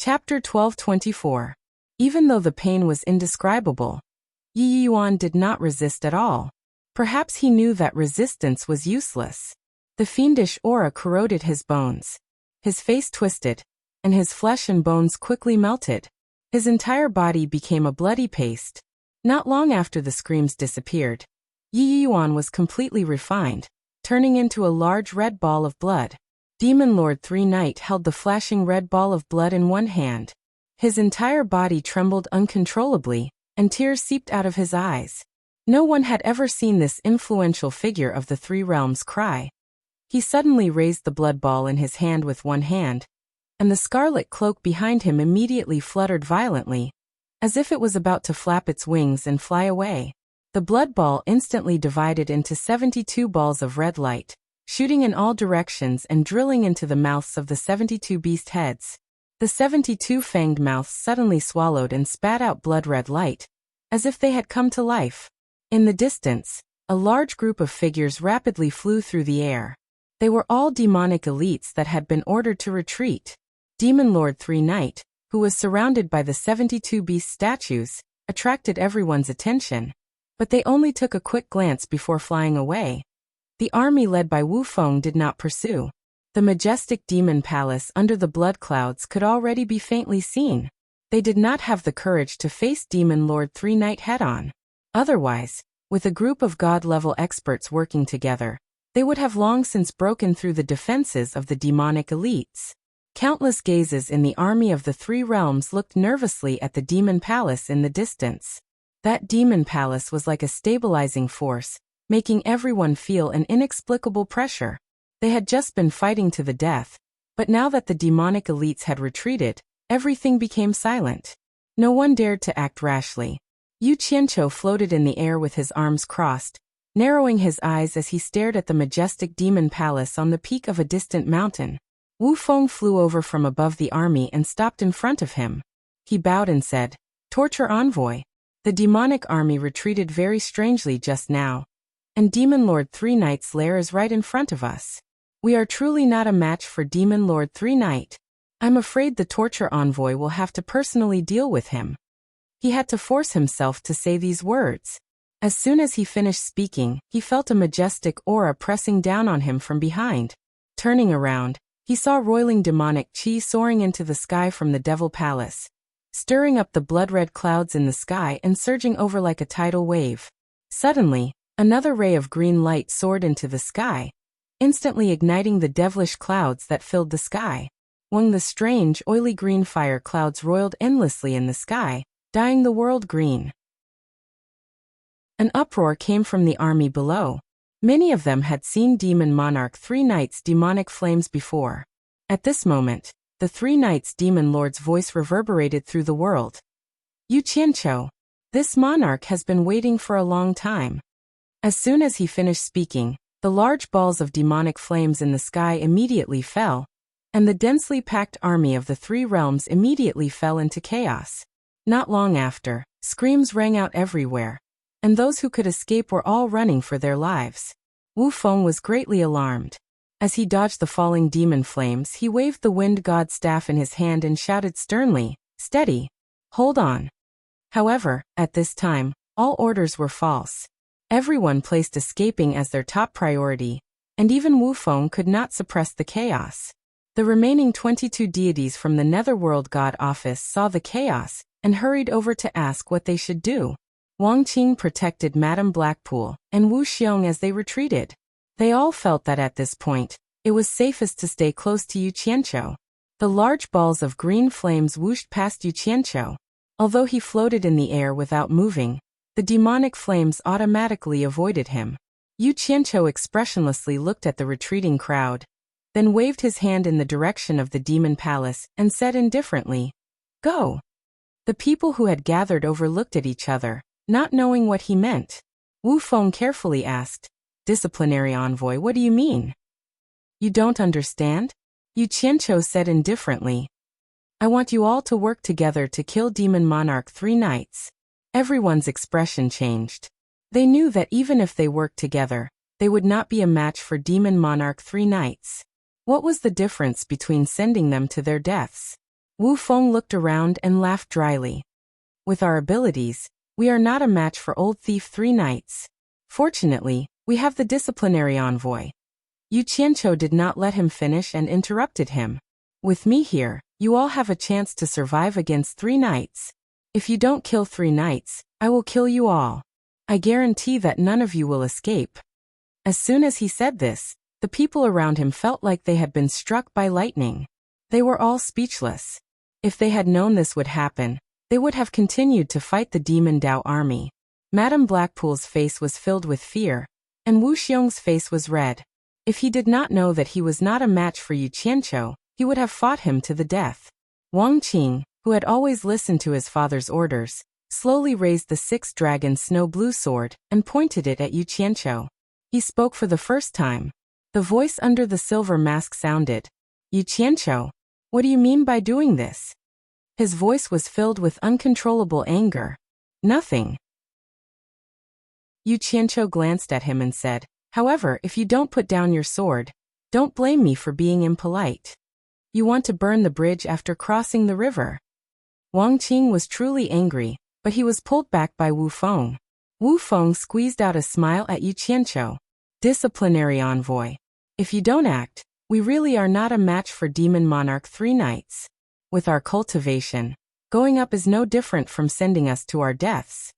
Chapter 1224. Even though the pain was indescribable, Yi Yuan did not resist at all. Perhaps he knew that resistance was useless. The fiendish aura corroded his bones. His face twisted, and his flesh and bones quickly melted. His entire body became a bloody paste. Not long after the screams disappeared, Yi Yuan was completely refined, turning into a large red ball of blood. Demon Lord Three Knight held the flashing red ball of blood in one hand. His entire body trembled uncontrollably, and tears seeped out of his eyes. No one had ever seen this influential figure of the Three Realms cry. He suddenly raised the blood ball in his hand with one hand, and the scarlet cloak behind him immediately fluttered violently, as if it was about to flap its wings and fly away. The blood ball instantly divided into 72 balls of red light, shooting in all directions and drilling into the mouths of the 72 beast heads. The 72 fanged mouths suddenly swallowed and spat out blood-red light, as if they had come to life. In the distance, a large group of figures rapidly flew through the air. They were all demonic elites that had been ordered to retreat. Demon Lord Three Knight, who was surrounded by the 72 beast statues, attracted everyone's attention, but they only took a quick glance before flying away. The army led by Wu Feng did not pursue. The majestic demon palace under the blood clouds could already be faintly seen. They did not have the courage to face Demon Lord Three Knight head-on. Otherwise, with a group of god-level experts working together, they would have long since broken through the defenses of the demonic elites. Countless gazes in the army of the Three Realms looked nervously at the demon palace in the distance. That demon palace was like a stabilizing force, making everyone feel an inexplicable pressure. They had just been fighting to the death, but now that the demonic elites had retreated, everything became silent. No one dared to act rashly. Yu Qianqiu floated in the air with his arms crossed, narrowing his eyes as he stared at the majestic demon palace on the peak of a distant mountain. Wu Feng flew over from above the army and stopped in front of him. He bowed and said, "Torture Envoy, the demonic army retreated very strangely just now, and Demon Lord Three Knight's lair is right in front of us. We are truly not a match for Demon Lord Three Knight. I'm afraid the torture envoy will have to personally deal with him." He had to force himself to say these words. As soon as he finished speaking, he felt a majestic aura pressing down on him from behind. Turning around, he saw roiling demonic chi soaring into the sky from the Devil Palace, stirring up the blood-red clouds in the sky and surging over like a tidal wave. Suddenly, another ray of green light soared into the sky, instantly igniting the devilish clouds that filled the sky. The strange, oily green fire clouds roiled endlessly in the sky, dyeing the world green. An uproar came from the army below. Many of them had seen Demon Monarch Three Knight's demonic flames before. At this moment, the Three Knights Demon Lord's voice reverberated through the world. "Yu Qianqiu, this monarch has been waiting for a long time." As soon as he finished speaking, the large balls of demonic flames in the sky immediately fell, and the densely packed army of the Three Realms immediately fell into chaos. Not long after, screams rang out everywhere, and those who could escape were all running for their lives. Wu Feng was greatly alarmed. As he dodged the falling demon flames, he waved the wind god staff in his hand and shouted sternly, "Steady! Hold on!" However, at this time, all orders were false. Everyone placed escaping as their top priority, and even Wu Feng could not suppress the chaos. The remaining 22 deities from the Netherworld God Office saw the chaos and hurried over to ask what they should do. Wang Qing protected Madame Blackpool and Wu Xiong as they retreated. They all felt that at this point, it was safest to stay close to Yu Qianqiu. The large balls of green flames whooshed past Yu Qianqiu. Although he floated in the air without moving, the demonic flames automatically avoided him. Yu Qianqiu expressionlessly looked at the retreating crowd, then waved his hand in the direction of the demon palace and said indifferently, "Go." The people who had gathered over looked at each other, not knowing what he meant. Wu Feng carefully asked, "Disciplinary envoy, what do you mean?" "You don't understand?" Yu Qianqiu said indifferently. "I want you all to work together to kill Demon Monarch Three Knights." Everyone's expression changed. They knew that even if they worked together, they would not be a match for Demon Monarch Three Knights. What was the difference between sending them to their deaths? Wu Feng looked around and laughed dryly. With our abilities, we are not a match for Old Thief 3 Knights. Fortunately, we have the disciplinary envoy. Yu Qianqiu did not let him finish and interrupted him. With me here, you all have a chance to survive against 3 knights. If you don't kill 3 knights, I will kill you all. I guarantee that none of you will escape. As soon as he said this, the people around him felt like they had been struck by lightning. They were all speechless. If they had known this would happen, they would have continued to fight the Demon Dao army. Madame Blackpool's face was filled with fear, and Wu Xiong's face was red. If he did not know that he was not a match for Yu Qianqiu, he would have fought him to the death. Wang Qing, who had always listened to his father's orders, slowly raised the 6-dragon snow blue sword and pointed it at Yu Qianqiu. He spoke for the first time. The voice under the silver mask sounded, "Yu Qianqiu, what do you mean by doing this?" His voice was filled with uncontrollable anger. "Nothing." Yu Qianqiu glanced at him and said, "However, if you don't put down your sword, don't blame me for being impolite. You want to burn the bridge after crossing the river." Wang Qing was truly angry, but he was pulled back by Wu Feng. Wu Feng squeezed out a smile at Yu Qianqiu. "Disciplinary envoy. If you don't act, we really are not a match for Demon Monarch 3 Knights. With our cultivation, going up is no different from sending us to our deaths."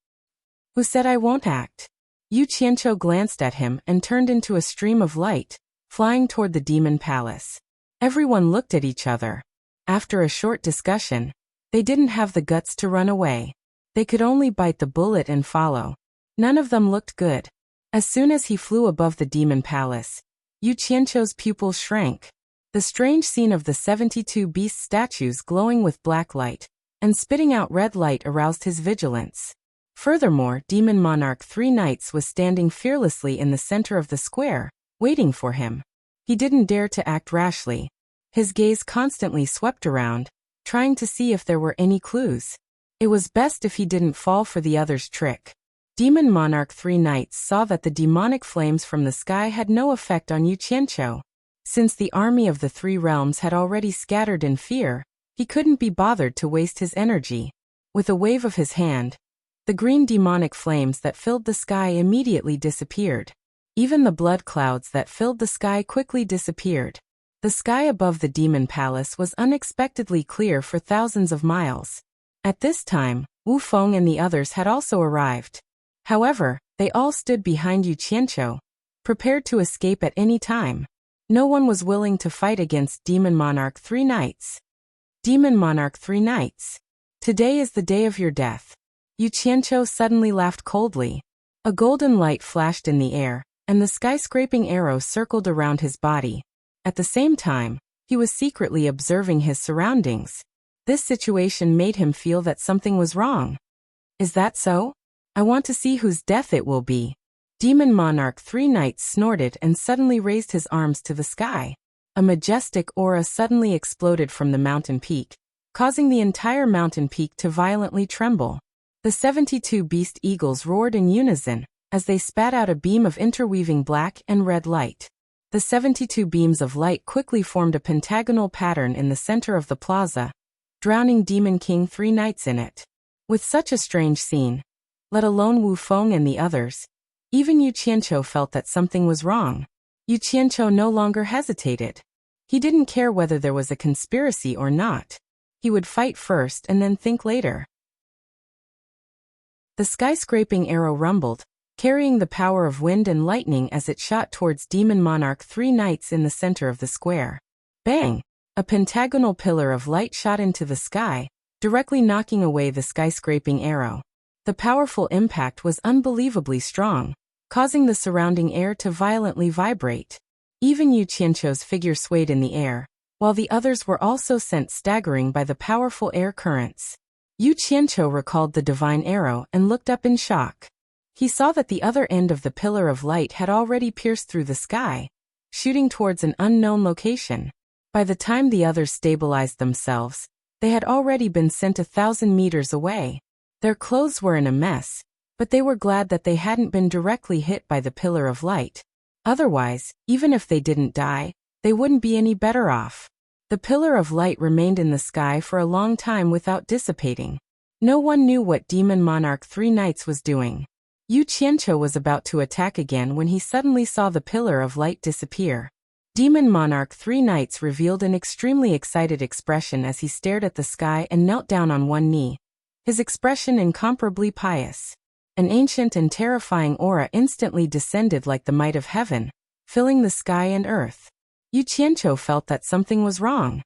"Who said I won't act?" Yu Qianqiu glanced at him and turned into a stream of light, flying toward the demon palace. Everyone looked at each other. After a short discussion, they didn't have the guts to run away. They could only bite the bullet and follow. None of them looked good. As soon as he flew above the demon palace, Yu Qianqiu's pupils shrank. The strange scene of the 72 beast statues glowing with black light and spitting out red light aroused his vigilance. Furthermore, Demon Monarch 3 Knights was standing fearlessly in the center of the square, waiting for him. He didn't dare to act rashly. His gaze constantly swept around, trying to see if there were any clues. It was best if he didn't fall for the other's trick. Demon Monarch 3 Knights saw that the demonic flames from the sky had no effect on Yu Qianqiu. Since the army of the 3 realms had already scattered in fear, he couldn't be bothered to waste his energy. With a wave of his hand, the green demonic flames that filled the sky immediately disappeared. Even the blood clouds that filled the sky quickly disappeared. The sky above the demon palace was unexpectedly clear for thousands of miles. At this time, Wu Feng and the others had also arrived. However, they all stood behind Yu Qianqiu, prepared to escape at any time. No one was willing to fight against Demon Monarch 3 Knights. Demon Monarch 3 Knights. Today is the day of your death. Yu Qianqiu suddenly laughed coldly. A golden light flashed in the air, and the sky-scraping arrow circled around his body. At the same time, he was secretly observing his surroundings. This situation made him feel that something was wrong. "Is that so? I want to see whose death it will be." Demon Monarch 3 Knights snorted and suddenly raised his arms to the sky. A majestic aura suddenly exploded from the mountain peak, causing the entire mountain peak to violently tremble. The 72 beast eagles roared in unison, as they spat out a beam of interweaving black and red light. The 72 beams of light quickly formed a pentagonal pattern in the center of the plaza, drowning Demon King 3 Knights in it. With such a strange scene, let alone Wu Feng and the others, even Yu Qianqiu felt that something was wrong. Yu Qianqiu no longer hesitated. He didn't care whether there was a conspiracy or not. He would fight first and then think later. The sky-scraping arrow rumbled, carrying the power of wind and lightning as it shot towards Demon Monarch 3 Knights in the center of the square. Bang! A pentagonal pillar of light shot into the sky, directly knocking away the sky-scraping arrow. The powerful impact was unbelievably strong, causing the surrounding air to violently vibrate. Even Yu Qianqiu's figure swayed in the air, while the others were also sent staggering by the powerful air currents. Yu Qianqiu recalled the divine arrow and looked up in shock. He saw that the other end of the pillar of light had already pierced through the sky, shooting towards an unknown location. By the time the others stabilized themselves, they had already been sent 1,000 meters away. Their clothes were in a mess, but they were glad that they hadn't been directly hit by the pillar of light. Otherwise, even if they didn't die, they wouldn't be any better off. The pillar of light remained in the sky for a long time without dissipating. No one knew what Demon Monarch 3 Knights was doing. Yu Qianqiu was about to attack again when he suddenly saw the pillar of light disappear. Demon Monarch 3 Knights revealed an extremely excited expression as he stared at the sky and knelt down on one knee, his expression incomparably pious. An ancient and terrifying aura instantly descended like the might of heaven, filling the sky and earth. Yu Qianqiu felt that something was wrong.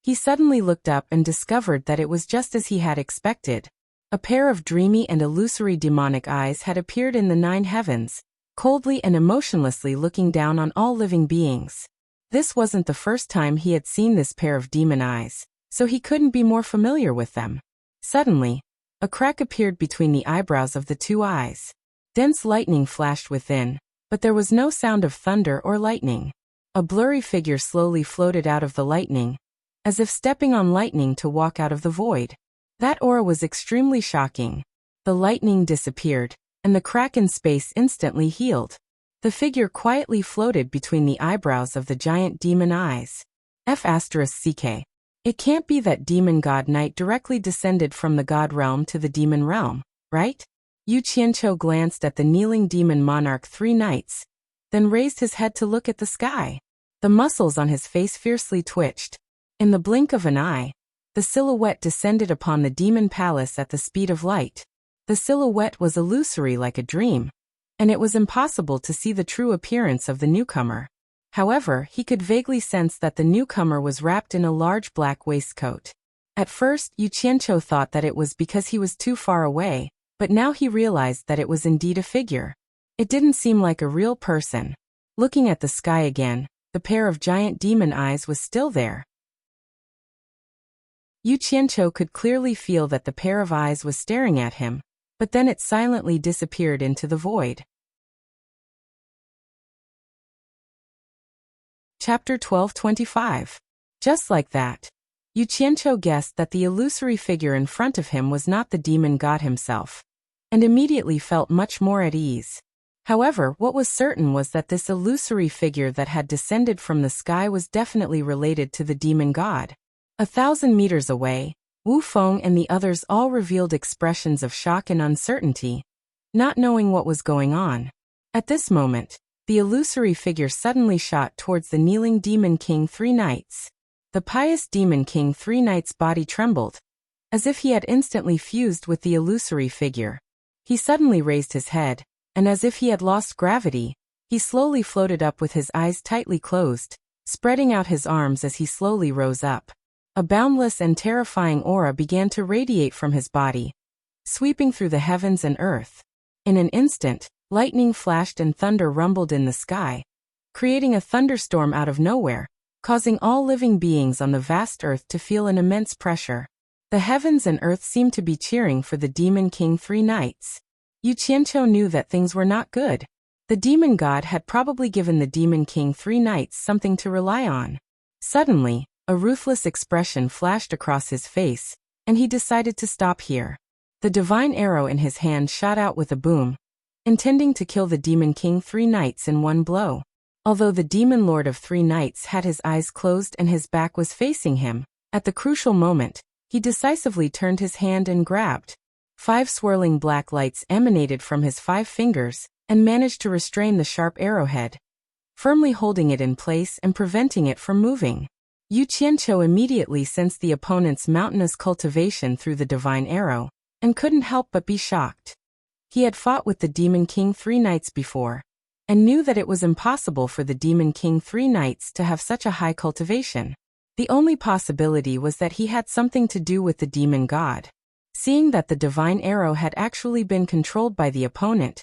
He suddenly looked up and discovered that it was just as he had expected. A pair of dreamy and illusory demonic eyes had appeared in the 9 heavens, coldly and emotionlessly looking down on all living beings. This wasn't the first time he had seen this pair of demon eyes, so he couldn't be more familiar with them. Suddenly, a crack appeared between the eyebrows of the 2 eyes. Dense lightning flashed within, but there was no sound of thunder or lightning. A blurry figure slowly floated out of the lightning, as if stepping on lightning to walk out of the void. That aura was extremely shocking. The lightning disappeared, and the crack in space instantly healed. The figure quietly floated between the eyebrows of the giant demon eyes. F***ck. It can't be that demon god knight directly descended from the god realm to the demon realm, right? Yu Qianqiu glanced at the kneeling demon monarch 3 knights, then raised his head to look at the sky. The muscles on his face fiercely twitched. In the blink of an eye, the silhouette descended upon the demon palace at the speed of light. The silhouette was illusory like a dream, and it was impossible to see the true appearance of the newcomer. However, he could vaguely sense that the newcomer was wrapped in a large black waistcoat. At first, Yu Qianqiu thought that it was because he was too far away, but now he realized that it was indeed a figure. It didn't seem like a real person. Looking at the sky again, the pair of giant demon eyes was still there. Yu Qianqiu could clearly feel that the pair of eyes was staring at him, but then it silently disappeared into the void. Chapter 1225. Just like that, Yu Qianqiu guessed that the illusory figure in front of him was not the demon god himself, and immediately felt much more at ease. However, what was certain was that this illusory figure that had descended from the sky was definitely related to the demon god. 1,000 meters away, Wu Feng and the others all revealed expressions of shock and uncertainty, not knowing what was going on. At this moment, the illusory figure suddenly shot towards the kneeling Demon King 3 Knights. The pious Demon King 3 Knights' body trembled, as if he had instantly fused with the illusory figure. He suddenly raised his head, and as if he had lost gravity, he slowly floated up with his eyes tightly closed, spreading out his arms as he slowly rose up. A boundless and terrifying aura began to radiate from his body, sweeping through the heavens and earth. In an instant, lightning flashed and thunder rumbled in the sky, creating a thunderstorm out of nowhere, causing all living beings on the vast earth to feel an immense pressure. The heavens and earth seemed to be cheering for the Demon King 3 Knights. Yu Qianqiu knew that things were not good. The demon god had probably given the Demon King 3 Knights something to rely on. Suddenly, a ruthless expression flashed across his face, and he decided to stop here. The divine arrow in his hand shot out with a boom, intending to kill the Demon King 3 Knights in one blow. Although the Demon Lord of 3 Knights had his eyes closed and his back was facing him, at the crucial moment, he decisively turned his hand and grabbed. 5 swirling black lights emanated from his 5 fingers, and managed to restrain the sharp arrowhead, firmly holding it in place and preventing it from moving. Yu Qianqiu immediately sensed the opponent's mountainous cultivation through the divine arrow, and couldn't help but be shocked. He had fought with the Demon King 3 Knights before, and knew that it was impossible for the Demon King 3 Knights to have such a high cultivation. The only possibility was that he had something to do with the demon god. Seeing that the divine arrow had actually been controlled by the opponent,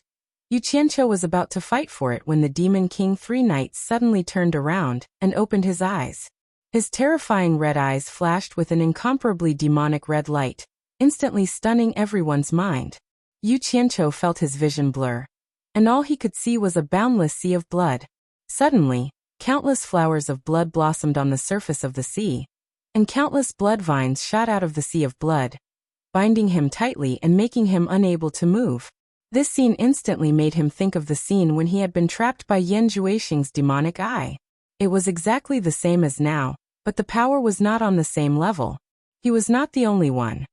Yu Qianqiu was about to fight for it when the Demon King 3 Knights suddenly turned around and opened his eyes. His terrifying red eyes flashed with an incomparably demonic red light, instantly stunning everyone's mind. Yu Qianqiu felt his vision blur, and all he could see was a boundless sea of blood. Suddenly, countless flowers of blood blossomed on the surface of the sea, and countless blood vines shot out of the sea of blood, binding him tightly and making him unable to move. This scene instantly made him think of the scene when he had been trapped by Yan Zhuixing's demonic eye. It was exactly the same as now, But the power was not on the same level. He was not the only one.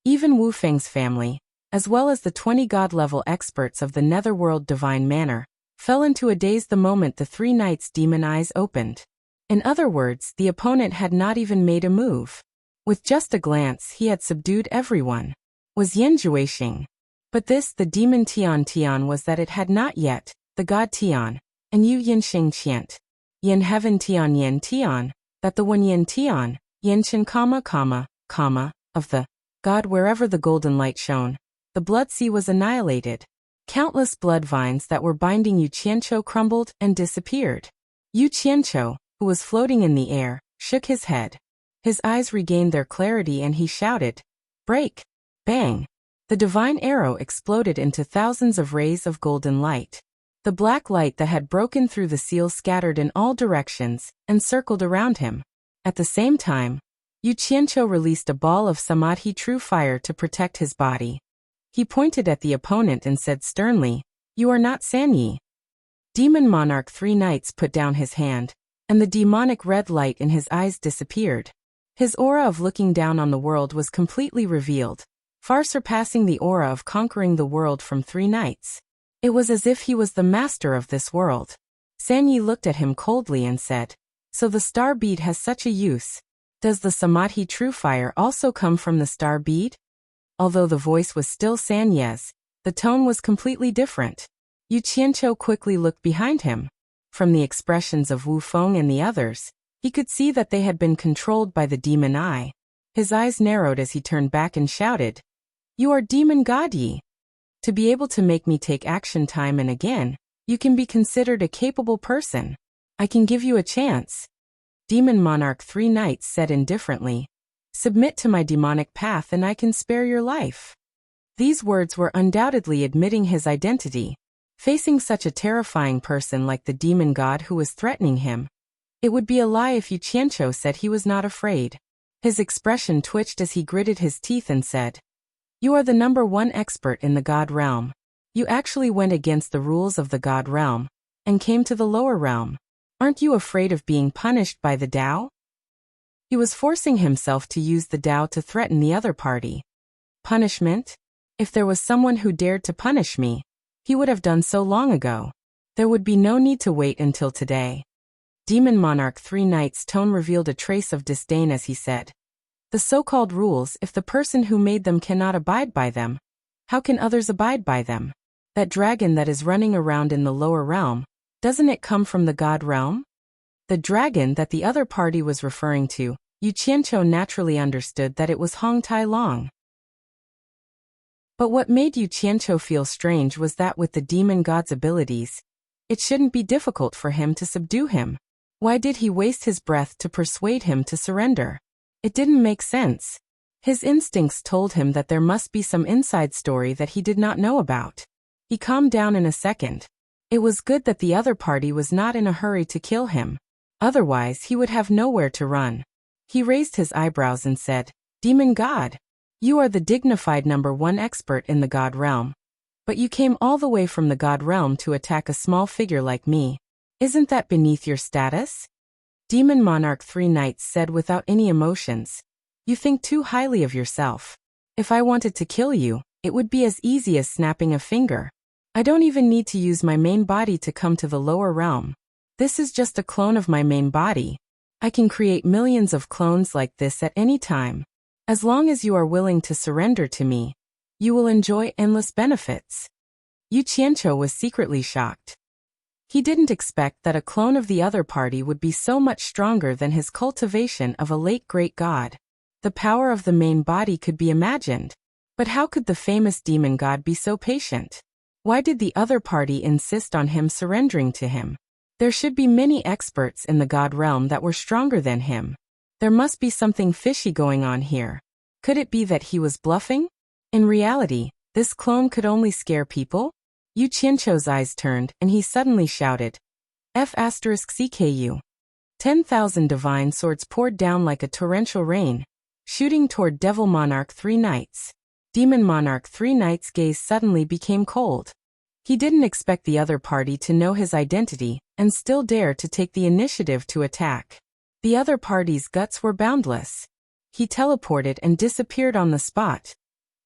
Even Wu Feng's family, as well as the 20 god-level experts of the netherworld divine manner, fell into a daze the moment the three knights' demon eyes opened. In other words, the opponent had not even made a move. With just a glance, he had subdued everyone. Was Yan Juexing. But this, the demon Tian, was that it had not yet, the god Tian, and Yu Yin Xing Qiant. Yin Heaven Tian, that the one Yin Tian, Yin Chen of the god wherever the golden light shone. The blood sea was annihilated. Countless blood vines that were binding Yu Qianqiu crumbled and disappeared. Yu Qianqiu, who was floating in the air, shook his head. His eyes regained their clarity and he shouted, "Break!" Bang! The divine arrow exploded into thousands of rays of golden light. The black light that had broken through the seal scattered in all directions and circled around him. At the same time, Yu Qianqiu released a ball of samadhi true fire to protect his body. He pointed at the opponent and said sternly, "You are not Sanyi." Demon Monarch Three Knights put down his hand, and the demonic red light in his eyes disappeared. His aura of looking down on the world was completely revealed, far surpassing the aura of conquering the world from Three Knights. It was as if he was the master of this world. Sanyi looked at him coldly and said, "So the star bead has such a use. Does the Samadhi true fire also come from the star bead?" Although the voice was still Sanye's, the tone was completely different. Yu Qianqiu quickly looked behind him. From the expressions of Wu Feng and the others, he could see that they had been controlled by the demon eye. His eyes narrowed as he turned back and shouted, "You are demon god Yi. To be able to make me take action time and again, you can be considered a capable person. I can give you a chance." Demon Monarch Three Knights said indifferently, "Submit to my demonic path and I can spare your life." These words were undoubtedly admitting his identity. Facing such a terrifying person like the demon god who was threatening him, it would be a lie if Yu Qianqiu said he was not afraid. His expression twitched as he gritted his teeth and said, "You are the #1 expert in the god realm. You actually went against the rules of the god realm and came to the lower realm. Aren't you afraid of being punished by the Tao?" He was forcing himself to use the Tao to threaten the other party. Punishment? If there was someone who dared to punish me, he would have done so long ago. There would be no need to wait until today. Demon Monarch Three Knights' tone revealed a trace of disdain as he said, "The so-called rules, if the person who made them cannot abide by them, how can others abide by them? That dragon that is running around in the lower realm, doesn't it come from the god realm?" The dragon that the other party was referring to, Yu Qianqiu naturally understood that it was Hong Tai Long. But what made Yu Qianqiu feel strange was that with the demon god's abilities, it shouldn't be difficult for him to subdue him. Why did he waste his breath to persuade him to surrender? It didn't make sense. His instincts told him that there must be some inside story that he did not know about. He calmed down in a second. It was good that the other party was not in a hurry to kill him. Otherwise, he would have nowhere to run. He raised his eyebrows and said, "Demon God, you are the dignified #1 expert in the god realm. But you came all the way from the god realm to attack a small figure like me. Isn't that beneath your status?" Demon Monarch Three Knights said without any emotions, "You think too highly of yourself. If I wanted to kill you, it would be as easy as snapping a finger. I don't even need to use my main body to come to the lower realm. This is just a clone of my main body. I can create millions of clones like this at any time. As long as you are willing to surrender to me, you will enjoy endless benefits." Yu Qianqiu was secretly shocked. He didn't expect that a clone of the other party would be so much stronger than his cultivation of a late great god. The power of the main body could be imagined. But how could the famous demon god be so patient? Why did the other party insist on him surrendering to him? There should be many experts in the god realm that were stronger than him. There must be something fishy going on here. Could it be that he was bluffing? In reality, this clone could only scare people? Yu Qianqiu's eyes turned and he suddenly shouted, F***CKU. 10,000 divine swords poured down like a torrential rain, shooting toward Devil Monarch Three Knights. Demon Monarch Three Knights' gaze suddenly became cold. He didn't expect the other party to know his identity and still dare to take the initiative to attack. The other party's guts were boundless. He teleported and disappeared on the spot.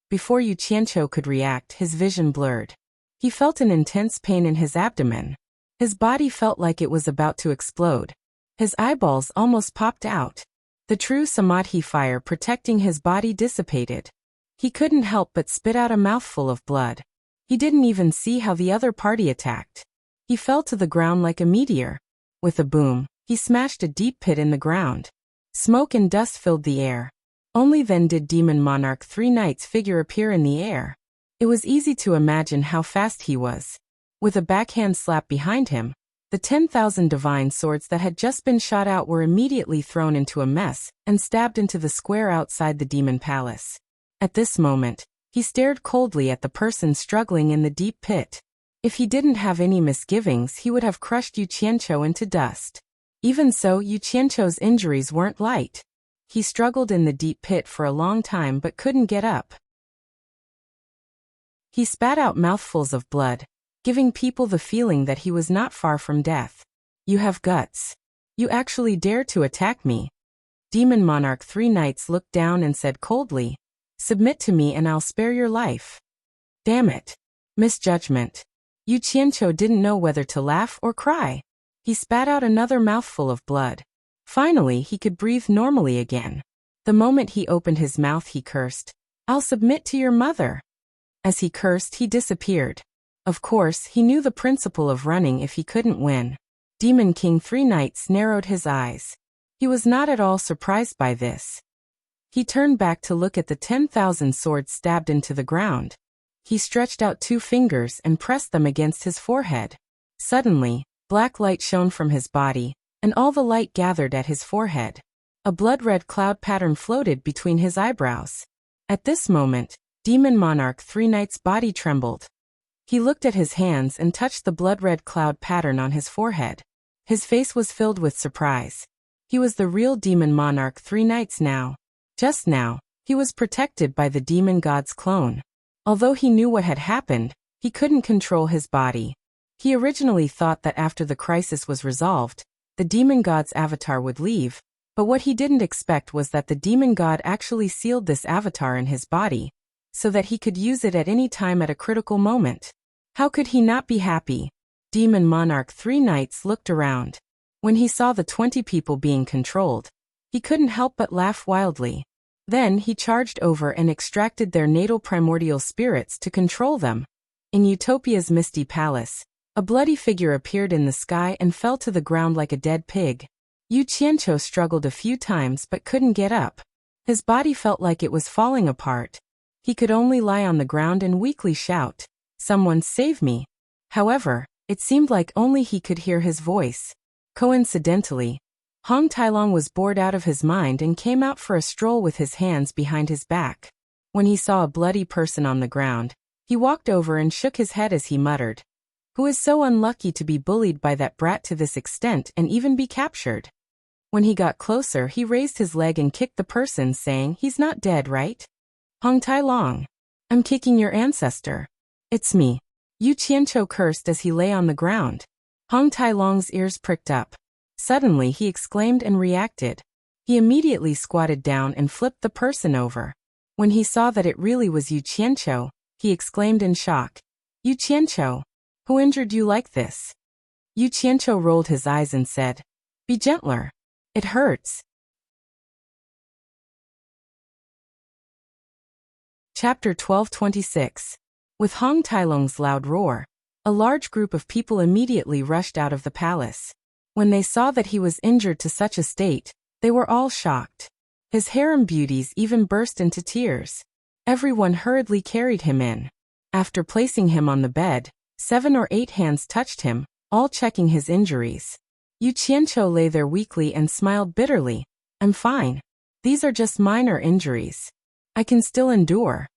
Before Yu Qianqiu could react, his vision blurred. He felt an intense pain in his abdomen. His body felt like it was about to explode. His eyeballs almost popped out. The true samadhi fire protecting his body dissipated. He couldn't help but spit out a mouthful of blood. He didn't even see how the other party attacked. He fell to the ground like a meteor. With a boom, he smashed a deep pit in the ground. Smoke and dust filled the air. Only then did Demon Monarch 3 Knights' figure appear in the air. It was easy to imagine how fast he was. With a backhand slap behind him, the 10,000 divine swords that had just been shot out were immediately thrown into a mess and stabbed into the square outside the demon palace. At this moment, he stared coldly at the person struggling in the deep pit. If he didn't have any misgivings, he would have crushed Yu Qianqiu into dust. Even so, Yu Qianqiu's injuries weren't light. He struggled in the deep pit for a long time but couldn't get up. He spat out mouthfuls of blood, giving people the feeling that he was not far from death. "You have guts. You actually dare to attack me." Demon Monarch 3 Knights looked down and said coldly, "Submit to me and I'll spare your life." Damn it. Misjudgment. Yu Qianqiu didn't know whether to laugh or cry. He spat out another mouthful of blood. Finally, he could breathe normally again. The moment he opened his mouth, he cursed, "I'll submit to your mother." As he cursed, he disappeared. Of course, he knew the principle of running if he couldn't win. Demon King 3 Knights narrowed his eyes. He was not at all surprised by this. He turned back to look at the 10,000 swords stabbed into the ground. He stretched out 2 fingers and pressed them against his forehead. Suddenly, black light shone from his body, and all the light gathered at his forehead. A blood-red cloud pattern floated between his eyebrows. At this moment, Demon Monarch 3 Knights' body trembled. He looked at his hands and touched the blood-red cloud pattern on his forehead. His face was filled with surprise. He was the real Demon Monarch 3 Knights now. Just now, he was protected by the demon god's clone. Although he knew what had happened, he couldn't control his body. He originally thought that after the crisis was resolved, the demon god's avatar would leave, but what he didn't expect was that the demon god actually sealed this avatar in his body, so that he could use it at any time at a critical moment. How could he not be happy? Demon Monarch 3 Knights looked around. When he saw the 20 people being controlled, he couldn't help but laugh wildly. Then he charged over and extracted their natal primordial spirits to control them. In Utopia's misty palace, a bloody figure appeared in the sky and fell to the ground like a dead pig. Yu Qianqiu struggled a few times but couldn't get up. His body felt like it was falling apart. He could only lie on the ground and weakly shout, "Someone save me." However, it seemed like only he could hear his voice. Coincidentally, Hong Tailong was bored out of his mind and came out for a stroll with his hands behind his back. When he saw a bloody person on the ground, he walked over and shook his head as he muttered, "Who is so unlucky to be bullied by that brat to this extent and even be captured?" When he got closer, he raised his leg and kicked the person, saying, "He's not dead, right? Hong Tailong, I'm kicking your ancestor." "It's me." Yu Qianqiu cursed as he lay on the ground. Hong Tailong's ears pricked up. Suddenly he exclaimed and reacted. He immediately squatted down and flipped the person over. When he saw that it really was Yu Qianqiu, he exclaimed in shock, "Yu Qianqiu, who injured you like this?" Yu Qianqiu rolled his eyes and said, "Be gentler. It hurts." Chapter 1226. With Hong Tailong's loud roar, a large group of people immediately rushed out of the palace. When they saw that he was injured to such a state, they were all shocked. His harem beauties even burst into tears. Everyone hurriedly carried him in. After placing him on the bed, 7 or 8 hands touched him, all checking his injuries. Yu Qianqiu lay there weakly and smiled bitterly. "I'm fine. These are just minor injuries. I can still endure."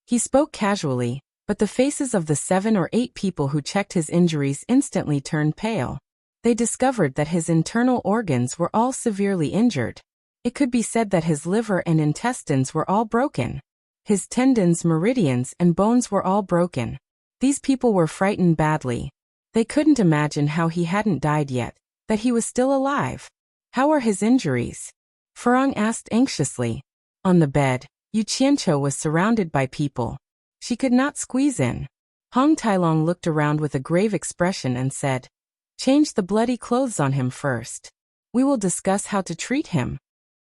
He spoke casually, but the faces of the 7 or 8 people who checked his injuries instantly turned pale. They discovered that his internal organs were all severely injured. It could be said that his liver and intestines were all broken. His tendons, meridians, and bones were all broken. These people were frightened badly. They couldn't imagine how he hadn't died yet, that he was still alive. How are his injuries? Farang asked anxiously. On the bed, Yu Qianqiu was surrounded by people. She could not squeeze in. Hong Tailong looked around with a grave expression and said, "Change the bloody clothes on him first. We will discuss how to treat him."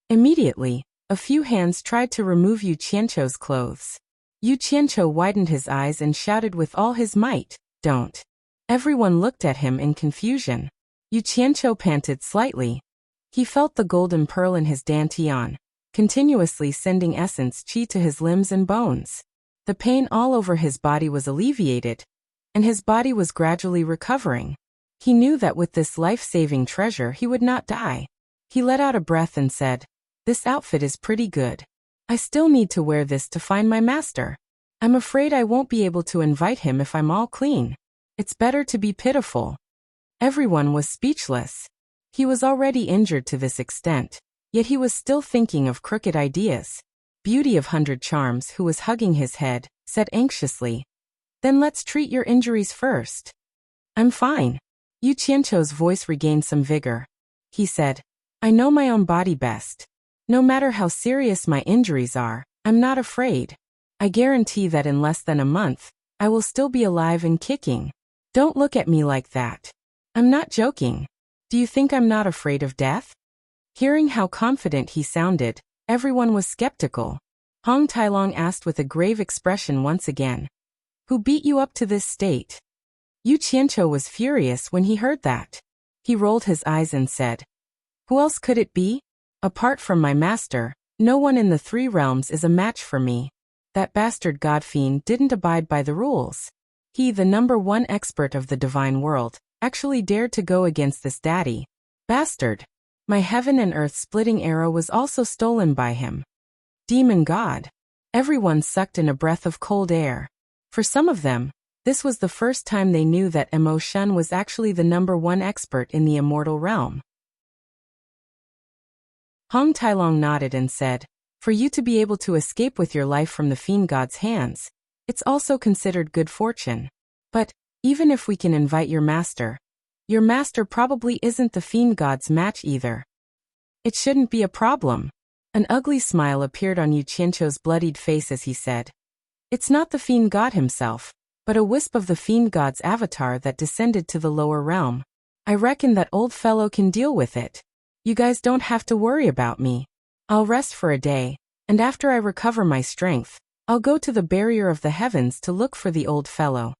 Immediately, a few hands tried to remove Yu Qianqiu's clothes. Yu Qianqiu widened his eyes and shouted with all his might, "Don't." Everyone looked at him in confusion. Yu Qianqiu panted slightly. He felt the golden pearl in his dantian, continuously sending essence qi to his limbs and bones. The pain all over his body was alleviated, and his body was gradually recovering. He knew that with this life-saving treasure he would not die. He let out a breath and said, "This outfit is pretty good. I still need to wear this to find my master. I'm afraid I won't be able to invite him if I'm all clean. It's better to be pitiful." Everyone was speechless. He was already injured to this extent, yet he was still thinking of crooked ideas. Beauty of 100 Charms, who was hugging his head, said anxiously, "Then let's treat your injuries first." "I'm fine." Yu Qianqiu's voice regained some vigor. He said, "I know my own body best. No matter how serious my injuries are, I'm not afraid. I guarantee that in less than a month, I will still be alive and kicking. Don't look at me like that. I'm not joking. Do you think I'm not afraid of death?" Hearing how confident he sounded, everyone was skeptical. Hong Tailong asked with a grave expression once again, "Who beat you up to this state?" Yu Qianqiu was furious when he heard that. He rolled his eyes and said, "Who else could it be? Apart from my master, no one in the 3 realms is a match for me. That bastard God-fiend didn't abide by the rules. He, the #1 expert of the divine world, actually dared to go against this daddy. Bastard. My heaven and earth splitting arrow was also stolen by him. Demon God." Everyone sucked in a breath of cold air. For some of them, this was the first time they knew that Mo Shun was actually the #1 expert in the immortal realm. Hong Tailong nodded and said, "For you to be able to escape with your life from the fiend god's hands, it's also considered good fortune. But, even if we can invite your master probably isn't the fiend god's match either. It shouldn't be a problem." An ugly smile appeared on Yu Qianqiu's bloodied face as he said, "It's not the fiend god himself, but a wisp of the fiend god's avatar that descended to the lower realm. I reckon that old fellow can deal with it. You guys don't have to worry about me. I'll rest for a day, and after I recover my strength, I'll go to the barrier of the heavens to look for the old fellow."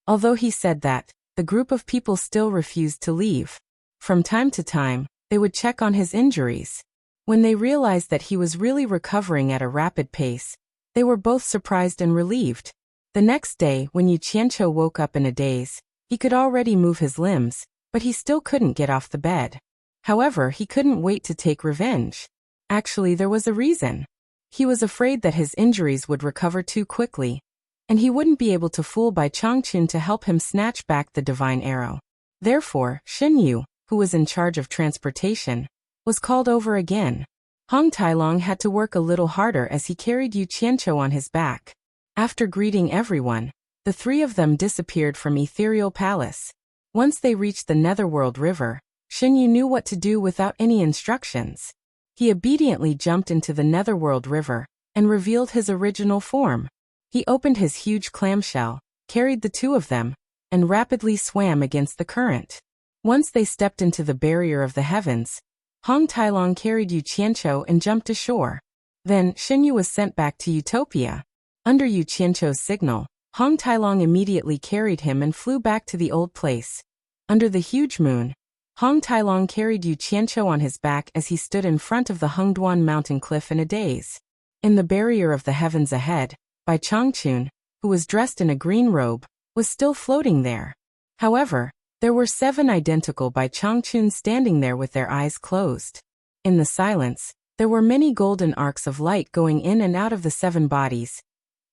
Although he said that, the group of people still refused to leave. From time to time, they would check on his injuries. When they realized that he was really recovering at a rapid pace, they were both surprised and relieved. The next day, when Yu Qianqiu woke up in a daze, he could already move his limbs, but he still couldn't get off the bed. However, he couldn't wait to take revenge. Actually, there was a reason. He was afraid that his injuries would recover too quickly, and he wouldn't be able to fool Bai Changchun to help him snatch back the divine arrow. Therefore, Shin Yu, who was in charge of transportation, was called over again. Hong Tailong had to work a little harder as he carried Yu Qianqiu on his back. After greeting everyone, the 3 of them disappeared from Ethereal Palace. Once they reached the Netherworld River, Shin Yu knew what to do without any instructions. He obediently jumped into the Netherworld River and revealed his original form. He opened his huge clamshell, carried the 2 of them, and rapidly swam against the current. Once they stepped into the barrier of the heavens, Hong Tailong carried Yu Qianqiu and jumped ashore. Then, Shin Yu was sent back to Utopia. Under Yu Qianqiu's signal, Hong Tailong immediately carried him and flew back to the old place. Under the huge moon, Hong Tailong carried Yu Qianqiu on his back as he stood in front of the Hengduan mountain cliff in a daze. In the barrier of the heavens ahead, Bai Changchun, who was dressed in a green robe, was still floating there. However, there were 7 identical Bai Changchun standing there with their eyes closed. In the silence, there were many golden arcs of light going in and out of the 7 bodies,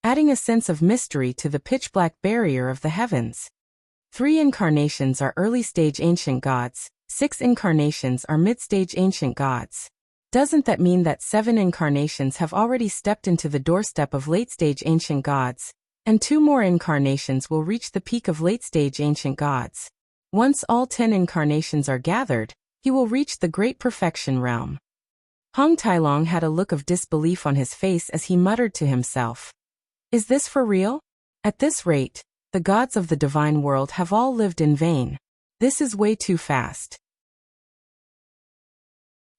adding a sense of mystery to the pitch-black barrier of the heavens. 3 incarnations are early-stage ancient gods, 6 incarnations are mid-stage ancient gods. Doesn't that mean that 7 incarnations have already stepped into the doorstep of late-stage ancient gods, and 2 more incarnations will reach the peak of late-stage ancient gods. Once all 10 incarnations are gathered, he will reach the great perfection realm. Hong Tailong had a look of disbelief on his face as he muttered to himself. Is this for real? At this rate, the gods of the divine world have all lived in vain. This is way too fast.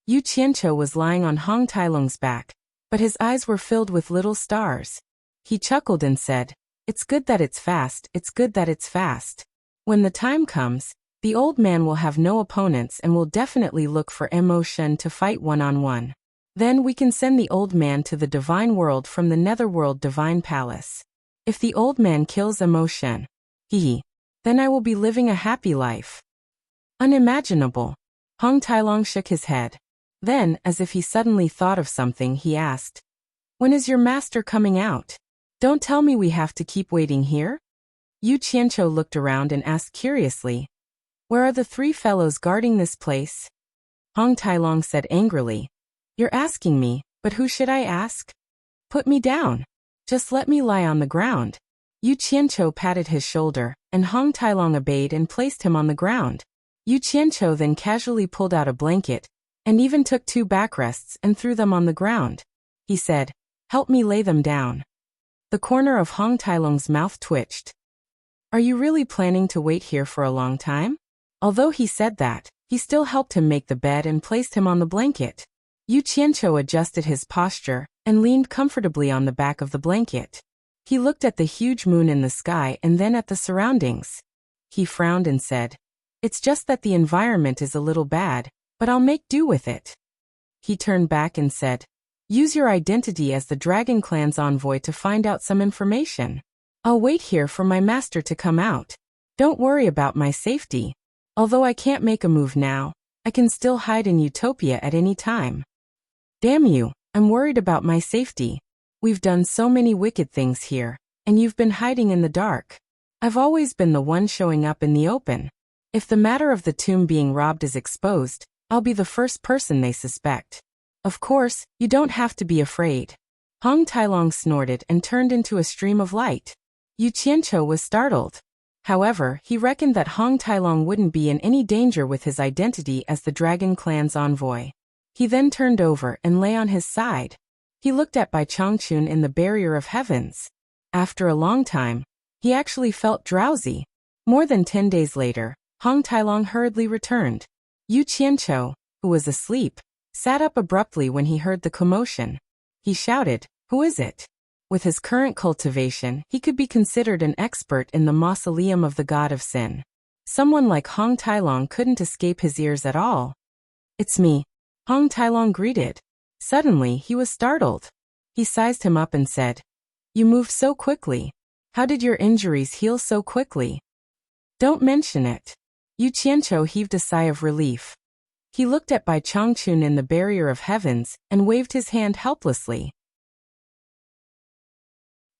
Yu Qianqiu was lying on Hong Tailong's back, but his eyes were filled with little stars. He chuckled and said, "It's good that it's fast, it's good that it's fast. When the time comes, the old man will have no opponents and will definitely look for emotion to fight one-on-one. Then we can send the old man to the divine world from the netherworld divine palace. If the old man kills emotion, then I will be living a happy life." Unimaginable. Hong Tailong shook his head. Then, as if he suddenly thought of something, he asked, "When is your master coming out? Don't tell me we have to keep waiting here?" Yu Qianqiu looked around and asked curiously, "Where are the 3 fellows guarding this place?" Hong Tailong said angrily, "You're asking me, but who should I ask? Put me down. Just let me lie on the ground." Yu Qianqiu patted his shoulder, and Hong Tailong obeyed and placed him on the ground. Yu Qianqiu then casually pulled out a blanket, and even took 2 backrests and threw them on the ground. He said, "Help me lay them down." The corner of Hong Tailong's mouth twitched. "Are you really planning to wait here for a long time?" Although he said that, he still helped him make the bed and placed him on the blanket. Yu Qianqiu adjusted his posture and leaned comfortably on the back of the blanket. He looked at the huge moon in the sky and then at the surroundings. He frowned and said, "It's just that the environment is a little bad, but I'll make do with it." He turned back and said, "Use your identity as the Dragon Clan's envoy to find out some information. I'll wait here for my master to come out. Don't worry about my safety. Although I can't make a move now, I can still hide in Utopia at any time." "Damn you, I'm worried about my safety. We've done so many wicked things here, and you've been hiding in the dark. I've always been the one showing up in the open. If the matter of the tomb being robbed is exposed, I'll be the first person they suspect. Of course, you don't have to be afraid." Hong Tailong snorted and turned into a stream of light. Yu Qianqiu was startled. However, he reckoned that Hong Tailong wouldn't be in any danger with his identity as the Dragon Clan's envoy. He then turned over and lay on his side. He looked at Bai Changchun in the barrier of heavens. After a long time, he actually felt drowsy. More than 10 days later, Hong Tailong hurriedly returned. Yu Qianqiu, who was asleep, sat up abruptly when he heard the commotion. He shouted, "Who is it?" With his current cultivation, he could be considered an expert in the mausoleum of the god of sin. Someone like Hong Tailong couldn't escape his ears at all. "It's me," Hong Tailong greeted. Suddenly, he was startled. He sized him up and said, "You moved so quickly. How did your injuries heal so quickly?" "Don't mention it." Yu Qianqiu heaved a sigh of relief. He looked at Bai Changchun in the barrier of heavens and waved his hand helplessly.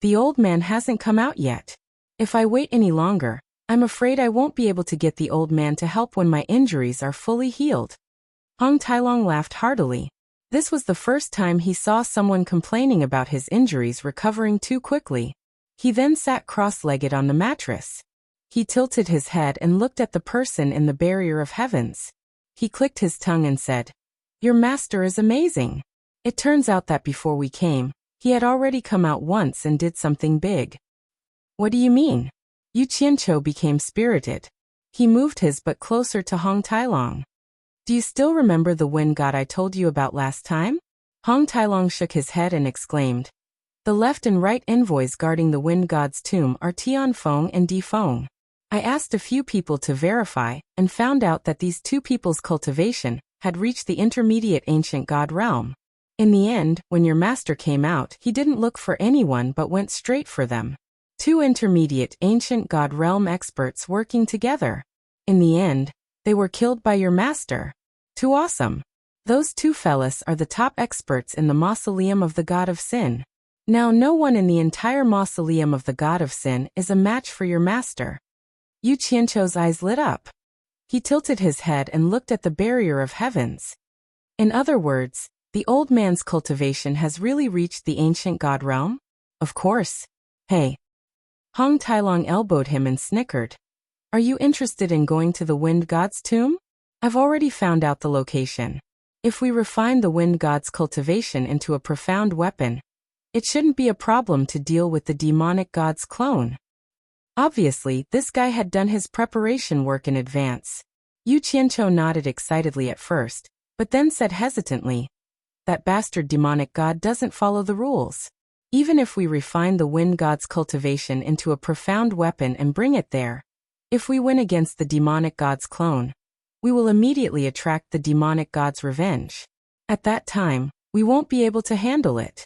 "The old man hasn't come out yet. If I wait any longer, I'm afraid I won't be able to get the old man to help when my injuries are fully healed." Hong Tailong laughed heartily. This was the first time he saw someone complaining about his injuries recovering too quickly. He then sat cross-legged on the mattress. He tilted his head and looked at the person in the barrier of heavens. He clicked his tongue and said, "Your master is amazing. It turns out that before we came, he had already come out once and did something big." "What do you mean?" Yu Qianqiu became spirited. He moved his butt closer to Hong Tailong. "Do you still remember the wind god I told you about last time?" Hong Tailong shook his head and exclaimed, "The left and right envoys guarding the wind god's tomb are Tianfeng and Difeng. I asked a few people to verify and found out that these 2 people's cultivation had reached the intermediate ancient god realm. In the end, when your master came out, he didn't look for anyone but went straight for them. 2 intermediate ancient god realm experts working together. In the end, they were killed by your master. Too awesome. Those 2 fellas are the top experts in the mausoleum of the god of sin. Now no one in the entire mausoleum of the god of sin is a match for your master." Yu Qianqiu's eyes lit up. He tilted his head and looked at the barrier of heavens. In other words, the old man's cultivation has really reached the ancient god realm? Of course. Hey, Hong Tailong elbowed him and snickered. Are you interested in going to the Wind God's tomb? I've already found out the location. If we refine the Wind God's cultivation into a profound weapon, it shouldn't be a problem to deal with the demonic god's clone. Obviously, this guy had done his preparation work in advance. Yu Qianqiu nodded excitedly at first, but then said hesitantly, that bastard demonic god doesn't follow the rules. Even if we refine the Wind God's cultivation into a profound weapon and bring it there, if we win against the demonic god's clone, we will immediately attract the demonic god's revenge. At that time, we won't be able to handle it.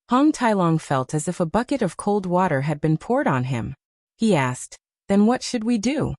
Hong Tailong felt as if a bucket of cold water had been poured on him. He asked, then what should we do?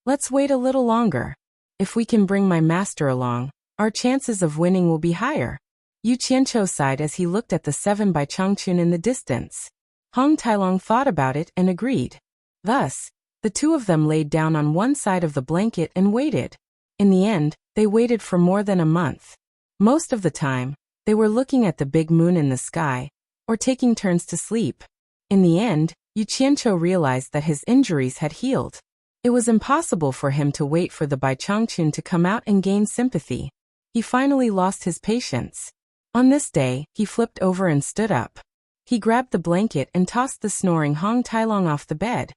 Let's wait a little longer. If we can bring my master along, our chances of winning will be higher. Yu Qianqiu sighed as he looked at the 7 by Changchun in the distance. Hong Tailong thought about it and agreed. Thus, the two of them laid down on one side of the blanket and waited. In the end, they waited for more than a month. Most of the time, they were looking at the big moon in the sky, or taking turns to sleep. In the end, Yu Qianqiu realized that his injuries had healed. It was impossible for him to wait for the Bai Changchun to come out and gain sympathy. He finally lost his patience. On this day, he flipped over and stood up. He grabbed the blanket and tossed the snoring Hong Tailong off the bed.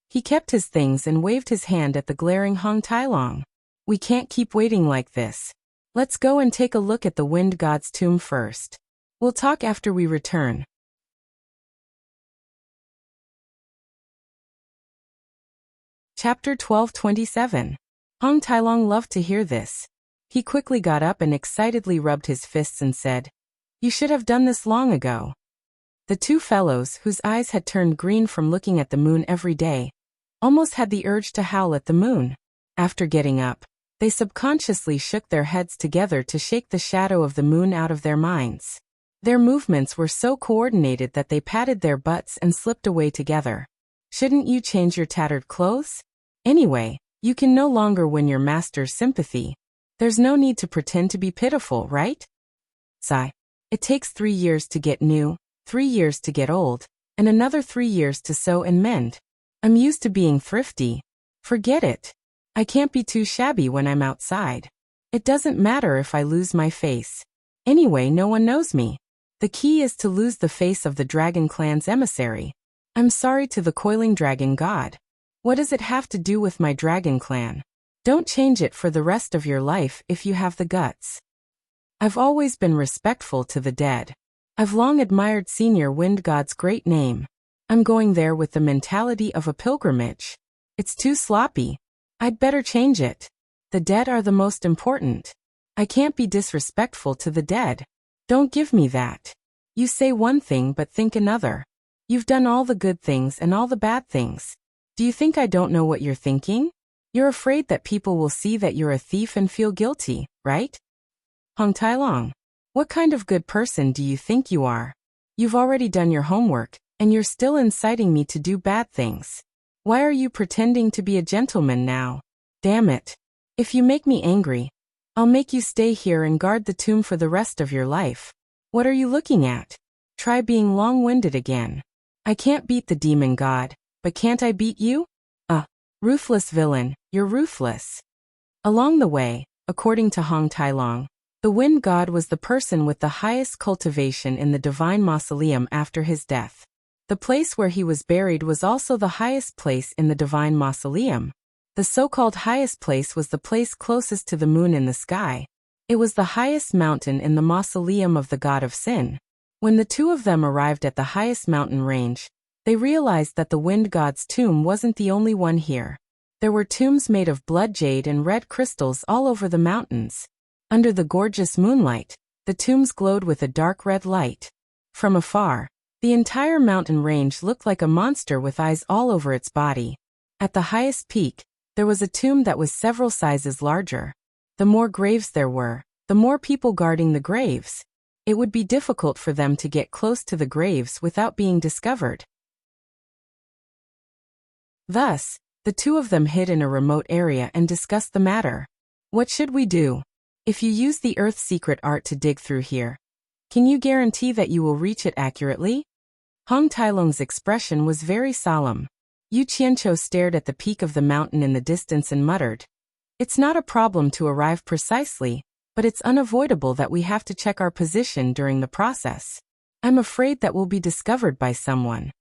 He kept his things and waved his hand at the glaring Hong Tailong. We can't keep waiting like this. Let's go and take a look at the Wind God's tomb first. We'll talk after we return. Chapter 12:27. Hong Tailong loved to hear this. He quickly got up and excitedly rubbed his fists and said, You should have done this long ago. The two fellows, whose eyes had turned green from looking at the moon every day, almost had the urge to howl at the moon. After getting up, they subconsciously shook their heads together to shake the shadow of the moon out of their minds. Their movements were so coordinated that they patted their butts and slipped away together. Shouldn't you change your tattered clothes? Anyway, you can no longer win your master's sympathy. There's no need to pretend to be pitiful, right? Sigh. It takes 3 years to get new, 3 years to get old, and another 3 years to sew and mend. I'm used to being thrifty. Forget it. I can't be too shabby when I'm outside. It doesn't matter if I lose my face. Anyway, no one knows me. The key is to lose the face of the Dragon Clan's emissary. I'm sorry to the coiling dragon god. What does it have to do with my Dragon Clan? Don't change it for the rest of your life if you have the guts. I've always been respectful to the dead. I've long admired Senior Wind God's great name. I'm going there with the mentality of a pilgrimage. It's too sloppy. I'd better change it. The dead are the most important. I can't be disrespectful to the dead. Don't give me that. You say one thing but think another. You've done all the good things and all the bad things. Do you think I don't know what you're thinking? You're afraid that people will see that you're a thief and feel guilty, right? Hong Tailong, what kind of good person do you think you are? You've already done your homework, and you're still inciting me to do bad things. Why are you pretending to be a gentleman now? Damn it. If you make me angry, I'll make you stay here and guard the tomb for the rest of your life. What are you looking at? Try being long-winded again. I can't beat the demon god, but can't I beat you? Ruthless villain, you're ruthless. Along the way, according to Hong Tailong, the Wind God was the person with the highest cultivation in the divine mausoleum after his death. The place where he was buried was also the highest place in the divine mausoleum. The so-called highest place was the place closest to the moon in the sky. It was the highest mountain in the mausoleum of the god of sin. When the two of them arrived at the highest mountain range, they realized that the Wind God's tomb wasn't the only one here. There were tombs made of blood jade and red crystals all over the mountains. Under the gorgeous moonlight, the tombs glowed with a dark red light. From afar, the entire mountain range looked like a monster with eyes all over its body. At the highest peak, there was a tomb that was several sizes larger. The more graves there were, the more people guarding the graves. It would be difficult for them to get close to the graves without being discovered. Thus, the two of them hid in a remote area and discussed the matter. What should we do? If you use the Earth's secret art to dig through here, can you guarantee that you will reach it accurately? Hong Tailong's expression was very solemn. Yu Qianqiu stared at the peak of the mountain in the distance and muttered, "It's not a problem to arrive precisely, but it's unavoidable that we have to check our position during the process. I'm afraid that we'll be discovered by someone."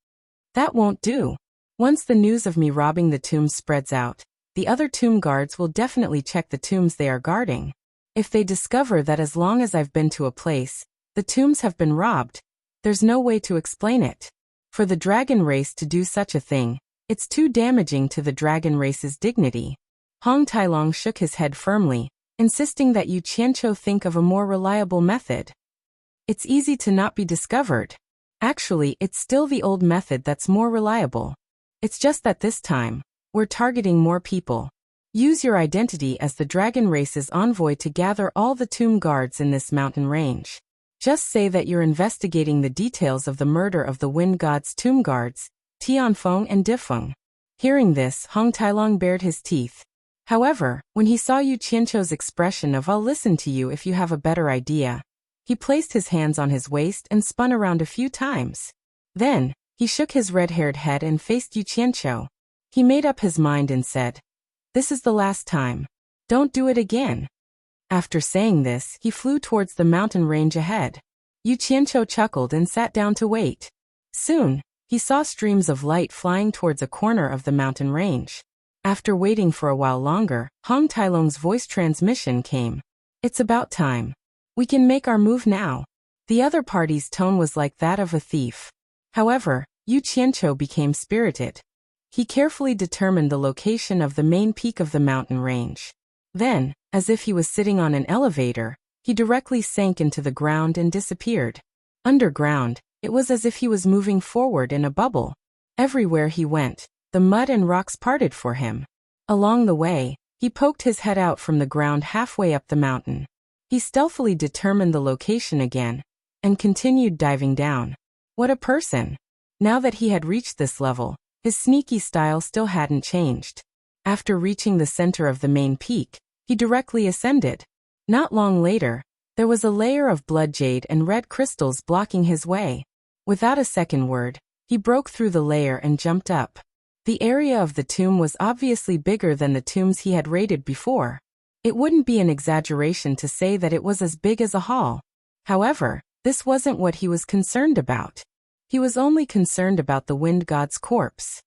"That won't do. Once the news of me robbing the tombs spreads out, the other tomb guards will definitely check the tombs they are guarding. If they discover that as long as I've been to a place, the tombs have been robbed, there's no way to explain it. For the dragon race to do such a thing, it's too damaging to the dragon race's dignity." Hong Tailong shook his head firmly, insisting that Yu Qianqiu think of a more reliable method. "It's easy to not be discovered. Actually, it's still the old method that's more reliable. It's just that this time, we're targeting more people. Use your identity as the dragon race's envoy to gather all the tomb guards in this mountain range. Just say that you're investigating the details of the murder of the Wind God's tomb guards, Tianfeng and Difeng." Hearing this, Hong Tailong bared his teeth. However, when he saw Yu Qianqiu's expression of "I'll listen to you if you have a better idea," he placed his hands on his waist and spun around a few times. Then, he shook his red-haired head and faced Yu Qianqiu. He made up his mind and said, "This is the last time. Don't do it again." After saying this, he flew towards the mountain range ahead. Yu Qianqiu chuckled and sat down to wait. Soon, he saw streams of light flying towards a corner of the mountain range. After waiting for a while longer, Hong Tailong's voice transmission came. "It's about time. We can make our move now." The other party's tone was like that of a thief. However, Yu Qianqiu became spirited. He carefully determined the location of the main peak of the mountain range. Then, as if he was sitting on an elevator, he directly sank into the ground and disappeared. Underground, it was as if he was moving forward in a bubble. Everywhere he went, the mud and rocks parted for him. Along the way, he poked his head out from the ground halfway up the mountain. He stealthily determined the location again, and continued diving down. What a person! Now that he had reached this level, his sneaky style still hadn't changed. After reaching the center of the main peak, he directly ascended. Not long later, there was a layer of blood jade and red crystals blocking his way. Without a second word, he broke through the layer and jumped up. The area of the tomb was obviously bigger than the tombs he had raided before. It wouldn't be an exaggeration to say that it was as big as a hall. However, this wasn't what he was concerned about. He was only concerned about the wind god's corpse.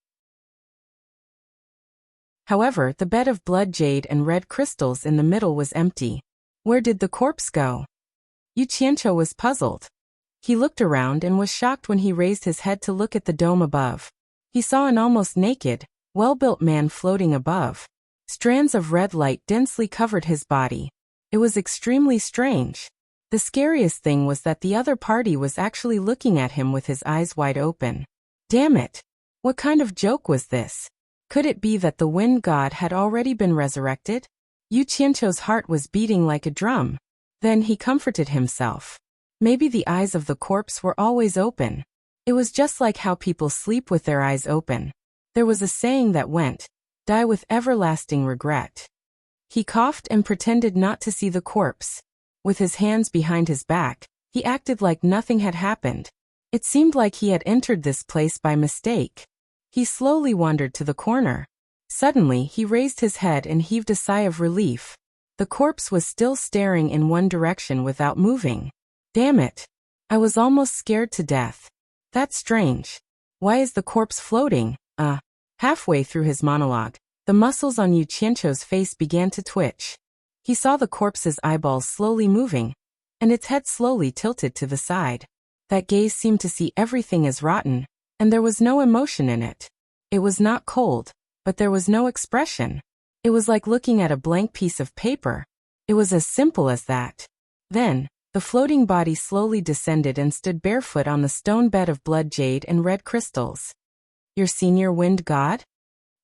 However, the bed of blood jade and red crystals in the middle was empty. Where did the corpse go? Yu Qianqiu was puzzled. He looked around and was shocked when he raised his head to look at the dome above. He saw an almost naked, well-built man floating above. Strands of red light densely covered his body. It was extremely strange. The scariest thing was that the other party was actually looking at him with his eyes wide open. Damn it! What kind of joke was this? Could it be that the wind god had already been resurrected? Yu Qianqiu's heart was beating like a drum. Then he comforted himself. Maybe the eyes of the corpse were always open. It was just like how people sleep with their eyes open. There was a saying that went, "Die with everlasting regret." He coughed and pretended not to see the corpse. With his hands behind his back, he acted like nothing had happened. It seemed like he had entered this place by mistake. He slowly wandered to the corner. Suddenly, he raised his head and heaved a sigh of relief. The corpse was still staring in one direction without moving. Damn it! I was almost scared to death. That's strange. Why is the corpse floating? Halfway through his monologue, the muscles on Yu Qianqiu's face began to twitch. He saw the corpse's eyeballs slowly moving, and its head slowly tilted to the side. That gaze seemed to see everything as rotten, and there was no emotion in it. It was not cold, but there was no expression. It was like looking at a blank piece of paper. It was as simple as that. Then, the floating body slowly descended and stood barefoot on the stone bed of blood jade and red crystals. Your senior wind god?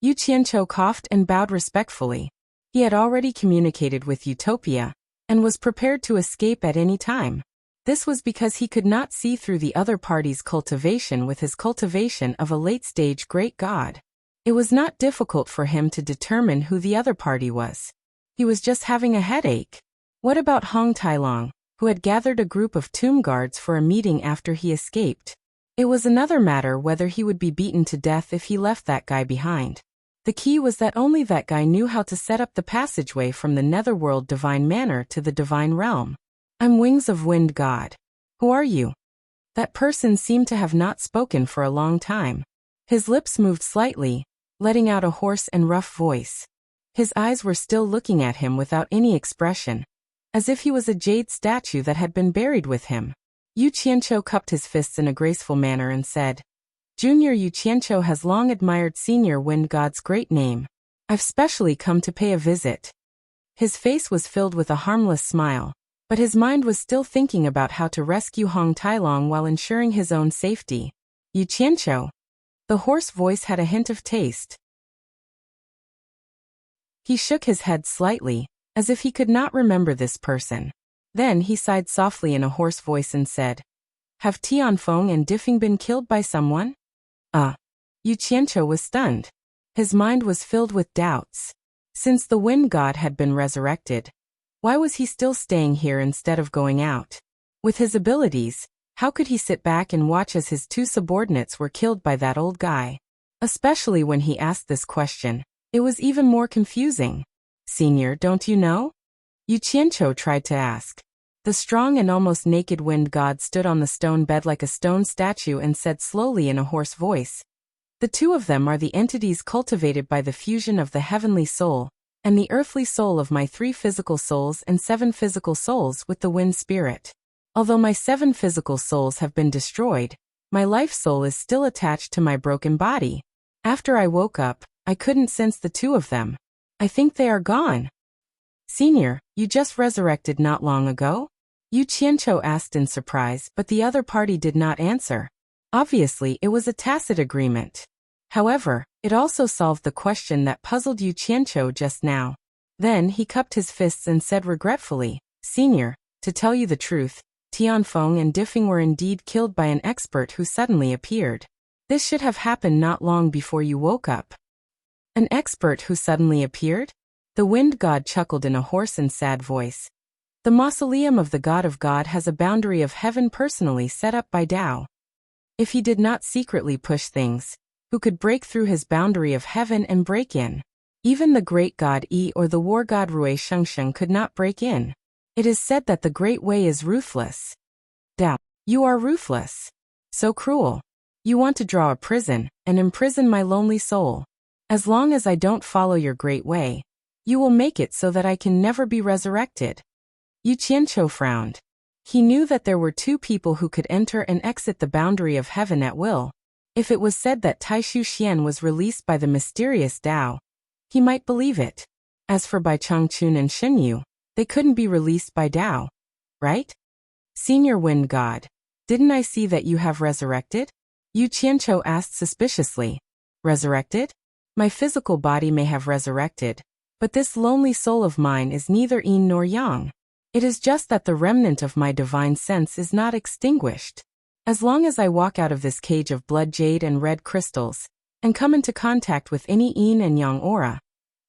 Yu Qianqiu coughed and bowed respectfully. He had already communicated with Utopia, and was prepared to escape at any time. This was because he could not see through the other party's cultivation with his cultivation of a late-stage great god. It was not difficult for him to determine who the other party was. He was just having a headache. What about Hong Tailong, who had gathered a group of tomb guards for a meeting after he escaped? It was another matter whether he would be beaten to death if he left that guy behind. The key was that only that guy knew how to set up the passageway from the netherworld divine manor to the divine realm. I'm Wings of Wind God. Who are you? That person seemed to have not spoken for a long time. His lips moved slightly, letting out a hoarse and rough voice. His eyes were still looking at him without any expression, as if he was a jade statue that had been buried with him. Yu Qianqiu cupped his fists in a graceful manner and said, Junior Yu Qianqiu has long admired Senior Wind God's great name. I've specially come to pay a visit. His face was filled with a harmless smile, but his mind was still thinking about how to rescue Hong Tailong while ensuring his own safety. Yu Qianqiu. The hoarse voice had a hint of taste. He shook his head slightly, as if he could not remember this person. Then he sighed softly in a hoarse voice and said, Have Tianfeng and Diffing been killed by someone? Yu Qianqiu was stunned. His mind was filled with doubts. Since the wind god had been resurrected, why was he still staying here instead of going out? With his abilities, how could he sit back and watch as his two subordinates were killed by that old guy? Especially when he asked this question, it was even more confusing. Senior, don't you know? Yu Qianqiu tried to ask. The strong and almost naked wind god stood on the stone bed like a stone statue and said slowly in a hoarse voice, The two of them are the entities cultivated by the fusion of the heavenly soul and the earthly soul of my 3 physical souls and 7 physical souls with the wind spirit. Although my 7 physical souls have been destroyed, my life soul is still attached to my broken body. After I woke up, I couldn't sense the two of them. I think they are gone. Senior, you just resurrected not long ago? Yu Qianqiu asked in surprise, but the other party did not answer. Obviously, it was a tacit agreement. However, it also solved the question that puzzled Yu Qianqiu just now. Then he cupped his fists and said regretfully, Senior, to tell you the truth, Tianfeng and Diffing were indeed killed by an expert who suddenly appeared. This should have happened not long before you woke up. An expert who suddenly appeared? The wind god chuckled in a hoarse and sad voice. The mausoleum of the God of God has a boundary of heaven personally set up by Tao. If he did not secretly push things, who could break through his boundary of heaven and break in? Even the great god Yi or the war god Rui Shengsheng could not break in. It is said that the great way is ruthless. Tao, you are ruthless. So cruel. You want to draw a prison and imprison my lonely soul. As long as I don't follow your great way, you will make it so that I can never be resurrected. Yu Qianqiu frowned. He knew that there were 2 people who could enter and exit the boundary of heaven at will. If it was said that Taishu Xian was released by the mysterious Tao, he might believe it. As for Bai Changchun and Shenyu, they couldn't be released by Tao, right? Senior Wind God, didn't I see that you have resurrected? Yu Qianqiu asked suspiciously. Resurrected? My physical body may have resurrected, but this lonely soul of mine is neither yin nor yang. It is just that the remnant of my divine sense is not extinguished. As long as I walk out of this cage of blood jade and red crystals, and come into contact with any yin and yang aura,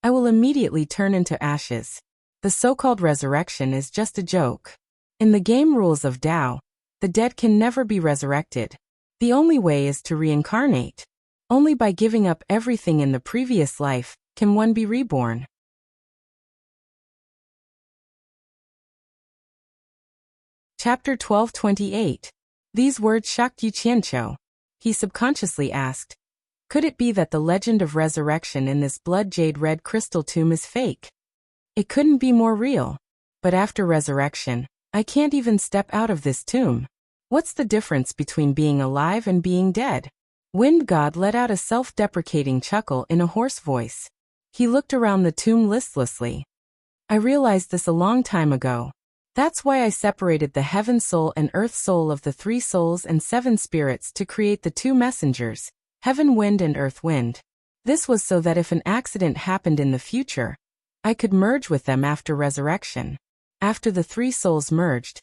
I will immediately turn into ashes. The so-called resurrection is just a joke. In the game rules of Tao, the dead can never be resurrected. The only way is to reincarnate. Only by giving up everything in the previous life can one be reborn. Chapter 12:28. These words shocked Yu Qianqiu. He subconsciously asked, could it be that the legend of resurrection in this blood jade red crystal tomb is fake? It couldn't be more real. But after resurrection, I can't even step out of this tomb. What's the difference between being alive and being dead? Wind God let out a self-deprecating chuckle in a hoarse voice. He looked around the tomb listlessly. I realized this a long time ago. That's why I separated the heaven soul and earth soul of the 3 souls and 7 spirits to create the 2 messengers, heaven wind and earth wind. This was so that if an accident happened in the future, I could merge with them after resurrection. After the 3 souls merged,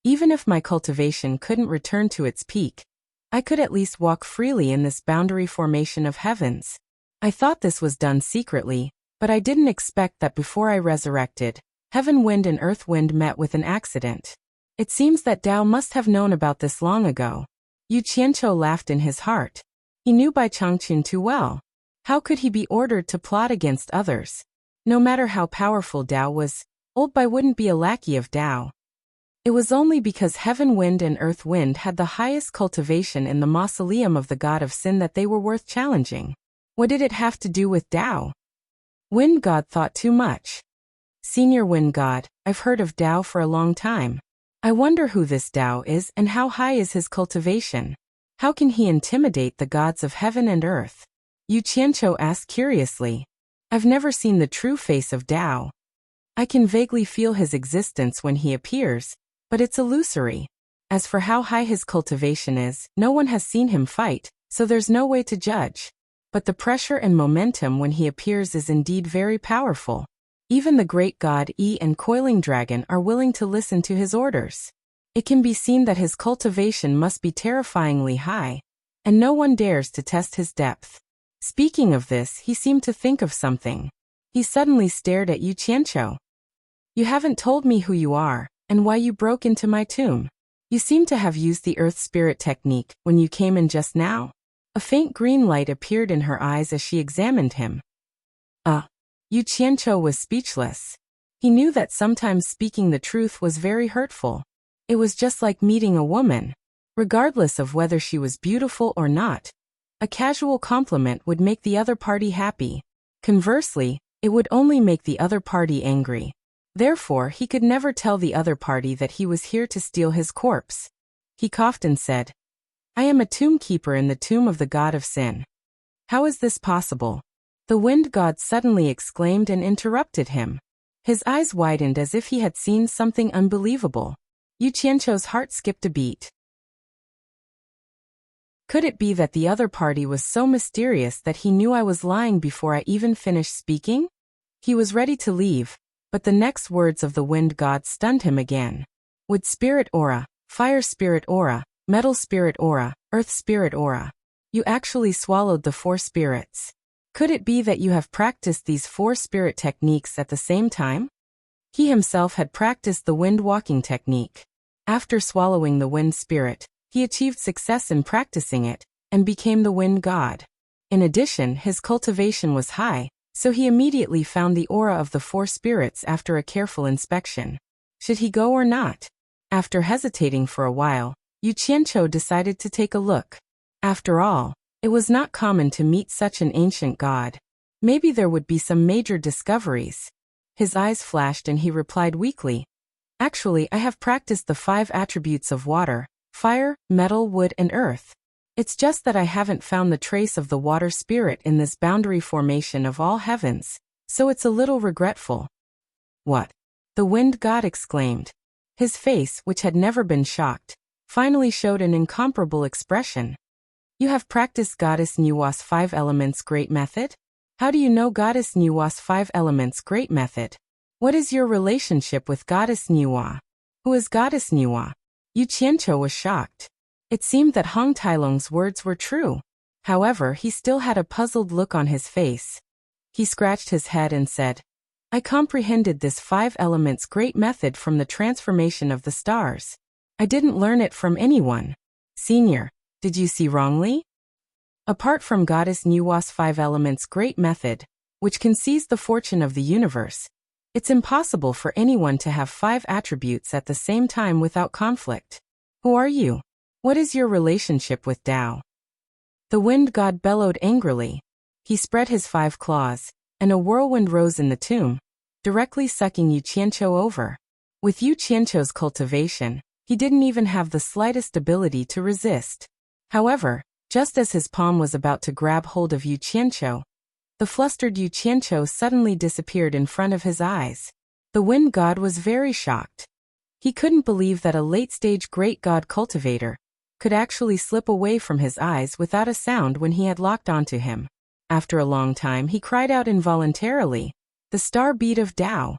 even if my cultivation couldn't return to its peak, I could at least walk freely in this boundary formation of heavens. I thought this was done secretly, but I didn't expect that before I resurrected, heaven wind and earth wind met with an accident. It seems that Tao must have known about this long ago. Yu Qianqiu laughed in his heart. He knew Bai Changqun too well. How could he be ordered to plot against others? No matter how powerful Tao was, old Bai wouldn't be a lackey of Tao. It was only because Heaven Wind and Earth Wind had the highest cultivation in the mausoleum of the god of sin that they were worth challenging. What did it have to do with Tao? Wind God thought too much. Senior Wind God, I've heard of Tao for a long time. I wonder who this Tao is and how high is his cultivation. How can he intimidate the gods of heaven and earth? Yu Qianqiu asked curiously. I've never seen the true face of Tao. I can vaguely feel his existence when he appears, but it's illusory. As for how high his cultivation is, no one has seen him fight, so there's no way to judge. But the pressure and momentum when he appears is indeed very powerful. Even the great god Yi and Coiling Dragon are willing to listen to his orders. It can be seen that his cultivation must be terrifyingly high, and no one dares to test his depth. Speaking of this, he seemed to think of something. He suddenly stared at Yu Qianqiu. You haven't told me who you are, and why you broke into my tomb. You seem to have used the Earth Spirit technique when you came in just now. A faint green light appeared in her eyes as she examined him. Yu Qianqiu was speechless. He knew that sometimes speaking the truth was very hurtful. It was just like meeting a woman. Regardless of whether she was beautiful or not, a casual compliment would make the other party happy. Conversely, it would only make the other party angry. Therefore, he could never tell the other party that he was here to steal his corpse. He coughed and said, I am a tomb keeper in the tomb of the god of sin. How is this possible? The wind god suddenly exclaimed and interrupted him. His eyes widened as if he had seen something unbelievable. Yu Qianqiu's heart skipped a beat. Could it be that the other party was so mysterious that he knew I was lying before I even finished speaking? He was ready to leave, but the next words of the wind god stunned him again. Wood spirit aura, fire spirit aura, metal spirit aura, earth spirit aura. You actually swallowed the 4 spirits. Could it be that you have practiced these 4 spirit techniques at the same time? He himself had practiced the wind walking technique. After swallowing the wind spirit, he achieved success in practicing it, and became the wind god. In addition, his cultivation was high, so he immediately found the aura of the 4 spirits after a careful inspection. Should he go or not? After hesitating for a while, Yu Qianqiu decided to take a look. After all, it was not common to meet such an ancient god. Maybe there would be some major discoveries. His eyes flashed and he replied weakly, Actually, I have practiced the 5 attributes of water, fire, metal, wood, and earth. It's just that I haven't found the trace of the water spirit in this boundary formation of all heavens, so it's a little regretful. What? The wind god exclaimed. His face, which had never been shocked, finally showed an incomparable expression. You have practiced Goddess Nuwa's 5 elements great method? How do you know Goddess Nuwa's 5 elements great method? What is your relationship with Goddess Nuwa? Who is Goddess Nuwa? Yu Qianqiu was shocked. It seemed that Hong Tailong's words were true. However, he still had a puzzled look on his face. He scratched his head and said, I comprehended this 5 elements great method from the transformation of the stars. I didn't learn it from anyone. Senior, did you see wrongly? Apart from Goddess Nuwa's 5 elements great method, which can seize the fortune of the universe, it's impossible for anyone to have 5 attributes at the same time without conflict. Who are you? What is your relationship with Tao? The wind god bellowed angrily. He spread his 5 claws, and a whirlwind rose in the tomb, directly sucking Yu Qianqiu over. With Yu Qianqiu's cultivation, he didn't even have the slightest ability to resist. However, just as his palm was about to grab hold of Yu Qianqiu, the flustered Yu Qianqiu suddenly disappeared in front of his eyes. The wind god was very shocked. He couldn't believe that a late-stage great god cultivator could actually slip away from his eyes without a sound when he had locked onto him. After a long time he cried out involuntarily, the star bead of Tao.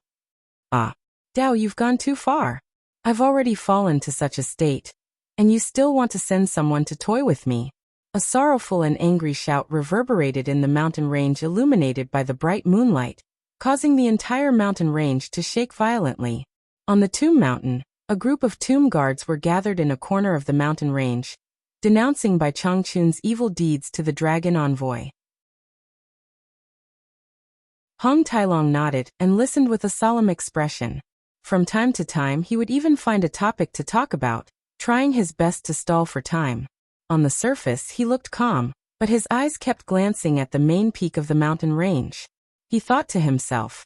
Ah, Tao, you've gone too far. I've already fallen to such a state, and you still want to send someone to toy with me. A sorrowful and angry shout reverberated in the mountain range illuminated by the bright moonlight, causing the entire mountain range to shake violently. On the tomb mountain, a group of tomb guards were gathered in a corner of the mountain range. denouncing Bai Changchun's evil deeds to the dragon envoy. Hong Tailong nodded and listened with a solemn expression. From time to time he would even find a topic to talk about, trying his best to stall for time. On the surface he looked calm, but his eyes kept glancing at the main peak of the mountain range. He thought to himself,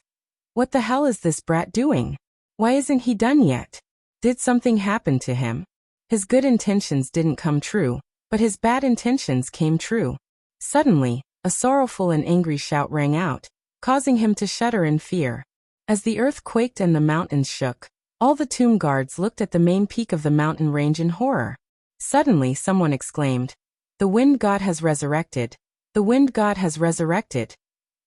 "What the hell is this brat doing? Why isn't he done yet? Did something happen to him?" His good intentions didn't come true, but his bad intentions came true. Suddenly, a sorrowful and angry shout rang out, causing him to shudder in fear. As the earth quaked and the mountains shook, all the tomb guards looked at the main peak of the mountain range in horror. Suddenly someone exclaimed, "The wind god has resurrected! The wind god has resurrected!"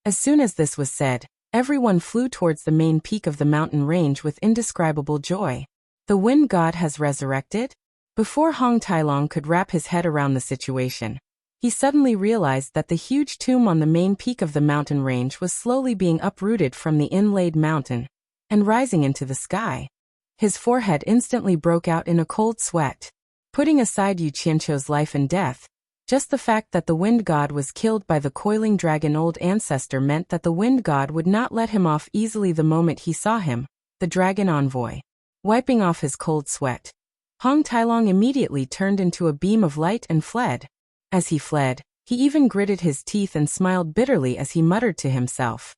As soon as this was said, everyone flew towards the main peak of the mountain range with indescribable joy. The wind god has resurrected? Before Hong Tailong could wrap his head around the situation, he suddenly realized that the huge tomb on the main peak of the mountain range was slowly being uprooted from the inlaid mountain and rising into the sky. His forehead instantly broke out in a cold sweat. Putting aside Yu Qianqiu's life and death, just the fact that the wind god was killed by the coiling dragon old ancestor meant that the wind god would not let him off easily the moment he saw him, the dragon envoy. Wiping off his cold sweat, Hong Tailong immediately turned into a beam of light and fled. As he fled, he even gritted his teeth and smiled bitterly as he muttered to himself,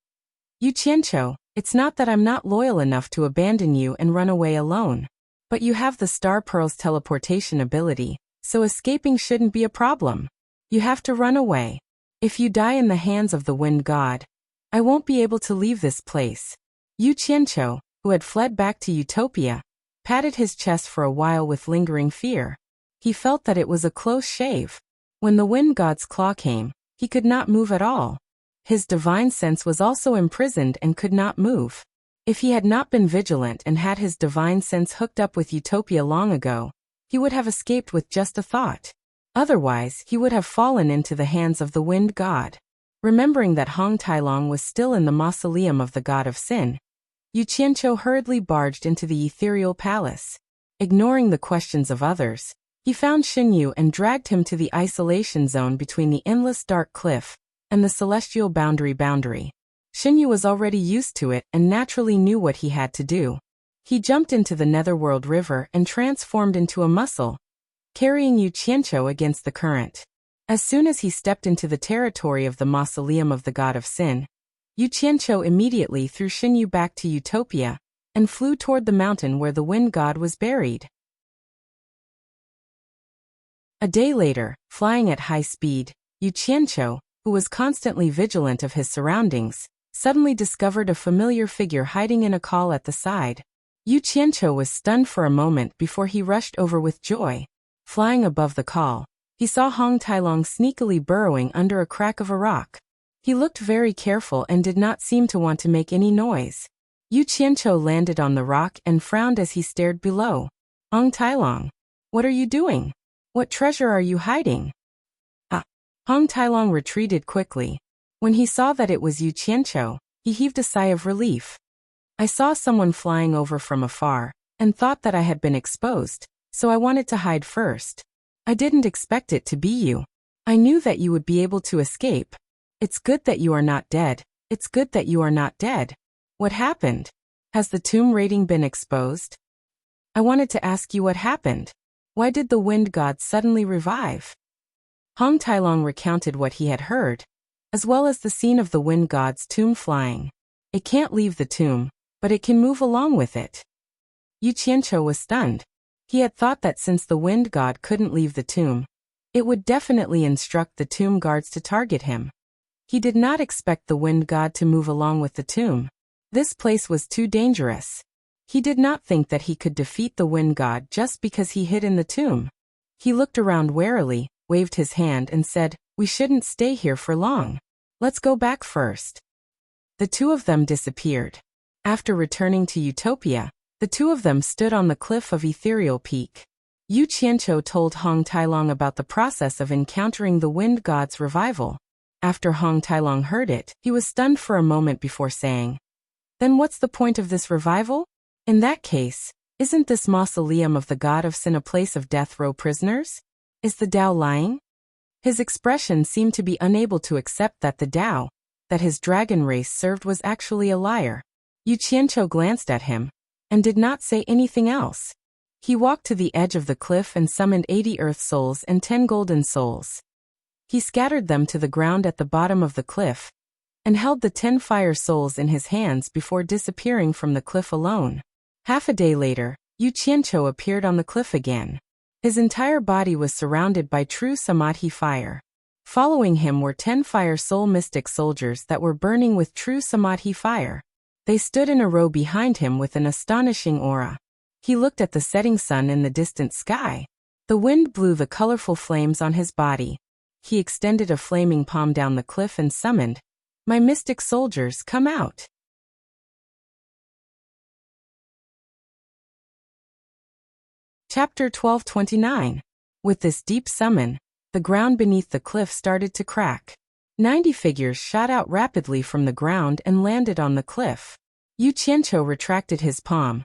"Yu Qianqiu, it's not that I'm not loyal enough to abandon you and run away alone. But you have the Star Pearl's teleportation ability, so escaping shouldn't be a problem. You have to run away. If you die in the hands of the wind god, I won't be able to leave this place." Yu Qianqiu, who had fled back to Utopia, patted his chest for a while with lingering fear. He felt that it was a close shave. When the wind god's claw came, he could not move at all. His divine sense was also imprisoned and could not move. If he had not been vigilant and had his divine sense hooked up with Utopia long ago, he would have escaped with just a thought. Otherwise, he would have fallen into the hands of the wind god. Remembering that Hong Tailong was still in the mausoleum of the god of sin, Yu Qianqiu hurriedly barged into the ethereal palace. Ignoring the questions of others, he found Xinyu and dragged him to the isolation zone between the endless dark cliff and the celestial boundary. Xinyu was already used to it and naturally knew what he had to do. He jumped into the Netherworld River and transformed into a mussel, carrying Yu Qianqiu against the current. As soon as he stepped into the territory of the mausoleum of the god of sin, Yu Qianqiu immediately threw Xinyu back to Utopia and flew toward the mountain where the wind god was buried. A day later, flying at high speed, Yu Qianqiu, who was constantly vigilant of his surroundings, suddenly discovered a familiar figure hiding in a call at the side. Yu Qianqiu was stunned for a moment before he rushed over with joy. Flying above the call, he saw Hong Tailong sneakily burrowing under a crack of a rock. He looked very careful and did not seem to want to make any noise. Yu Qianqiu landed on the rock and frowned as he stared below. "Hong Tailong, what are you doing? What treasure are you hiding?" Hong Tailong retreated quickly. When he saw that it was Yu Qianqiu, he heaved a sigh of relief. "I saw someone flying over from afar and thought that I had been exposed, so I wanted to hide first. I didn't expect it to be you. I knew that you would be able to escape. It's good that you are not dead. It's good that you are not dead. What happened? Has the tomb rating been exposed? I wanted to ask you what happened. Why did the wind god suddenly revive?" Hong Tailong recounted what he had heard, as well as the scene of the wind god's tomb flying. It can't leave the tomb, but it can move along with it. Yu Qianqiu was stunned. He had thought that since the wind god couldn't leave the tomb, it would definitely instruct the tomb guards to target him. He did not expect the wind god to move along with the tomb. This place was too dangerous. He did not think that he could defeat the wind god just because he hid in the tomb. He looked around warily, waved his hand and said, "We shouldn't stay here for long. Let's go back first." The two of them disappeared. After returning to Utopia, the two of them stood on the cliff of Ethereal Peak. Yu Qianqiu told Hong Tailong about the process of encountering the wind god's revival. After Hong Tailong heard it, he was stunned for a moment before saying, "Then what's the point of this revival? In that case, isn't this mausoleum of the god of sin a place of death row prisoners? Is the Tao lying? His expression seemed to be unable to accept that the Tao, that his dragon race served, was actually a liar. Yu Qianqiu glanced at him, and did not say anything else. He walked to the edge of the cliff and summoned 80 earth souls and 10 golden souls. He scattered them to the ground at the bottom of the cliff, and held the 10 fire souls in his hands before disappearing from the cliff alone. Half a day later, Yu Qianqiu appeared on the cliff again. His entire body was surrounded by true samadhi fire. Following him were 10 fire soul mystic soldiers that were burning with true samadhi fire. They stood in a row behind him with an astonishing aura. He looked at the setting sun in the distant sky. The wind blew the colorful flames on his body. He extended a flaming palm down the cliff and summoned, "My mystic soldiers, come out." Chapter 1229. With this deep summon, the ground beneath the cliff started to crack. 90 figures shot out rapidly from the ground and landed on the cliff. Yu Qianqiu retracted his palm,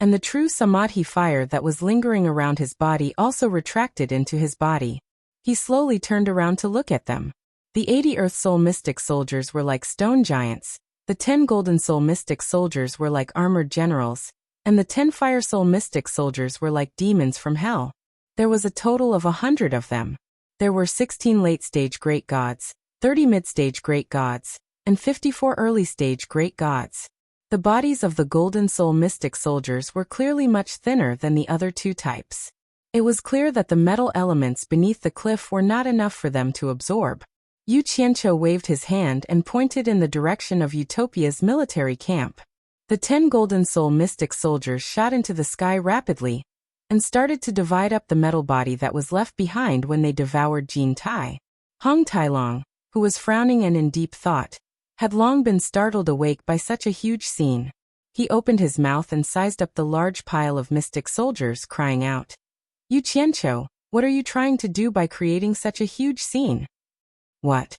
and the true samadhi fire that was lingering around his body also retracted into his body. He slowly turned around to look at them. The 80 Earth Soul Mystic Soldiers were like stone giants, the 10 Golden Soul Mystic Soldiers were like armored generals, and the 10 Fire Soul Mystic Soldiers were like demons from hell. There was a total of 100 of them. There were 16 late-stage great gods, 30 mid-stage great gods, and 54 early-stage great gods. The bodies of the Golden Soul Mystic Soldiers were clearly much thinner than the other two types. It was clear that the metal elements beneath the cliff were not enough for them to absorb. Yu Qianqiu waved his hand and pointed in the direction of Utopia's military camp. The 10 Golden Soul Mystic Soldiers shot into the sky rapidly, and started to divide up the metal body that was left behind when they devoured Jin Tai. Hong Tailong, who was frowning and in deep thought, had long been startled awake by such a huge scene. He opened his mouth and sized up the large pile of mystic soldiers, crying out, "Yu Qianqiu, what are you trying to do by creating such a huge scene?" What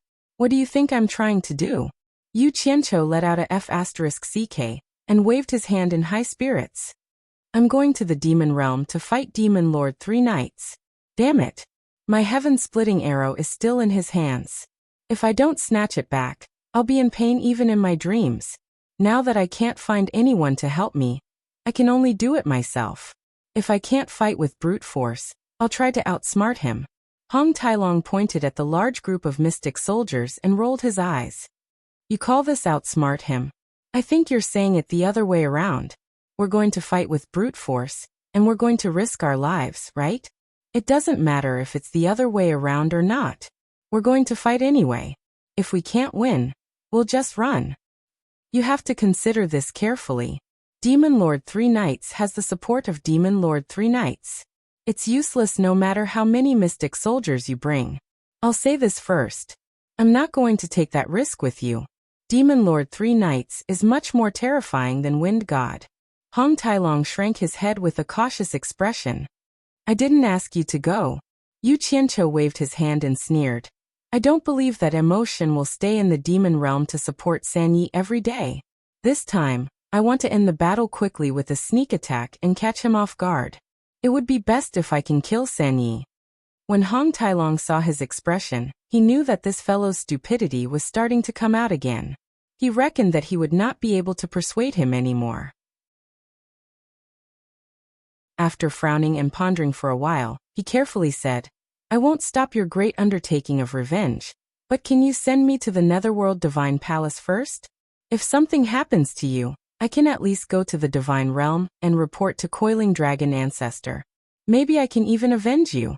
do you think I'm trying to do?" Yu Qianqiu let out a F***CK, and waved his hand in high spirits. "I'm going to the demon realm to fight Demon Lord 3 Knights. Damn it. My heaven-splitting arrow is still in his hands. If I don't snatch it back, I'll be in pain even in my dreams. Now that I can't find anyone to help me, I can only do it myself. If I can't fight with brute force, I'll try to outsmart him." Hong Tailong pointed at the large group of mystic soldiers and rolled his eyes. "You call this outsmart him? I think you're saying it the other way around. We're going to fight with brute force, and we're going to risk our lives, right? It doesn't matter if it's the other way around or not. We're going to fight anyway. If we can't win, we'll just run. You have to consider this carefully. Demon Lord 3 Knights has the support of Demon Lord 3 Knights. It's useless no matter how many mystic soldiers you bring. I'll say this first. I'm not going to take that risk with you. Demon Lord 3 Knights is much more terrifying than Wind God." Hong Tailong shrank his head with a cautious expression. "I didn't ask you to go." Yu Qianqiu waved his hand and sneered. "I don't believe that emotion will stay in the demon realm to support Sanyi every day. This time, I want to end the battle quickly with a sneak attack and catch him off guard. It would be best if I can kill Sanyi." When Hong Tailong saw his expression, he knew that this fellow's stupidity was starting to come out again. He reckoned that he would not be able to persuade him anymore. After frowning and pondering for a while, he carefully said, "I won't stop your great undertaking of revenge, but can you send me to the Netherworld Divine Palace first? If something happens to you, I can at least go to the Divine Realm and report to Coiling Dragon Ancestor. Maybe I can even avenge you."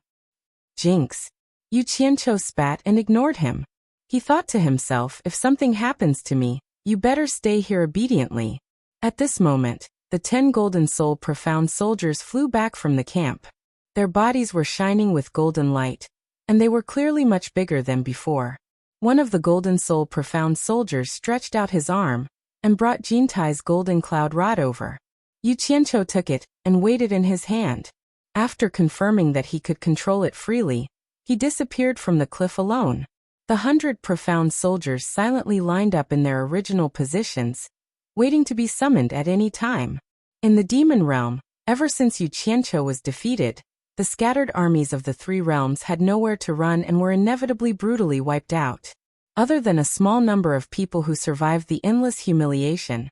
Jinx. Yu Qianqiu spat and ignored him. He thought to himself, if something happens to me, you better stay here obediently. At this moment, the 10 Golden Soul Profound Soldiers flew back from the camp. Their bodies were shining with golden light, and they were clearly much bigger than before. One of the Golden Soul Profound Soldiers stretched out his arm, and brought Jintai's golden cloud rod over. Yu Qianqiu took it, and weighed it in his hand. After confirming that he could control it freely, he disappeared from the cliff alone. The 100 profound soldiers silently lined up in their original positions, waiting to be summoned at any time. In the demon realm, ever since Yu Qianqiu was defeated, The scattered armies of the three realms had nowhere to run and were inevitably brutally wiped out. Other than a small number of people who survived the endless humiliation,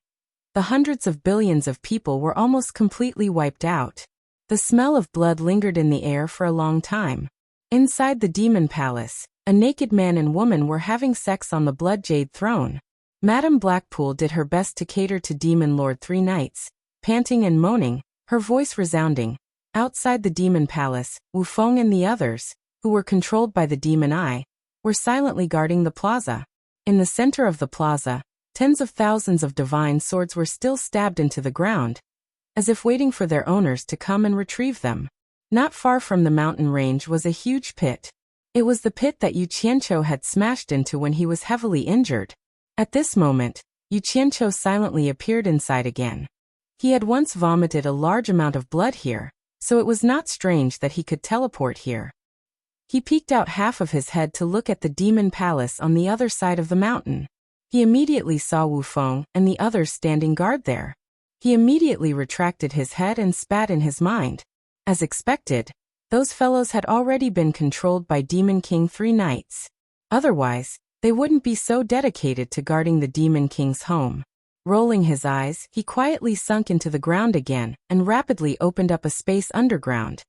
the hundreds of billions of people were almost completely wiped out. The smell of blood lingered in the air for a long time. Inside the demon palace, a naked man and woman were having sex on the blood jade throne. Madame Blackpool did her best to cater to Demon Lord Three Knights, panting and moaning, her voice resounding. Outside the demon palace, Wu Feng and the others, who were controlled by the demon eye, were silently guarding the plaza. In the center of the plaza, tens of thousands of divine swords were still stabbed into the ground, as if waiting for their owners to come and retrieve them. Not far from the mountain range was a huge pit. It was the pit that Yu Qianqiu had smashed into when he was heavily injured. At this moment, Yu Qianqiu silently appeared inside again. He had once vomited a large amount of blood here, so it was not strange that he could teleport here. He peeked out half of his head to look at the demon palace on the other side of the mountain. He immediately saw Wu Feng and the others standing guard there. He immediately retracted his head and spat in his mind. As expected, those fellows had already been controlled by Demon King Three Knights. Otherwise, they wouldn't be so dedicated to guarding the Demon King's home. Rolling his eyes, he quietly sunk into the ground again and rapidly opened up a space underground,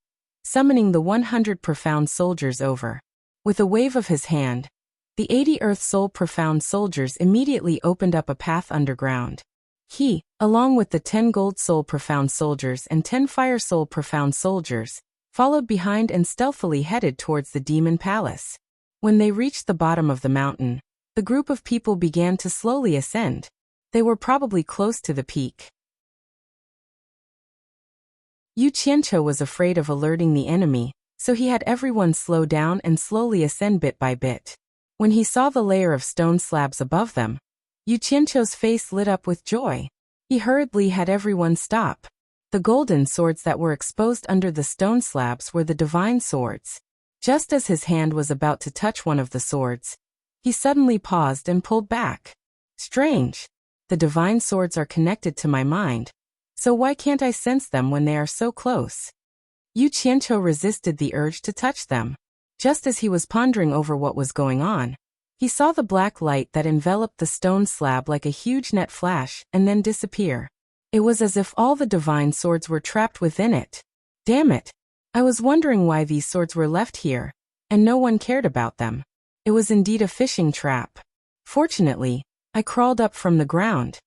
summoning the 100 profound soldiers over. With a wave of his hand, the 80 Earth Soul profound soldiers immediately opened up a path underground. He, along with the 10 Gold Soul profound soldiers and 10 Fire Soul profound soldiers, followed behind and stealthily headed towards the demon palace. When they reached the bottom of the mountain, the group of people began to slowly ascend. They were probably close to the peak. Yu Qianqiu was afraid of alerting the enemy, so he had everyone slow down and slowly ascend bit by bit. When he saw the layer of stone slabs above them, Yu Qianqiu's face lit up with joy. He hurriedly had everyone stop. The golden swords that were exposed under the stone slabs were the divine swords. Just as his hand was about to touch one of the swords, he suddenly paused and pulled back. Strange. The divine swords are connected to my mind, so why can't I sense them when they are so close? Yu Qianqiu resisted the urge to touch them. Just as he was pondering over what was going on, he saw the black light that enveloped the stone slab like a huge net flash and then disappear. It was as if all the divine swords were trapped within it. Damn it! I was wondering why these swords were left here, and no one cared about them. It was indeed a fishing trap. Fortunately, I crawled up from the ground.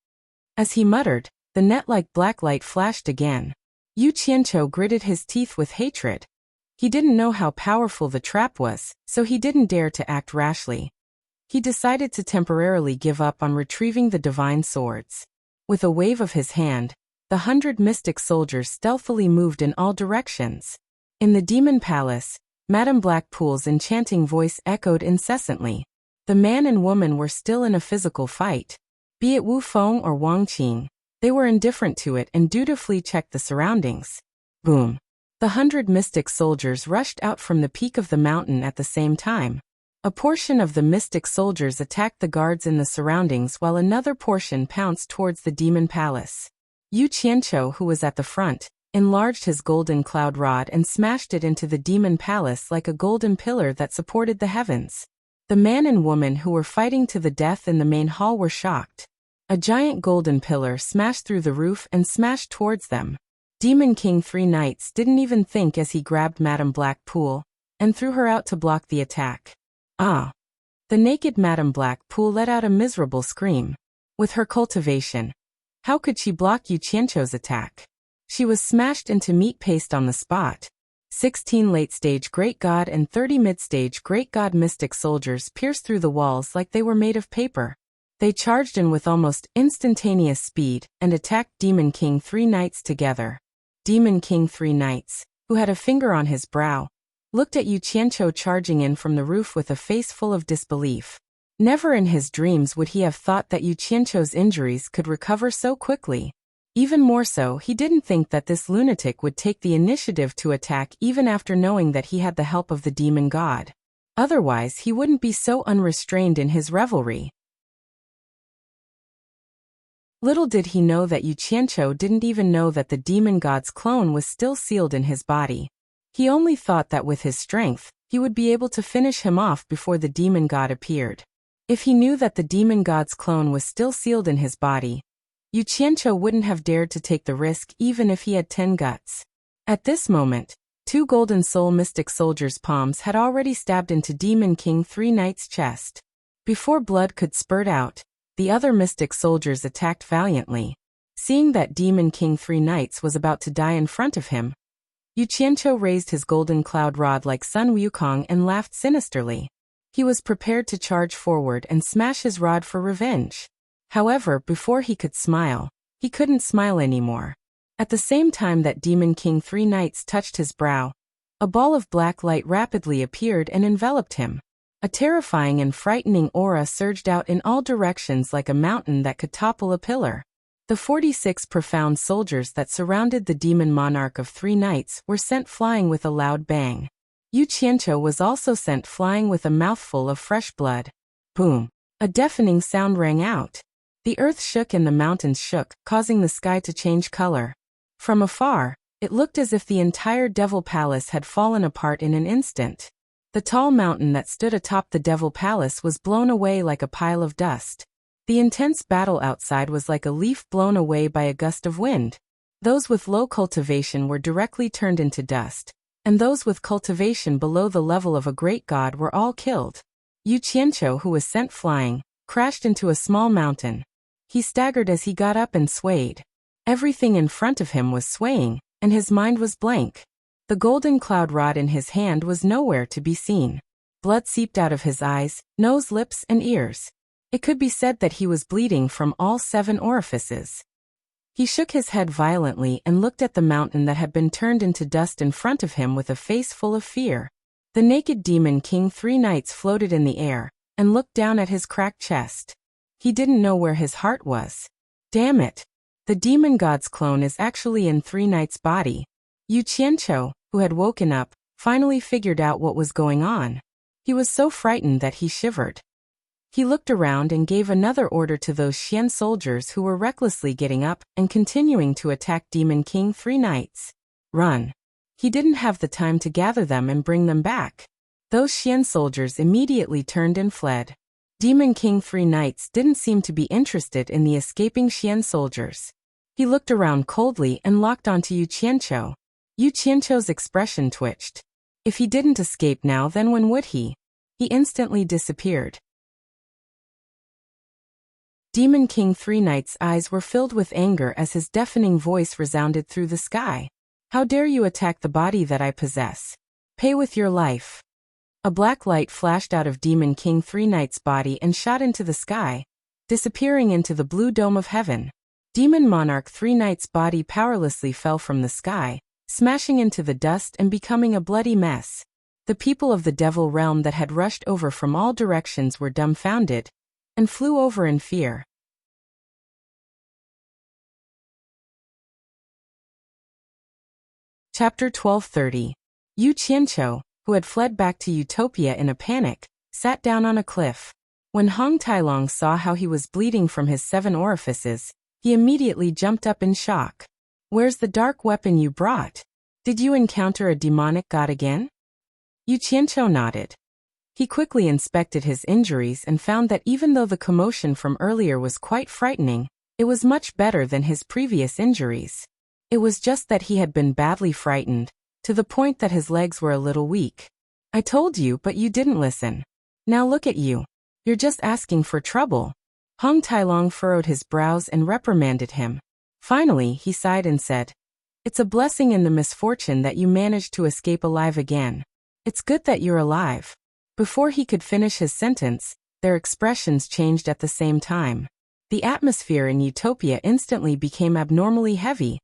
As he muttered, the net-like black light flashed again. Yu Qianqiu gritted his teeth with hatred. He didn't know how powerful the trap was, so he didn't dare to act rashly. He decided to temporarily give up on retrieving the divine swords. With a wave of his hand, the 100 mystic soldiers stealthily moved in all directions. In the demon palace, Madame Blackpool's enchanting voice echoed incessantly. The man and woman were still in a physical fight. Be it Wu Feng or Wang Qing, they were indifferent to it and dutifully checked the surroundings. Boom! The 100 mystic soldiers rushed out from the peak of the mountain at the same time. A portion of the mystic soldiers attacked the guards in the surroundings while another portion pounced towards the demon palace. Yu Qianqiu, who was at the front, enlarged his golden cloud rod and smashed it into the demon palace like a golden pillar that supported the heavens. The man and woman who were fighting to the death in the main hall were shocked. A giant golden pillar smashed through the roof and smashed towards them. Demon King Three Knights didn't even think as he grabbed Madame Blackpool and threw her out to block the attack. Ah! The naked Madame Blackpool let out a miserable scream. With her cultivation, how could she block Yu Qianqiu's attack? She was smashed into meat paste on the spot. 16 late-stage Great God and 30 mid-stage Great God mystic soldiers pierced through the walls like they were made of paper. They charged in with almost instantaneous speed and attacked Demon King Three Knights together. Demon King Three Knights, who had a finger on his brow, looked at Yu Qianqiu charging in from the roof with a face full of disbelief. Never in his dreams would he have thought that Yu Qianqiu's injuries could recover so quickly. Even more so, he didn't think that this lunatic would take the initiative to attack even after knowing that he had the help of the demon god. Otherwise, he wouldn't be so unrestrained in his revelry. Little did he know that Yu Qianqiu didn't even know that the demon god's clone was still sealed in his body. He only thought that with his strength, he would be able to finish him off before the demon god appeared. If he knew that the demon god's clone was still sealed in his body, Yu Qianqiu wouldn't have dared to take the risk even if he had 10 guts. At this moment, 2 Golden Soul Mystic Soldiers' palms had already stabbed into Demon King 3 Knight's chest. Before blood could spurt out, the other Mystic Soldiers attacked valiantly. Seeing that Demon King 3 Knights was about to die in front of him, Yu Qianqiu raised his golden cloud rod like Sun Wukong and laughed sinisterly. He was prepared to charge forward and smash his rod for revenge. However, before he could smile, he couldn't smile anymore. At the same time that Demon King 3 Knights touched his brow, a ball of black light rapidly appeared and enveloped him. A terrifying and frightening aura surged out in all directions like a mountain that could topple a pillar. The 46 profound soldiers that surrounded the demon monarch of 3 Knights were sent flying with a loud bang. Yu Qianqiu was also sent flying with a mouthful of fresh blood. Boom! A deafening sound rang out. The earth shook and the mountains shook, causing the sky to change color. From afar, it looked as if the entire Devil Palace had fallen apart in an instant. The tall mountain that stood atop the Devil Palace was blown away like a pile of dust. The intense battle outside was like a leaf blown away by a gust of wind. Those with low cultivation were directly turned into dust, and those with cultivation below the level of a great god were all killed. Yu Qianqiu, who was sent flying, crashed into a small mountain. He staggered as he got up and swayed. Everything in front of him was swaying, and his mind was blank. The golden cloud rod in his hand was nowhere to be seen. Blood seeped out of his eyes, nose, lips, and ears. It could be said that he was bleeding from all 7 orifices. He shook his head violently and looked at the mountain that had been turned into dust in front of him with a face full of fear. The naked Demon King 3 Knights floated in the air and looked down at his cracked chest. He didn't know where his heart was. Damn it! The demon god's clone is actually in 3 Knights' body. Yu Qianqiu, who had woken up, finally figured out what was going on. He was so frightened that he shivered. He looked around and gave another order to those Xian soldiers who were recklessly getting up and continuing to attack Demon King 3 Knights. Run! He didn't have the time to gather them and bring them back. Those Xian soldiers immediately turned and fled. Demon King 3 Knights didn't seem to be interested in the escaping Xian soldiers. He looked around coldly and locked onto Yu Qianqiu. Yu Qianqiu's expression twitched. If he didn't escape now, then when would he? He instantly disappeared. Demon King 3 Knights' eyes were filled with anger as his deafening voice resounded through the sky. How dare you attack the body that I possess? Pay with your life. A black light flashed out of Demon King 3 Knights' body and shot into the sky, disappearing into the blue dome of heaven. Demon Monarch 3 Knights' body powerlessly fell from the sky, smashing into the dust and becoming a bloody mess. The people of the Devil Realm that had rushed over from all directions were dumbfounded and flew over in fear. Chapter 1230. Yu Qianqiu, who had fled back to Utopia in a panic, sat down on a cliff. When Hong Tailong saw how he was bleeding from his 7 orifices, he immediately jumped up in shock. Where's the dark weapon you brought? Did you encounter a demonic god again? Yu Qianqiu nodded. He quickly inspected his injuries and found that even though the commotion from earlier was quite frightening, it was much better than his previous injuries. It was just that he had been badly frightened, to the point that his legs were a little weak. I told you, but you didn't listen. Now look at you. You're just asking for trouble. Hong Tailong furrowed his brows and reprimanded him. Finally, he sighed and said, It's a blessing in the misfortune that you managed to escape alive again. It's good that you're alive. Before he could finish his sentence, their expressions changed at the same time. The atmosphere in Utopia instantly became abnormally heavy,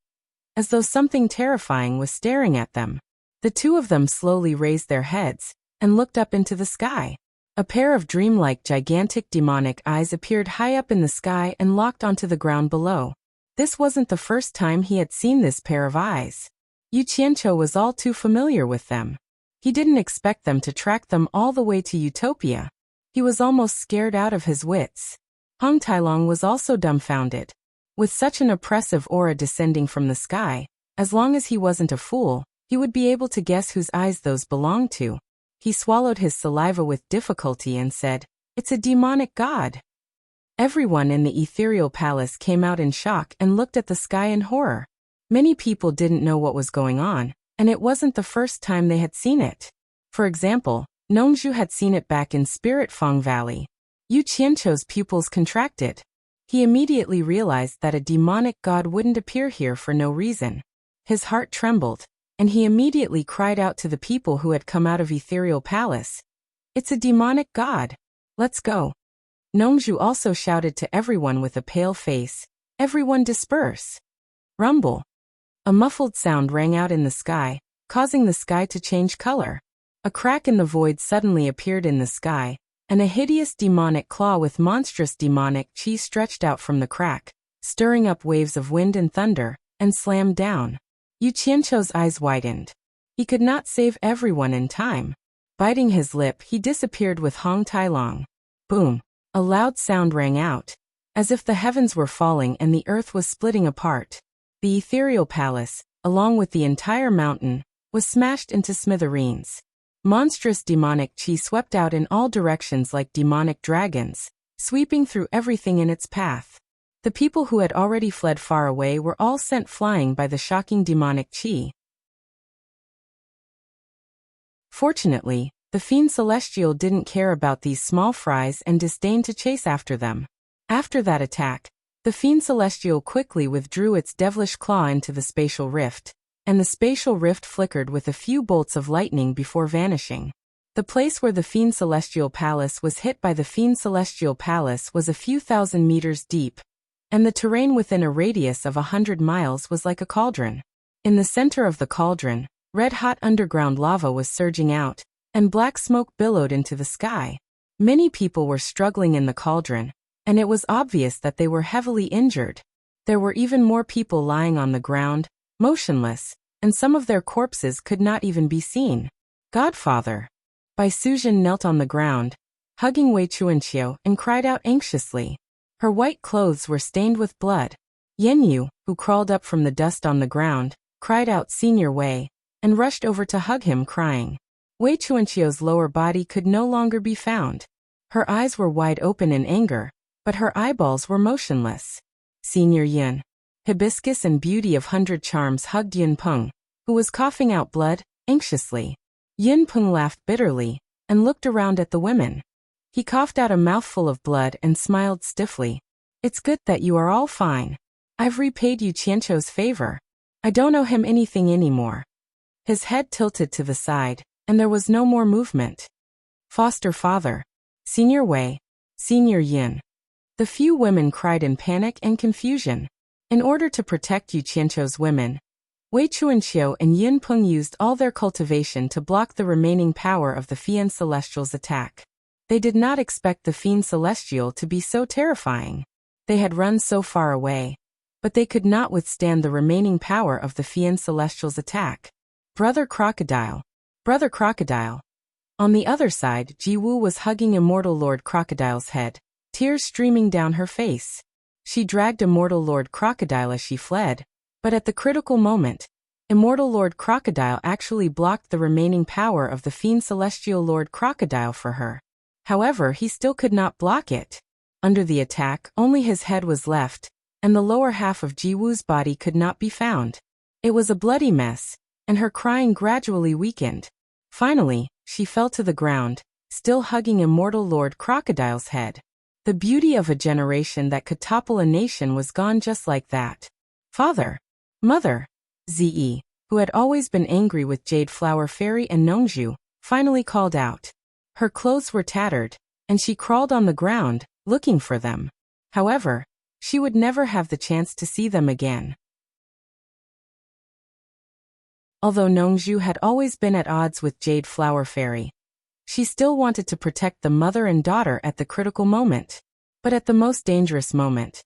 as though something terrifying was staring at them. The 2 of them slowly raised their heads and looked up into the sky. A pair of dreamlike gigantic demonic eyes appeared high up in the sky and locked onto the ground below. This wasn't the first time he had seen this pair of eyes. Yu Qianqiu was all too familiar with them. He didn't expect them to track them all the way to Utopia. He was almost scared out of his wits. Hong Tailong was also dumbfounded. With such an oppressive aura descending from the sky, as long as he wasn't a fool, He would be able to guess whose eyes those belonged to. He swallowed his saliva with difficulty and said, "It's a demonic god." Everyone in the ethereal palace came out in shock and looked at the sky in horror. Many people didn't know what was going on, and it wasn't the first time they had seen it. For example, Nongzhu had seen it back in Spirit Fong Valley. Yu Qianqiu's pupils contracted. He immediately realized that a demonic god wouldn't appear here for no reason. His heart trembled, and he immediately cried out to the people who had come out of Ethereal Palace, "It's a demonic god. Let's go." Nongzhu also shouted to everyone with a pale face, "Everyone disperse." Rumble. A muffled sound rang out in the sky, causing the sky to change color. A crack in the void suddenly appeared in the sky, and a hideous demonic claw with monstrous demonic chi stretched out from the crack, stirring up waves of wind and thunder, and slammed down. Yu Qianqiu's eyes widened. He could not save everyone in time. Biting his lip, he disappeared with Hong Tailong. Boom! A loud sound rang out, as if the heavens were falling and the earth was splitting apart. The ethereal palace, along with the entire mountain, was smashed into smithereens. Monstrous demonic chi swept out in all directions like demonic dragons, sweeping through everything in its path. The people who had already fled far away were all sent flying by the shocking demonic chi. Fortunately, the fiend celestial didn't care about these small fries and disdained to chase after them. After that attack, the fiend celestial quickly withdrew its devilish claw into the spatial rift, and the spatial rift flickered with a few bolts of lightning before vanishing. The place where the fiend celestial palace was hit by the fiend celestial palace was a few thousand meters deep, and the terrain within a radius of 100 miles was like a cauldron. In the center of the cauldron, red-hot underground lava was surging out, and black smoke billowed into the sky. Many people were struggling in the cauldron, and it was obvious that they were heavily injured. There were even more people lying on the ground, motionless, and some of their corpses could not even be seen. "Godfather!" Bai Suzhen knelt on the ground, hugging Wei Chuanqiu, and cried out anxiously. Her white clothes were stained with blood. Yen Yu, who crawled up from the dust on the ground, cried out "Senior Wei," and rushed over to hug him, crying. Wei Chuanqiu's lower body could no longer be found. Her eyes were wide open in anger, but her eyeballs were motionless. Senior Yin, Hibiscus and Beauty of 100 Charms, hugged Yin Peng, who was coughing out blood, anxiously. Yin Peng laughed bitterly, and looked around at the women. He coughed out a mouthful of blood and smiled stiffly. "It's good that you are all fine. I've repaid Yu Qianqiu's favor. I don't owe him anything anymore." His head tilted to the side, and there was no more movement. "Foster father. Senior Wei. Senior Yin." The few women cried in panic and confusion. In order to protect Yu Qianqiu's women, Wei Chuanqiu and Yin Peng used all their cultivation to block the remaining power of the Fiend Celestial's attack. They did not expect the Fiend Celestial to be so terrifying. They had run so far away, but they could not withstand the remaining power of the Fiend Celestial's attack. Brother Crocodile. Brother Crocodile. On the other side, Ji Wu was hugging Immortal Lord Crocodile's head, tears streaming down her face. She dragged Immortal Lord Crocodile as she fled, but at the critical moment, Immortal Lord Crocodile actually blocked the remaining power of the Fiend Celestial Lord Crocodile for her. However, he still could not block it. Under the attack, only his head was left, and the lower half of Ji Wu's body could not be found. It was a bloody mess, and her crying gradually weakened. Finally, she fell to the ground, still hugging Immortal Lord Crocodile's head. The beauty of a generation that could topple a nation was gone just like that. "Father! Mother!" Zi, who had always been angry with Jade Flower Fairy and Nongzhu, finally called out. Her clothes were tattered, and she crawled on the ground, looking for them. However, she would never have the chance to see them again. Although Nongzhu had always been at odds with Jade Flower Fairy, she still wanted to protect the mother and daughter at the critical moment. But at the most dangerous moment,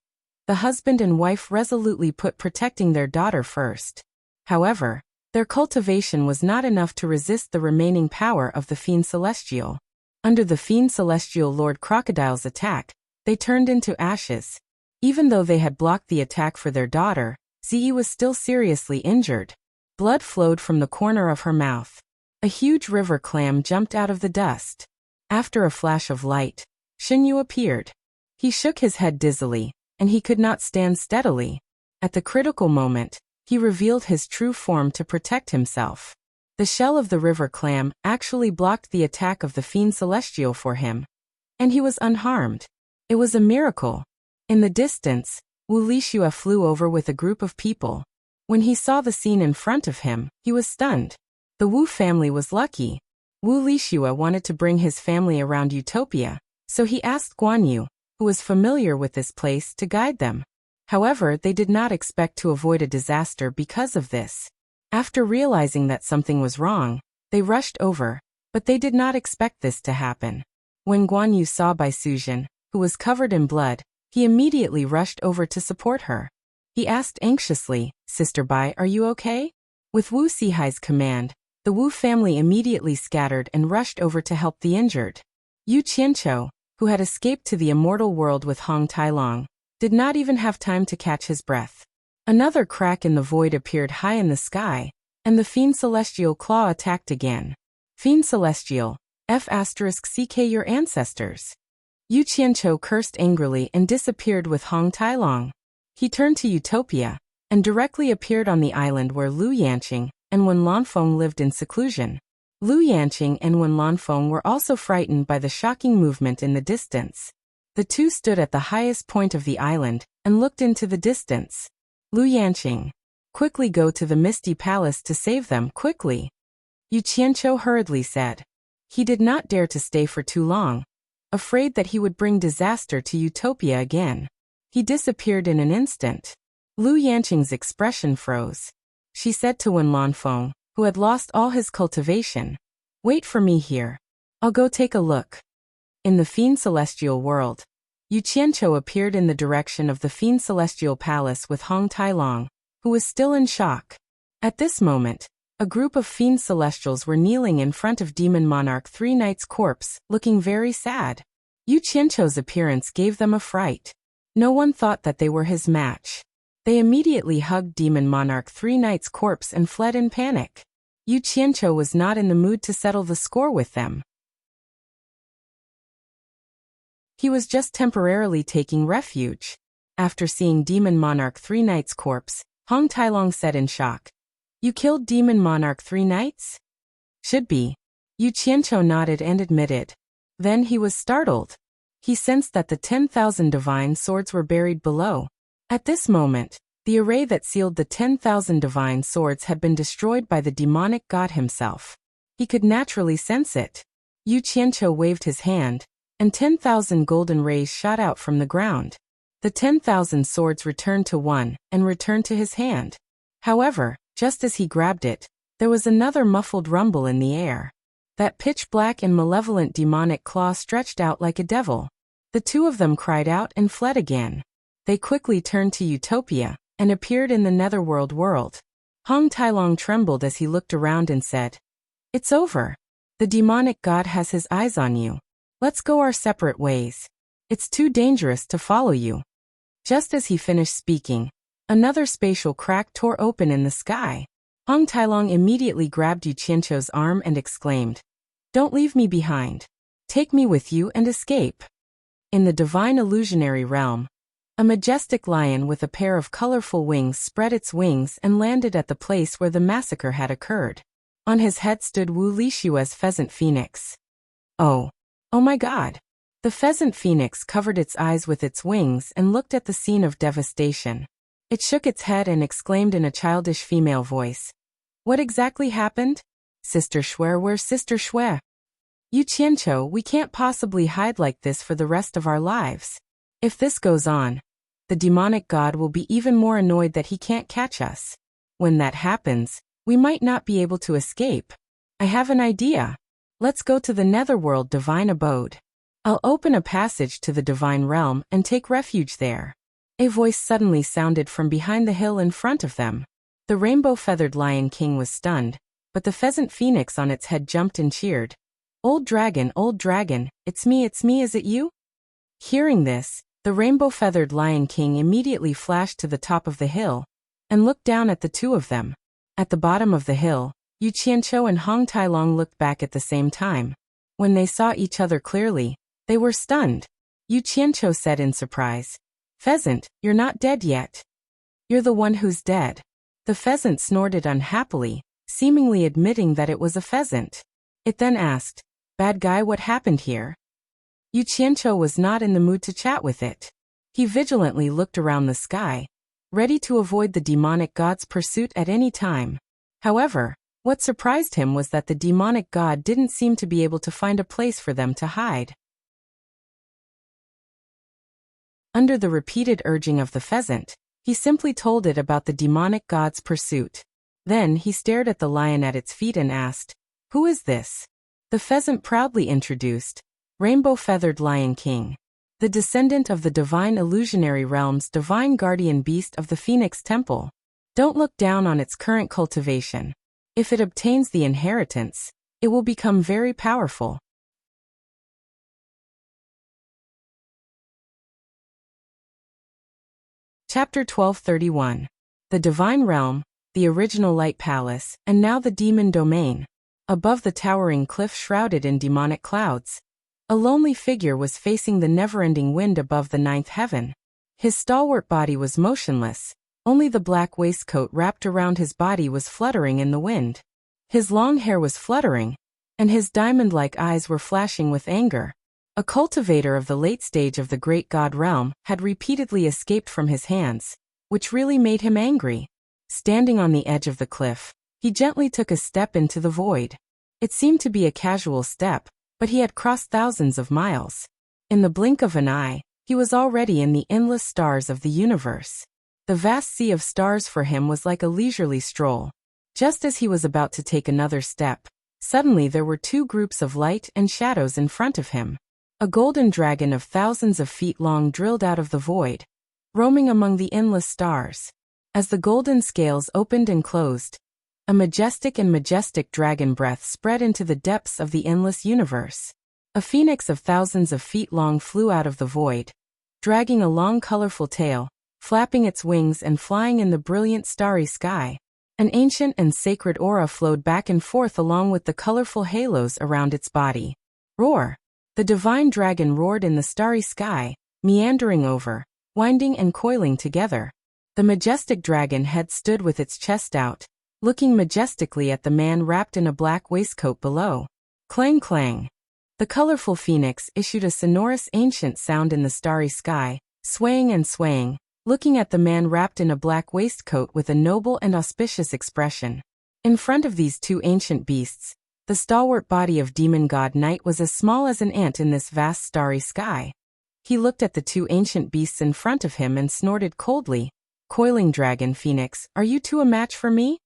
the husband and wife resolutely put protecting their daughter first. However, their cultivation was not enough to resist the remaining power of the Fiend Celestial. Under the Fiend Celestial Lord Crocodile's attack, they turned into ashes. Even though they had blocked the attack for their daughter, Zi was still seriously injured. Blood flowed from the corner of her mouth. A huge river clam jumped out of the dust. After a flash of light, Xinyu appeared. He shook his head dizzily, and he could not stand steadily. At the critical moment, he revealed his true form to protect himself. The shell of the river clam actually blocked the attack of the fiend celestial for him, and he was unharmed. It was a miracle. In the distance, Wu Lixue flew over with a group of people. When he saw the scene in front of him, he was stunned. The Wu family was lucky. Wu Lixue wanted to bring his family around Utopia, so he asked Guan Yu, who was familiar with this place, to guide them. However, they did not expect to avoid a disaster because of this. After realizing that something was wrong, they rushed over, but they did not expect this to happen. When Guan Yu saw Bai Suzhen, who was covered in blood, he immediately rushed over to support her. He asked anxiously, "Sister Bai, are you okay?" With Wu Sihai's command, the Wu family immediately scattered and rushed over to help the injured. Yu Qianqiu, who had escaped to the immortal world with Hong Tailong, did not even have time to catch his breath. Another crack in the void appeared high in the sky, and the Fiend Celestial Claw attacked again. Fiend Celestial, F***CK your ancestors. Yu Qianqiu cursed angrily and disappeared with Hong Tailong. He turned to Utopia, and directly appeared on the island where Lu Yanqing and Wen Lanfeng lived in seclusion. Lu Yanqing and Wen Lanfeng were also frightened by the shocking movement in the distance. The two stood at the highest point of the island and looked into the distance. Lu Yanqing, quickly go to the Misty Palace to save them, quickly. Yu Qianqiu hurriedly said. He did not dare to stay for too long, afraid that he would bring disaster to Utopia again. He disappeared in an instant. Lu Yanqing's expression froze. She said to Wen Lanfeng, who had lost all his cultivation, "Wait for me here. I'll go take a look." In the Fiend Celestial world, Yu Qianqiu appeared in the direction of the Fiend Celestial Palace with Hong Tailong, who was still in shock. At this moment, a group of Fiend Celestials were kneeling in front of Demon Monarch Three Knights' corpse, looking very sad. Yu Qianqiu's appearance gave them a fright. No one thought that they were his match. They immediately hugged Demon Monarch Three Knights' corpse and fled in panic. Yu Qianqiu was not in the mood to settle the score with them. He was just temporarily taking refuge. After seeing Demon Monarch Three Knights' corpse, Hong Tailong said in shock, "You killed Demon Monarch Three Knights?" "Should be." Yu Qianqiu nodded and admitted. Then he was startled. He sensed that the 10,000 divine swords were buried below. At this moment, the array that sealed the 10,000 divine swords had been destroyed by the demonic god himself. He could naturally sense it. Yu Qianqiu waved his hand, and 10,000 golden rays shot out from the ground. The 10,000 swords returned to one and returned to his hand. However, just as he grabbed it, there was another muffled rumble in the air. That pitch-black and malevolent demonic claw stretched out like a devil. The two of them cried out and fled again. They quickly turned to Utopia and appeared in the Netherworld world. Hong Tailong trembled as he looked around and said, "It's over. The demonic god has his eyes on you. Let's go our separate ways. It's too dangerous to follow you." Just as he finished speaking, another spatial crack tore open in the sky. Hong Tailong immediately grabbed Yu Qianqiu's arm and exclaimed, "Don't leave me behind. Take me with you and escape." In the divine illusionary realm, a majestic lion with a pair of colorful wings spread its wings and landed at the place where the massacre had occurred. On his head stood Wu Lixue's pheasant phoenix. Oh my god! The pheasant phoenix covered its eyes with its wings and looked at the scene of devastation. It shook its head and exclaimed in a childish female voice, "What exactly happened? Sister Shui, where's Sister Shui? Yu Qianqiu, we can't possibly hide like this for the rest of our lives. If this goes on, the demonic god will be even more annoyed that he can't catch us. When that happens, we might not be able to escape. I have an idea. Let's go to the Netherworld divine abode. I'll open a passage to the divine realm and take refuge there." A voice suddenly sounded from behind the hill in front of them. The rainbow-feathered Lion King was stunned, but the pheasant phoenix on its head jumped and cheered. Old dragon, it's me, is it you?" Hearing this, the rainbow-feathered Lion King immediately flashed to the top of the hill and looked down at the two of them. At the bottom of the hill, Yu Qianqiu and Hong Tailong looked back at the same time. When they saw each other clearly, they were stunned. Yu Qianqiu said in surprise, "Pheasant, you're not dead yet. You're the one who's dead." The pheasant snorted unhappily, seemingly admitting that it was a pheasant. It then asked, "Bad guy, what happened here?" Yu Qianqiu was not in the mood to chat with it. He vigilantly looked around the sky, ready to avoid the demonic god's pursuit at any time. However, what surprised him was that the demonic god didn't seem to be able to find a place for them to hide. Under the repeated urging of the pheasant, he simply told it about the demonic god's pursuit. Then he stared at the lion at its feet and asked, "Who is this?" The pheasant proudly introduced, Rainbow-Feathered Lion King, the descendant of the divine illusionary realm's divine guardian beast of the Phoenix Temple. Don't look down on its current cultivation. If it obtains the inheritance, it will become very powerful. Chapter 1231. The Divine Realm, the Original Light Palace, and now the Demon Domain. Above the towering cliff shrouded in demonic clouds, a lonely figure was facing the never-ending wind above the ninth heaven. His stalwart body was motionless, only the black waistcoat wrapped around his body was fluttering in the wind. His long hair was fluttering, and his diamond-like eyes were flashing with anger. A cultivator of the late stage of the great god realm had repeatedly escaped from his hands, which really made him angry. Standing on the edge of the cliff, he gently took a step into the void. It seemed to be a casual step, but he had crossed thousands of miles. In the blink of an eye, he was already in the endless stars of the universe. The vast sea of stars for him was like a leisurely stroll. Just as he was about to take another step, suddenly there were two groups of light and shadows in front of him. A golden dragon of thousands of feet long drilled out of the void, roaming among the endless stars. As the golden scales opened and closed, a majestic dragon breath spread into the depths of the endless universe. A phoenix of thousands of feet long flew out of the void, dragging a long colorful tail, flapping its wings and flying in the brilliant starry sky. An ancient and sacred aura flowed back and forth along with the colorful halos around its body. Roar! The divine dragon roared in the starry sky, meandering over, winding and coiling together. The majestic dragon head stood with its chest out, looking majestically at the man wrapped in a black waistcoat below. Clang clang. The colorful phoenix issued a sonorous ancient sound in the starry sky, swaying and swaying, looking at the man wrapped in a black waistcoat with a noble and auspicious expression. In front of these two ancient beasts, the stalwart body of demon god Night was as small as an ant in this vast starry sky. He looked at the two ancient beasts in front of him and snorted coldly, "Coiling dragon Phoenix, are you two a match for me?"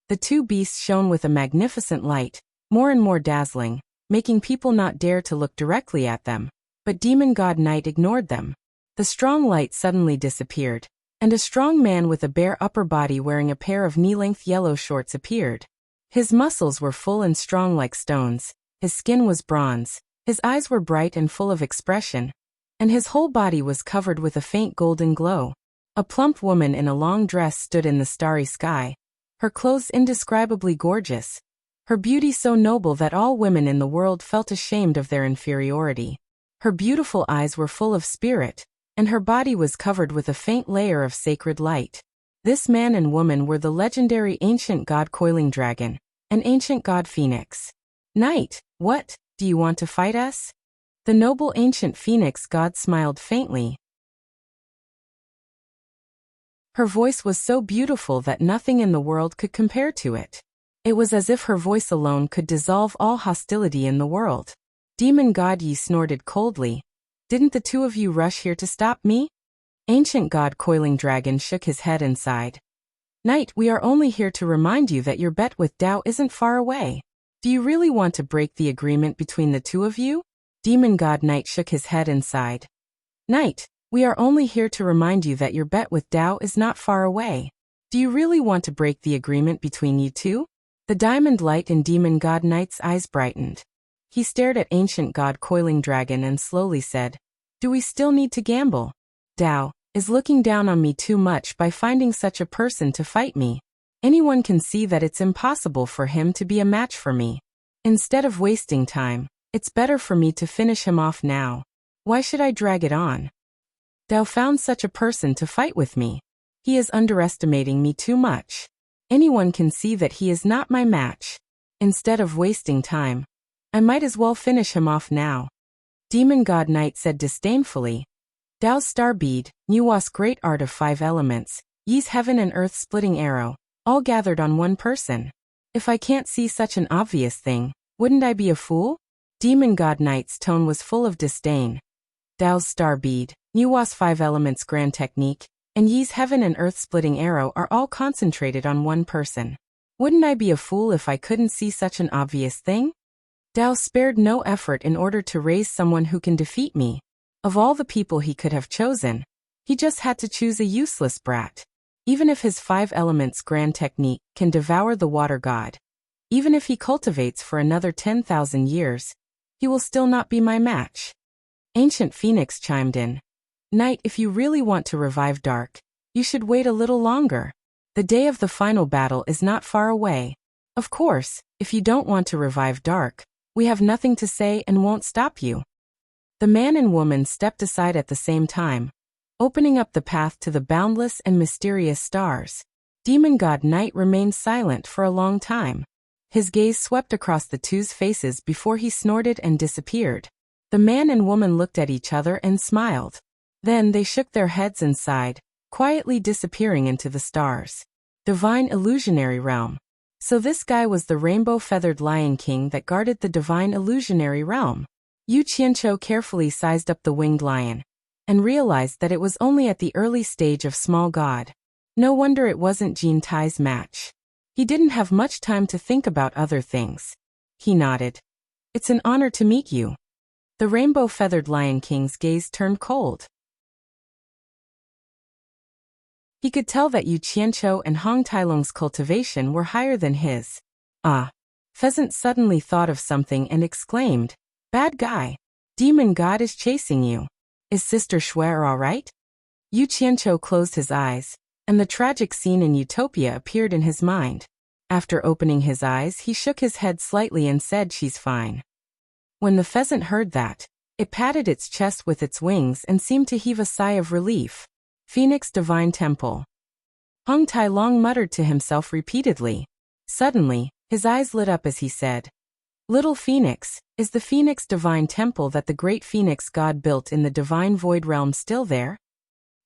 The two beasts shone with a magnificent light, more and more dazzling, making people not dare to look directly at them. But demon god Night ignored them. The strong light suddenly disappeared, and a strong man with a bare upper body wearing a pair of knee-length yellow shorts appeared. His muscles were full and strong like stones, his skin was bronze, his eyes were bright and full of expression, and his whole body was covered with a faint golden glow. A plump woman in a long dress stood in the starry sky, her clothes indescribably gorgeous, her beauty so noble that all women in the world felt ashamed of their inferiority. Her beautiful eyes were full of spirit, and her body was covered with a faint layer of sacred light. This man and woman were the legendary ancient god Coiling Dragon, and ancient god Phoenix. "Night, what, do you want to fight us?" The noble ancient Phoenix god smiled faintly. Her voice was so beautiful that nothing in the world could compare to it. It was as if her voice alone could dissolve all hostility in the world. Demon god Yi snorted coldly. "Didn't the two of you rush here to stop me?" Ancient god Coiling Dragon shook his head and sighed. "Night, we are only here to remind you that your bet with Tao isn't far away. Do you really want to break the agreement between the two of you?" Demon god Night shook his head and sighed. "Night, we are only here to remind you that your bet with Tao is not far away. Do you really want to break the agreement between you two?" The diamond light in demon god Night's eyes brightened. He stared at ancient god Coiling Dragon and slowly said, "Do we still need to gamble? Tao is looking down on me too much by finding such a person to fight me." Anyone can see that it's impossible for him to be a match for me. Instead of wasting time, it's better for me to finish him off now. Why should I drag it on? Dao found such a person to fight with me. He is underestimating me too much. Anyone can see that he is not my match. Instead of wasting time, I might as well finish him off now. Demon God Knight said disdainfully. Dao's star bead, Nuwa's great art of 5 elements, Yi's heaven and earth splitting arrow, all gathered on one person. If I can't see such an obvious thing, wouldn't I be a fool? Demon God Knight's tone was full of disdain. Dao's star bead, Nuwa's 5 elements grand technique, and Yi's heaven and earth splitting arrow are all concentrated on one person. Wouldn't I be a fool if I couldn't see such an obvious thing? Dao spared no effort in order to raise someone who can defeat me. Of all the people he could have chosen, he just had to choose a useless brat. Even if his 5 elements grand technique can devour the water god, even if he cultivates for another 10,000 years, he will still not be my match. Ancient Phoenix chimed in. Knight, if you really want to revive Dark, you should wait a little longer. The day of the final battle is not far away. Of course, if you don't want to revive Dark, we have nothing to say and won't stop you. The man and woman stepped aside at the same time, opening up the path to the boundless and mysterious stars. Demon God Knight remained silent for a long time. His gaze swept across the two's faces before he snorted and disappeared. The man and woman looked at each other and smiled. Then they shook their heads and sighed, quietly disappearing into the stars. Divine Illusionary Realm. So this guy was the rainbow-feathered Lion King that guarded the Divine Illusionary Realm. Yu Qianqiu carefully sized up the winged lion, and realized that it was only at the early stage of small god. No wonder it wasn't Jin Tai's match. He didn't have much time to think about other things. He nodded. It's an honor to meet you. The rainbow-feathered Lion King's gaze turned cold. He could tell that Yu Qianqiu and Hong Tailong's cultivation were higher than his. Ah! Pheasant suddenly thought of something and exclaimed, Bad guy! Demon God is chasing you. Is Sister Shuer all right? Yu Qianqiu closed his eyes, and the tragic scene in Utopia appeared in his mind. After opening his eyes, he shook his head slightly and said she's fine. When the pheasant heard that, it patted its chest with its wings and seemed to heave a sigh of relief. Phoenix Divine Temple. Hong Tailong muttered to himself repeatedly. Suddenly, his eyes lit up as he said, Little Phoenix, is the Phoenix Divine Temple that the great Phoenix God built in the Divine Void Realm still there?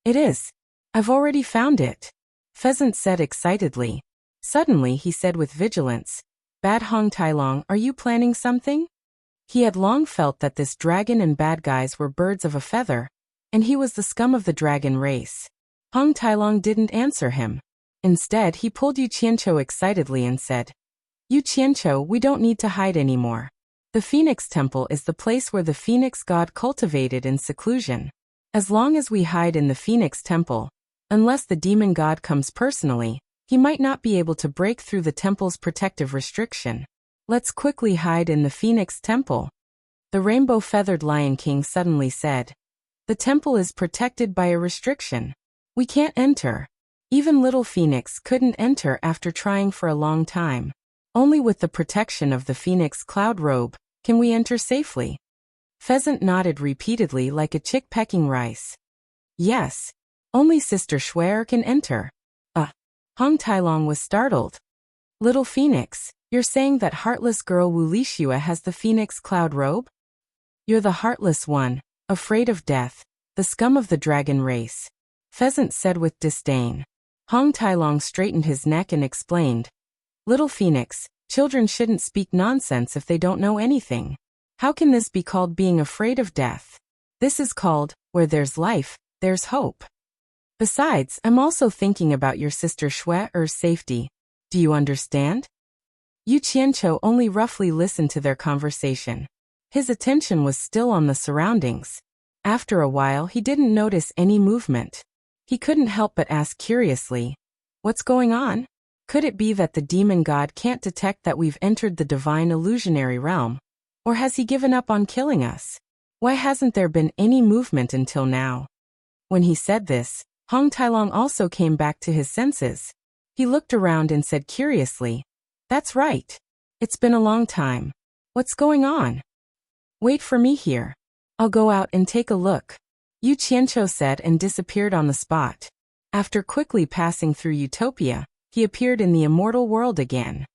It is. I've already found it. Pheasant said excitedly. Suddenly he said with vigilance, Bad Hong Tailong, are you planning something? He had long felt that this dragon and bad guys were birds of a feather, and he was the scum of the dragon race. Hong Tailong didn't answer him. Instead, he pulled Yu Qianqiu excitedly and said, Yu Qianqiu, we don't need to hide anymore. The Phoenix Temple is the place where the Phoenix God cultivated in seclusion. As long as we hide in the Phoenix Temple, unless the demon god comes personally, he might not be able to break through the temple's protective restriction. Let's quickly hide in the Phoenix Temple. The rainbow-feathered Lion King suddenly said, The temple is protected by a restriction. We can't enter. Even little Phoenix couldn't enter after trying for a long time. Only with the protection of the Phoenix Cloud Robe can we enter safely. Pheasant nodded repeatedly like a chick pecking rice. Yes. Only Sister Shuer can enter. Hong Tailong was startled. Little Phoenix, you're saying that heartless girl Wu Lixue has the Phoenix Cloud Robe? You're the heartless one, afraid of death, the scum of the dragon race. Pheasant said with disdain. Hong Tailong straightened his neck and explained. Little Phoenix, children shouldn't speak nonsense if they don't know anything. How can this be called being afraid of death? This is called, where there's life, there's hope. Besides, I'm also thinking about your sister Shuer's safety. Do you understand? Yu Qianqiu only roughly listened to their conversation. His attention was still on the surroundings. After a while, he didn't notice any movement. He couldn't help but ask curiously, What's going on? Could it be that the demon god can't detect that we've entered the divine illusionary realm? Or has he given up on killing us? Why hasn't there been any movement until now? When he said this, Hong Tailong also came back to his senses. He looked around and said curiously, "That's right. It's been a long time. What's going on?" "Wait for me here. I'll go out and take a look," Yu Qianqiu said and disappeared on the spot. After quickly passing through Utopia, he appeared in the immortal world again.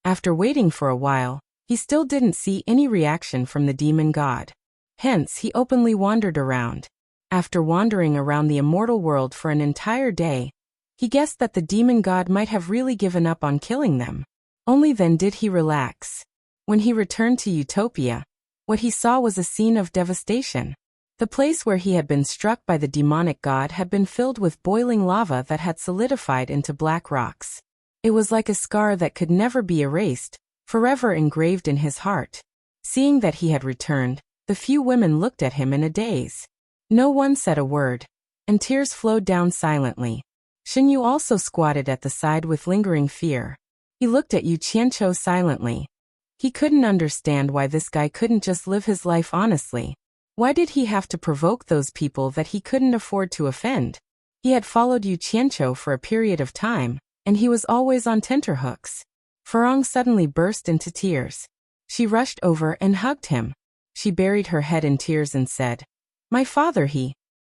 After waiting for a while, he still didn't see any reaction from the demon god. Hence, he openly wandered around. After wandering around the immortal world for an entire day, he guessed that the demon god might have really given up on killing them. Only then did he relax. When he returned to Utopia, what he saw was a scene of devastation. The place where he had been struck by the demonic god had been filled with boiling lava that had solidified into black rocks. It was like a scar that could never be erased, forever engraved in his heart. Seeing that he had returned, the few women looked at him in a daze. No one said a word, and tears flowed down silently. Xinyu also squatted at the side with lingering fear. He looked at Yu Qianqiu silently. He couldn't understand why this guy couldn't just live his life honestly. Why did he have to provoke those people that he couldn't afford to offend? He had followed Yu Qianqiu for a period of time, and he was always on tenterhooks. Farong suddenly burst into tears. She rushed over and hugged him. She buried her head in tears and said, "My father, he..."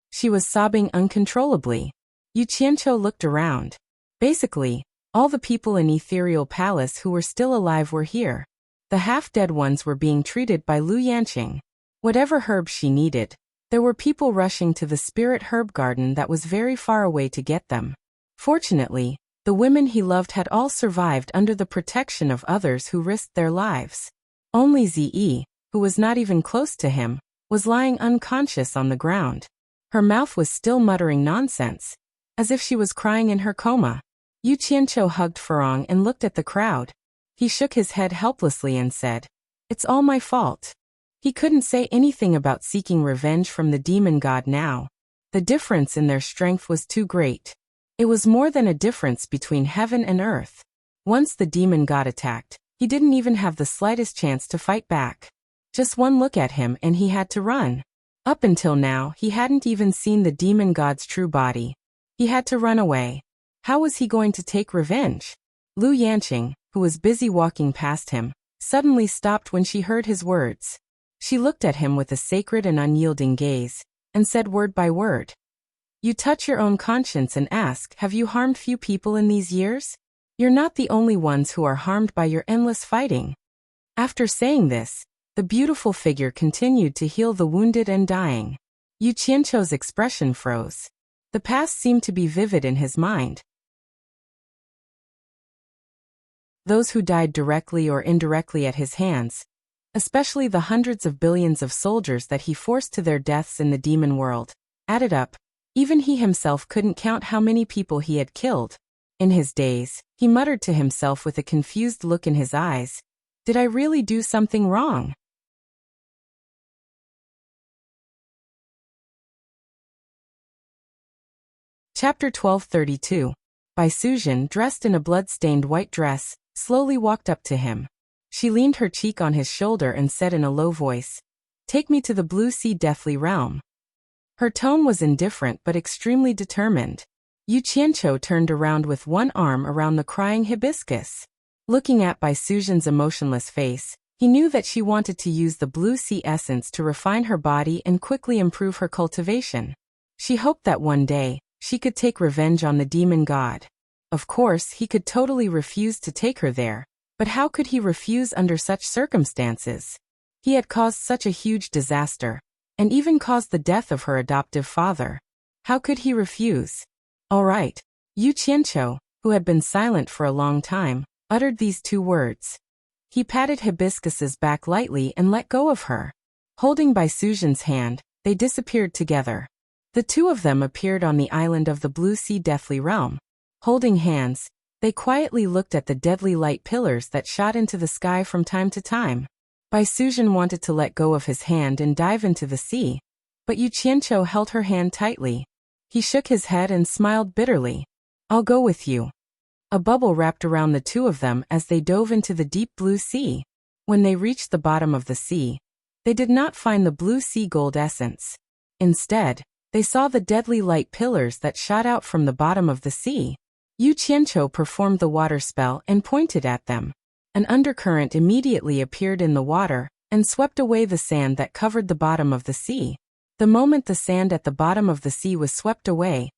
She was sobbing uncontrollably. Yu Qianqiu looked around. Basically, all the people in Ethereal Palace who were still alive were here. The half-dead ones were being treated by Lu Yanqing. Whatever herb she needed, there were people rushing to the spirit herb garden that was very far away to get them. Fortunately, the women he loved had all survived under the protection of others who risked their lives. Only Ziyi, who was not even close to him, was lying unconscious on the ground. Her mouth was still muttering nonsense, as if she was crying in her coma. Yu Qianqiu hugged Farong and looked at the crowd. He shook his head helplessly and said, "It's all my fault." He couldn't say anything about seeking revenge from the demon god now. The difference in their strength was too great. It was more than a difference between heaven and earth. Once the demon god attacked, he didn't even have the slightest chance to fight back. Just one look at him and he had to run. Up until now, he hadn't even seen the demon god's true body. He had to run away. How was he going to take revenge? Lu Yanqing, who was busy walking past him, suddenly stopped when she heard his words. She looked at him with a sacred and unyielding gaze, and said word by word, "You touch your own conscience and ask, have you harmed few people in these years? You're not the only ones who are harmed by your endless fighting." After saying this, the beautiful figure continued to heal the wounded and dying. Yu Qianqiu's expression froze. The past seemed to be vivid in his mind. Those who died directly or indirectly at his hands, especially the hundreds of billions of soldiers that he forced to their deaths in the demon world, added up. Even he himself couldn't count how many people he had killed. In his daze, he muttered to himself with a confused look in his eyes, "Did I really do something wrong?" Chapter 1232. Bai Suzhen, dressed in a blood-stained white dress, slowly walked up to him. She leaned her cheek on his shoulder and said in a low voice, "Take me to the Blue Sea Deathly Realm." Her tone was indifferent but extremely determined. Yu Qianqiu turned around with one arm around the crying hibiscus. Looking at Bai Suzhen's emotionless face, he knew that she wanted to use the Blue Sea essence to refine her body and quickly improve her cultivation. She hoped that one day, she could take revenge on the demon god. Of course, he could totally refuse to take her there, but how could he refuse under such circumstances? He had caused such a huge disaster, and even caused the death of her adoptive father. How could he refuse? "All right." Yu Qianqiu, who had been silent for a long time, uttered these two words. He patted Hibiscus's back lightly and let go of her. Holding Bai Suzhen's hand, they disappeared together. The two of them appeared on the island of the Blue Sea Deathly Realm. Holding hands, they quietly looked at the deadly light pillars that shot into the sky from time to time. Bai Suzhen wanted to let go of his hand and dive into the sea, but Yu Qianqiu held her hand tightly. He shook his head and smiled bitterly. "I'll go with you." A bubble wrapped around the two of them as they dove into the deep blue sea. When they reached the bottom of the sea, they did not find the blue sea gold essence. Instead, They saw the deadly light pillars that shot out from the bottom of the sea. Yu Qianqiu performed the water spell and pointed at them. An undercurrent immediately appeared in the water and swept away the sand that covered the bottom of the sea. The moment the sand at the bottom of the sea was swept away,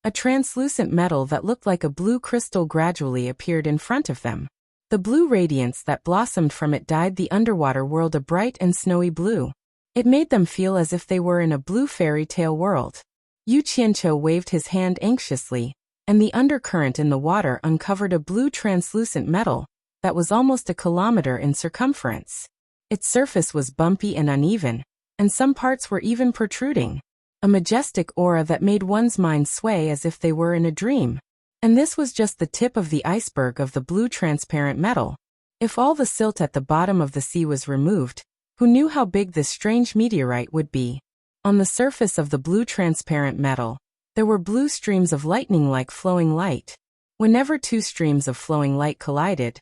a translucent metal that looked like a blue crystal gradually appeared in front of them. The blue radiance that blossomed from it dyed the underwater world a bright and snowy blue. It made them feel as if they were in a blue fairy tale world. Yu Qianqiu waved his hand anxiously, and the undercurrent in the water uncovered a blue translucent metal that was almost a kilometer in circumference. Its surface was bumpy and uneven, and some parts were even protruding. A majestic aura that made one's mind sway as if they were in a dream. And this was just the tip of the iceberg of the blue transparent metal. If all the silt at the bottom of the sea was removed, who knew how big this strange meteorite would be? On the surface of the blue transparent metal, there were blue streams of lightning-like flowing light. Whenever two streams of flowing light collided,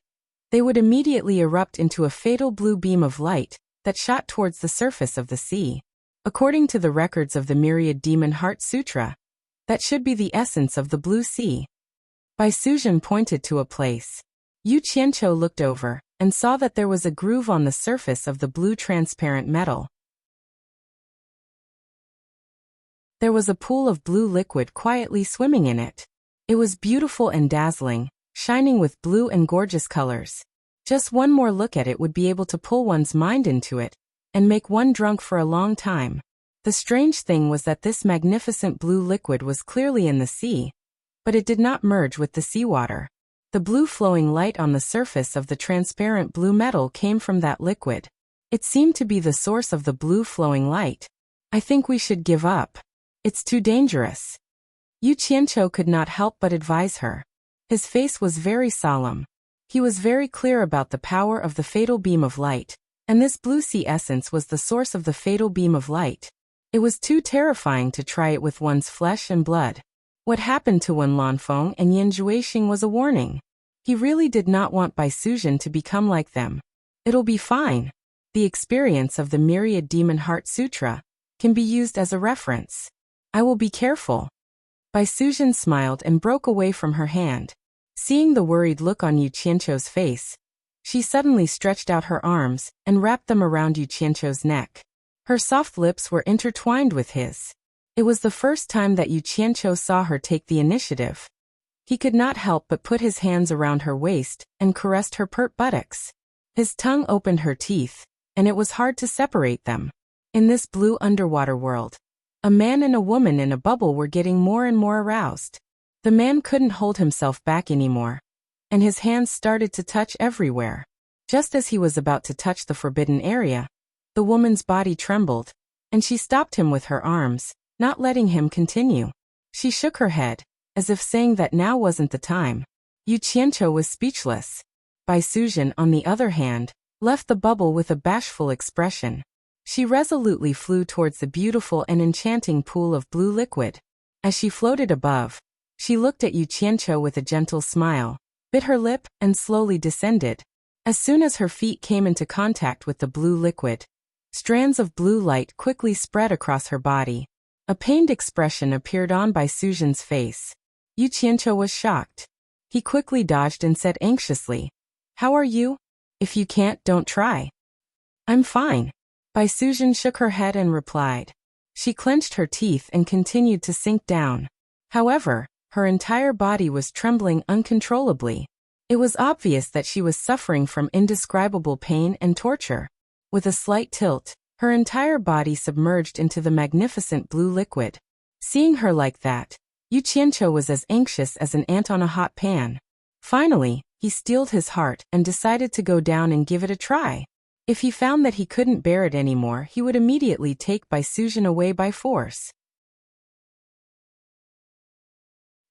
they would immediately erupt into a fatal blue beam of light that shot towards the surface of the sea. According to the records of the Myriad Demon Heart Sutra, that should be the essence of the blue sea. Bai Suzhen pointed to a place. Yu Qianqiu looked over and saw that there was a groove on the surface of the blue transparent metal. There was a pool of blue liquid quietly swimming in it. It was beautiful and dazzling, shining with blue and gorgeous colors. Just one more look at it would be able to pull one's mind into it and make one drunk for a long time. The strange thing was that this magnificent blue liquid was clearly in the sea, but it did not merge with the seawater. The blue flowing light on the surface of the transparent blue metal came from that liquid. It seemed to be the source of the blue flowing light. I think we should give up. It's too dangerous. Yu Qianqiu could not help but advise her. His face was very solemn. He was very clear about the power of the fatal beam of light, and this blue sea essence was the source of the fatal beam of light. It was too terrifying to try it with one's flesh and blood. What happened to Wen Lanfeng and Yan Juixing was a warning. He really did not want Bai Suzhen to become like them. It'll be fine. The experience of the Myriad Demon Heart Sutra can be used as a reference. I will be careful. Bai Suzhen smiled and broke away from her hand. Seeing the worried look on Yu Qianqiu's face, she suddenly stretched out her arms and wrapped them around Yu Qianqiu's neck. Her soft lips were intertwined with his. It was the first time that Yu Qianqiu saw her take the initiative. He could not help but put his hands around her waist and caressed her pert buttocks. His tongue opened her teeth, and it was hard to separate them. In this blue underwater world, a man and a woman in a bubble were getting more and more aroused. The man couldn't hold himself back anymore, and his hands started to touch everywhere. Just as he was about to touch the forbidden area, the woman's body trembled, and she stopped him with her arms, not letting him continue. She shook her head, as if saying that now wasn't the time. Yu Qianqiu was speechless. Bai Suzhen, on the other hand, left the bubble with a bashful expression. She resolutely flew towards the beautiful and enchanting pool of blue liquid. As she floated above, she looked at Yu Qianqiu with a gentle smile, bit her lip, and slowly descended. As soon as her feet came into contact with the blue liquid, strands of blue light quickly spread across her body. A pained expression appeared on Bai Suzhen's face. Yu Qianqiu was shocked. He quickly dodged and said anxiously, "How are you? If you can't, don't try." "I'm fine." Bai Suzhen shook her head and replied. She clenched her teeth and continued to sink down. However, her entire body was trembling uncontrollably. It was obvious that she was suffering from indescribable pain and torture. With a slight tilt, her entire body submerged into the magnificent blue liquid. Seeing her like that, Yu Qianqiu was as anxious as an ant on a hot pan. Finally, he steeled his heart and decided to go down and give it a try. If he found that he couldn't bear it anymore, he would immediately take Bai Suzhen away by force.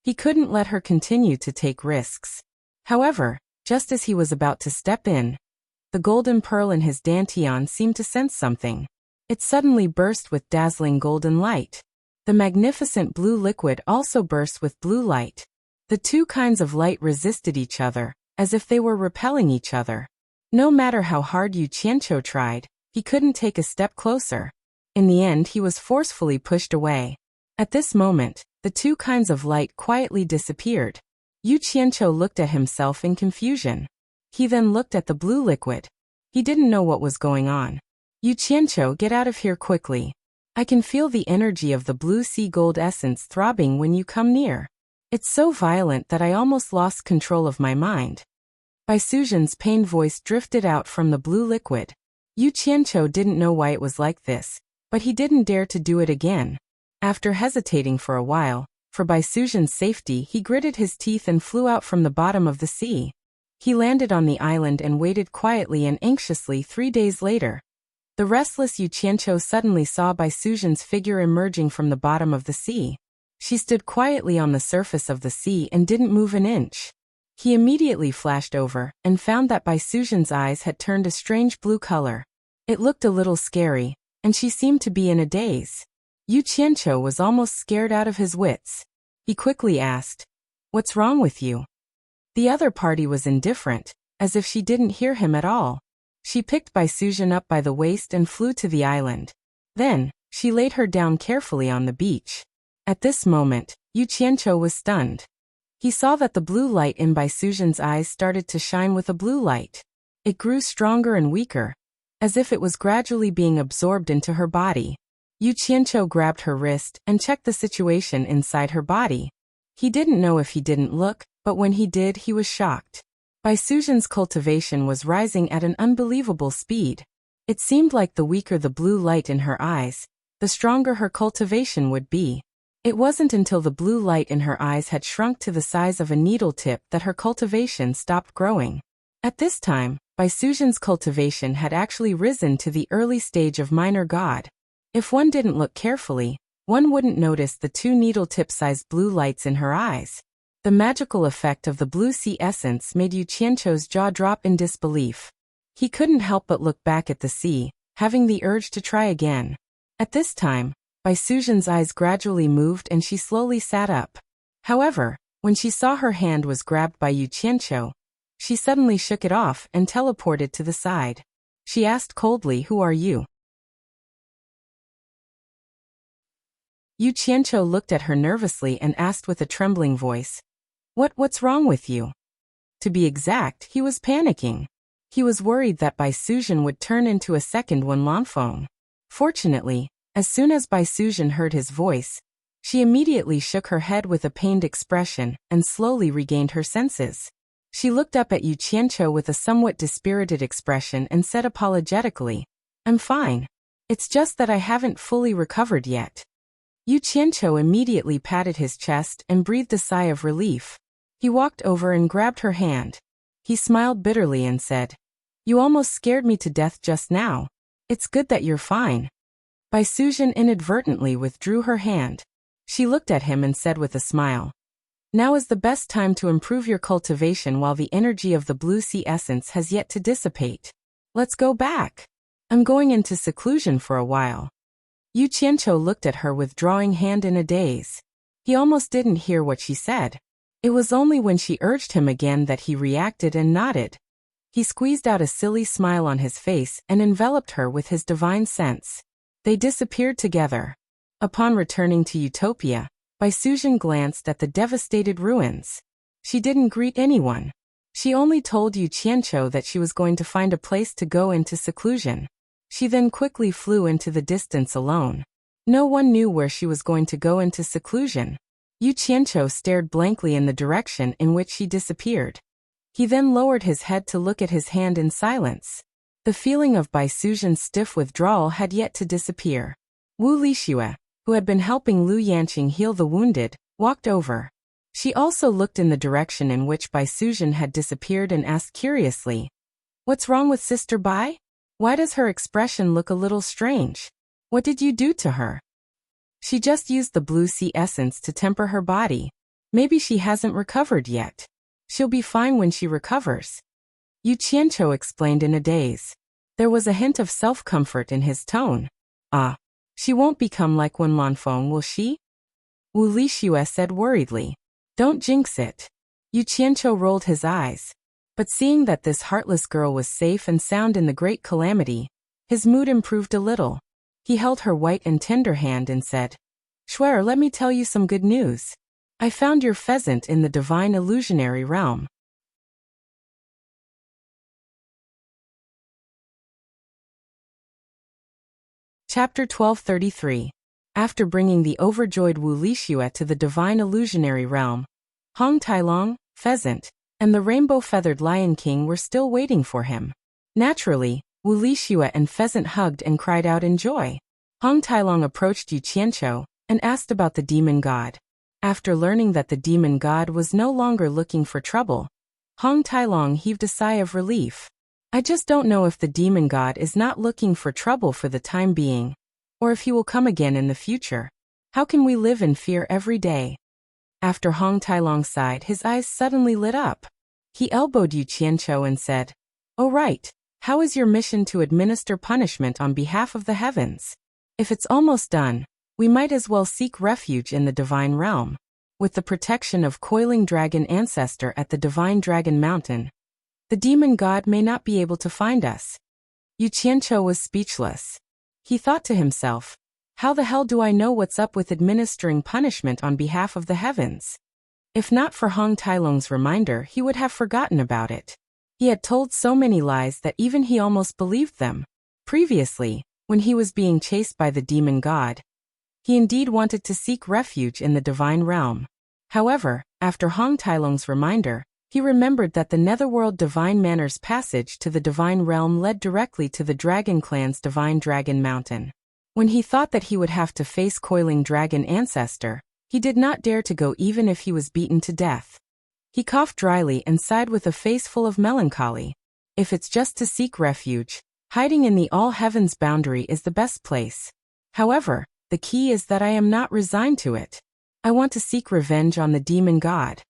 He couldn't let her continue to take risks. However, just as he was about to step in, the golden pearl in his dantian seemed to sense something. It suddenly burst with dazzling golden light. The magnificent blue liquid also burst with blue light. The two kinds of light resisted each other, as if they were repelling each other. No matter how hard Yu Qianqiu tried, he couldn't take a step closer. In the end, he was forcefully pushed away. At this moment, the two kinds of light quietly disappeared. Yu Qianqiu looked at himself in confusion. He then looked at the blue liquid. He didn't know what was going on. Yu Qianqiu, get out of here quickly. I can feel the energy of the blue sea gold essence throbbing when you come near. It's so violent that I almost lost control of my mind. Bai Suzhen's pained voice drifted out from the blue liquid. Yu Qianqiu didn't know why it was like this, but he didn't dare to do it again. After hesitating for a while, for Bai Suzhen's safety, he gritted his teeth and flew out from the bottom of the sea. He landed on the island and waited quietly and anxiously. 3 days later, the restless Yu Qianqiu suddenly saw Bai Suzhen's figure emerging from the bottom of the sea. She stood quietly on the surface of the sea and didn't move an inch. He immediately flashed over and found that Bai Suzhen's eyes had turned a strange blue color. It looked a little scary, and she seemed to be in a daze. Yu Qianqiu was almost scared out of his wits. He quickly asked, "What's wrong with you?" The other party was indifferent, as if she didn't hear him at all. She picked Bai Suzhen up by the waist and flew to the island. Then, she laid her down carefully on the beach. At this moment, Yu Qianqiu was stunned. He saw that the blue light in Bai Suzhen's eyes started to shine with a blue light. It grew stronger and weaker, as if it was gradually being absorbed into her body. Yu Qianqiu grabbed her wrist and checked the situation inside her body. He didn't know if he didn't look, but when he did, he was shocked. Bai Suzhen's cultivation was rising at an unbelievable speed. It seemed like the weaker the blue light in her eyes, the stronger her cultivation would be. It wasn't until the blue light in her eyes had shrunk to the size of a needle tip that her cultivation stopped growing. At this time, Bai Suzhen's cultivation had actually risen to the early stage of minor god. If one didn't look carefully, one wouldn't notice the two needle tip-sized blue lights in her eyes. The magical effect of the blue sea essence made Yu Qianqiu's jaw drop in disbelief. He couldn't help but look back at the sea, having the urge to try again. At this time, Bai Suzhen's eyes gradually moved and she slowly sat up. However, when she saw her hand was grabbed by Yu Qianqiu, she suddenly shook it off and teleported to the side. She asked coldly, "Who are you?" Yu Qianqiu looked at her nervously and asked with a trembling voice, What's wrong with you?" To be exact, he was panicking. He was worried that Bai Suzhen would turn into a second Wen Lanfeng. Fortunately, as soon as Bai Suzhen heard his voice, she immediately shook her head with a pained expression and slowly regained her senses. She looked up at Yu Qianqiu with a somewhat dispirited expression and said apologetically, "I'm fine. It's just that I haven't fully recovered yet." Yu Qianqiu immediately patted his chest and breathed a sigh of relief. He walked over and grabbed her hand. He smiled bitterly and said, "You almost scared me to death just now. It's good that you're fine." Bai Suzhen inadvertently withdrew her hand. She looked at him and said with a smile, "Now is the best time to improve your cultivation while the energy of the blue sea essence has yet to dissipate. Let's go back. I'm going into seclusion for a while." Yu Qianqiu looked at her withdrawing hand in a daze. He almost didn't hear what she said. It was only when she urged him again that he reacted and nodded. He squeezed out a silly smile on his face and enveloped her with his divine sense. They disappeared together. Upon returning to Utopia, Bai Suzhen glanced at the devastated ruins. She didn't greet anyone. She only told Yu Qianqiu that she was going to find a place to go into seclusion. She then quickly flew into the distance alone. No one knew where she was going to go into seclusion. Yu Qianqiu stared blankly in the direction in which she disappeared. He then lowered his head to look at his hand in silence. The feeling of Bai Suzhen's stiff withdrawal had yet to disappear. Wu Lixue, who had been helping Lu Yanqing heal the wounded, walked over. She also looked in the direction in which Bai Suzhen had disappeared and asked curiously, "What's wrong with Sister Bai? Why does her expression look a little strange? What did you do to her?" "She just used the blue sea essence to temper her body. Maybe she hasn't recovered yet. She'll be fine when she recovers." Yu Qianqiu explained in a daze. There was a hint of self-comfort in his tone. "Ah, she won't become like Wen Lanfeng, will she?" Wu Lixue said worriedly. "Don't jinx it." Yu Qianqiu rolled his eyes. But seeing that this heartless girl was safe and sound in the great calamity, his mood improved a little. He held her white and tender hand and said, Schwer, let me tell you some good news. I found your pheasant in the divine illusionary realm. Chapter 1233. After bringing the overjoyed Wu Lixue to the divine illusionary realm, Hong Tailong, pheasant, and the rainbow-feathered Lion King were still waiting for him. Naturally, Wu Lixue and pheasant hugged and cried out in joy. Hong Tailong approached Yu Qianqiu and asked about the demon god. After learning that the demon god was no longer looking for trouble, Hong Tailong heaved a sigh of relief. I just don't know if the demon god is not looking for trouble for the time being, or if he will come again in the future. How can we live in fear every day? After Hong Tailong sighed, his eyes suddenly lit up. He elbowed Yu Qianqiu and said, "Oh right, how is your mission to administer punishment on behalf of the heavens? If it's almost done, we might as well seek refuge in the divine realm. With the protection of Coiling Dragon Ancestor at the Divine Dragon Mountain, the demon god may not be able to find us." Yu Qianqiu was speechless. He thought to himself, how the hell do I know what's up with administering punishment on behalf of the heavens? If not for Hong Tailong's reminder, he would have forgotten about it. He had told so many lies that even he almost believed them. Previously, when he was being chased by the demon god, he indeed wanted to seek refuge in the divine realm. However, after Hong Tailong's reminder, he remembered that the Netherworld Divine Manor's passage to the divine realm led directly to the Dragon Clan's Divine Dragon Mountain. When he thought that he would have to face Coiling Dragon Ancestor, he did not dare to go even if he was beaten to death. He coughed dryly and sighed with a face full of melancholy. If it's just to seek refuge, hiding in the all heavens boundary is the best place. However, the key is that I am not resigned to it. I want to seek revenge on the demon god.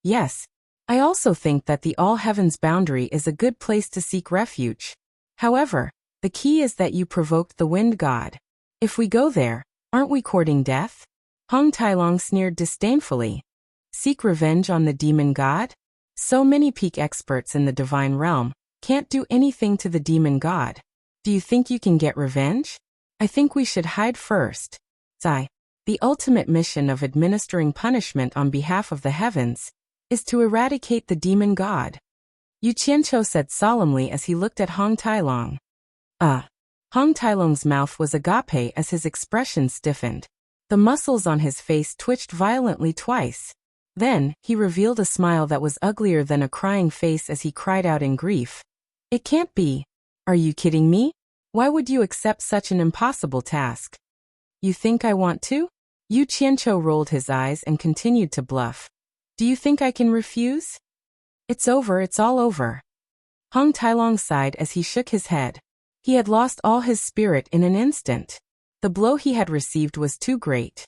Yes, I also think that the all heavens boundary is a good place to seek refuge. However, the key is that you provoked the wind god. If we go there, aren't we courting death? Hong Tailong sneered disdainfully. Seek revenge on the demon god? So many peak experts in the divine realm can't do anything to the demon god. Do you think you can get revenge? I think we should hide first. Zai, the ultimate mission of administering punishment on behalf of the heavens is to eradicate the demon god. Yu Qianqiu said solemnly as he looked at Hong Tailong. Hong Tailong's mouth was agape as his expression stiffened. The muscles on his face twitched violently twice. Then, he revealed a smile that was uglier than a crying face as he cried out in grief. It can't be. Are you kidding me? Why would you accept such an impossible task? You think I want to? Yu Qianqiu rolled his eyes and continued to bluff. Do you think I can refuse? It's over, it's all over. Hong Tailong sighed as he shook his head. He had lost all his spirit in an instant. The blow he had received was too great.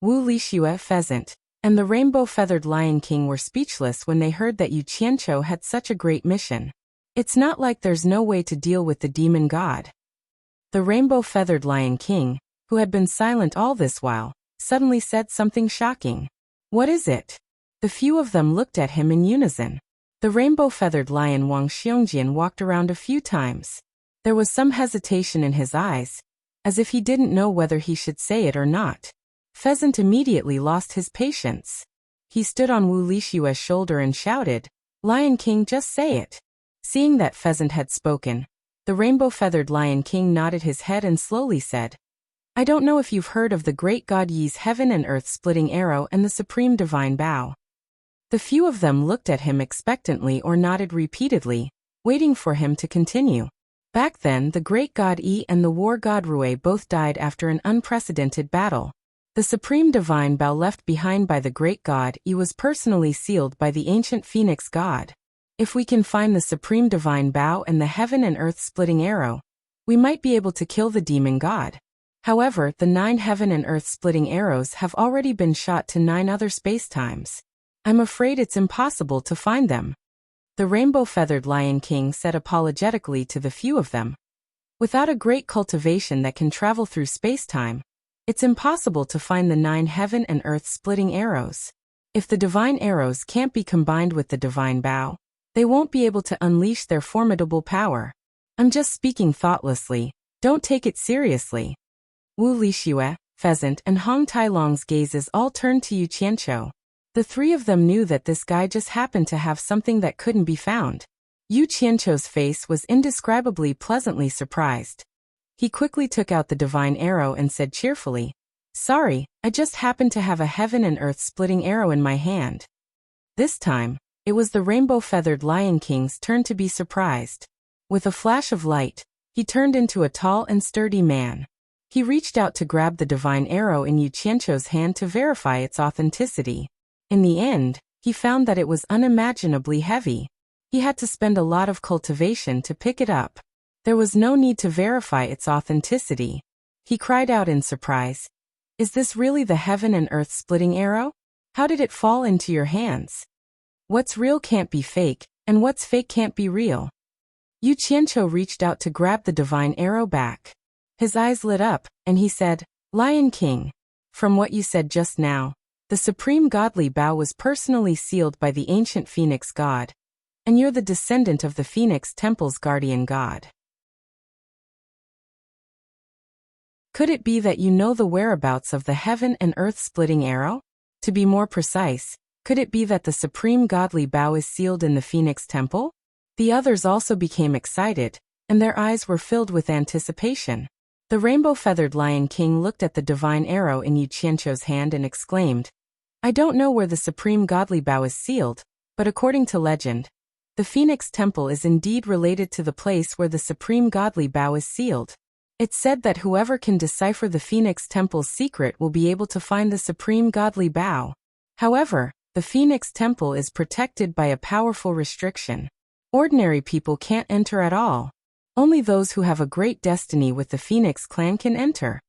Wu Lixue, pheasant, and the rainbow-feathered Lion King were speechless when they heard that Yu Qianqiu had such a great mission. It's not like there's no way to deal with the demon god. The rainbow-feathered Lion King, who had been silent all this while, suddenly said something shocking. What is it? The few of them looked at him in unison. The rainbow-feathered lion Wang Xiongjian walked around a few times. There was some hesitation in his eyes, as if he didn't know whether he should say it or not. Pheasant immediately lost his patience. He stood on Wu Lixue's shoulder and shouted, "Lion King, just say it." Seeing that Pheasant had spoken, the rainbow-feathered Lion King nodded his head and slowly said, I don't know if you've heard of the great god Yi's heaven and earth splitting arrow and the supreme divine bow. The few of them looked at him expectantly or nodded repeatedly, waiting for him to continue. Back then, the great god Yi and the war god Rui both died after an unprecedented battle. The supreme divine bow left behind by the great god Yi was personally sealed by the ancient phoenix god. If we can find the supreme divine bow and the heaven and earth splitting arrow, we might be able to kill the demon god. However, the 9 heaven and earth splitting arrows have already been shot to 9 other spacetimes. I'm afraid it's impossible to find them. The rainbow-feathered Lion King said apologetically to the few of them. Without a great cultivation that can travel through spacetime, it's impossible to find the 9 heaven and earth splitting arrows. If the divine arrows can't be combined with the divine bow, they won't be able to unleash their formidable power. I'm just speaking thoughtlessly, Don't take it seriously. Wu Lixue, Pheasant, and Hong Tailong's gazes all turned to Yu Qianqiu. The three of them knew that this guy just happened to have something that couldn't be found. Yu Qianqiu's face was indescribably pleasantly surprised. He quickly took out the divine arrow and said cheerfully, "Sorry, I just happened to have a heaven and earth splitting arrow in my hand." This time, it was the rainbow-feathered Lion King's turn to be surprised. With a flash of light, he turned into a tall and sturdy man. He reached out to grab the divine arrow in Yu Qianqiu's hand to verify its authenticity. In the end, he found that it was unimaginably heavy. He had to spend a lot of cultivation to pick it up. There was no need to verify its authenticity. He cried out in surprise, "Is this really the heaven and earth splitting arrow? How did it fall into your hands? What's real can't be fake, and what's fake can't be real." Yu Qianqiu reached out to grab the divine arrow back. His eyes lit up, and he said, "Lion King, from what you said just now, the supreme godly bow was personally sealed by the ancient phoenix god, and you're the descendant of the phoenix temple's guardian god. Could it be that you know the whereabouts of the heaven and earth splitting arrow? To be more precise, could it be that the supreme godly bow is sealed in the phoenix temple?" The others also became excited, and their eyes were filled with anticipation. The rainbow-feathered Lion King looked at the divine arrow in Yu Qianqiu's hand and exclaimed, "I don't know where the supreme godly bow is sealed, but according to legend, the Phoenix Temple is indeed related to the place where the supreme godly bow is sealed. It's said that whoever can decipher the Phoenix Temple's secret will be able to find the supreme godly bow. However, the Phoenix Temple is protected by a powerful restriction. Ordinary people can't enter at all. Only those who have a great destiny with the Phoenix clan can enter."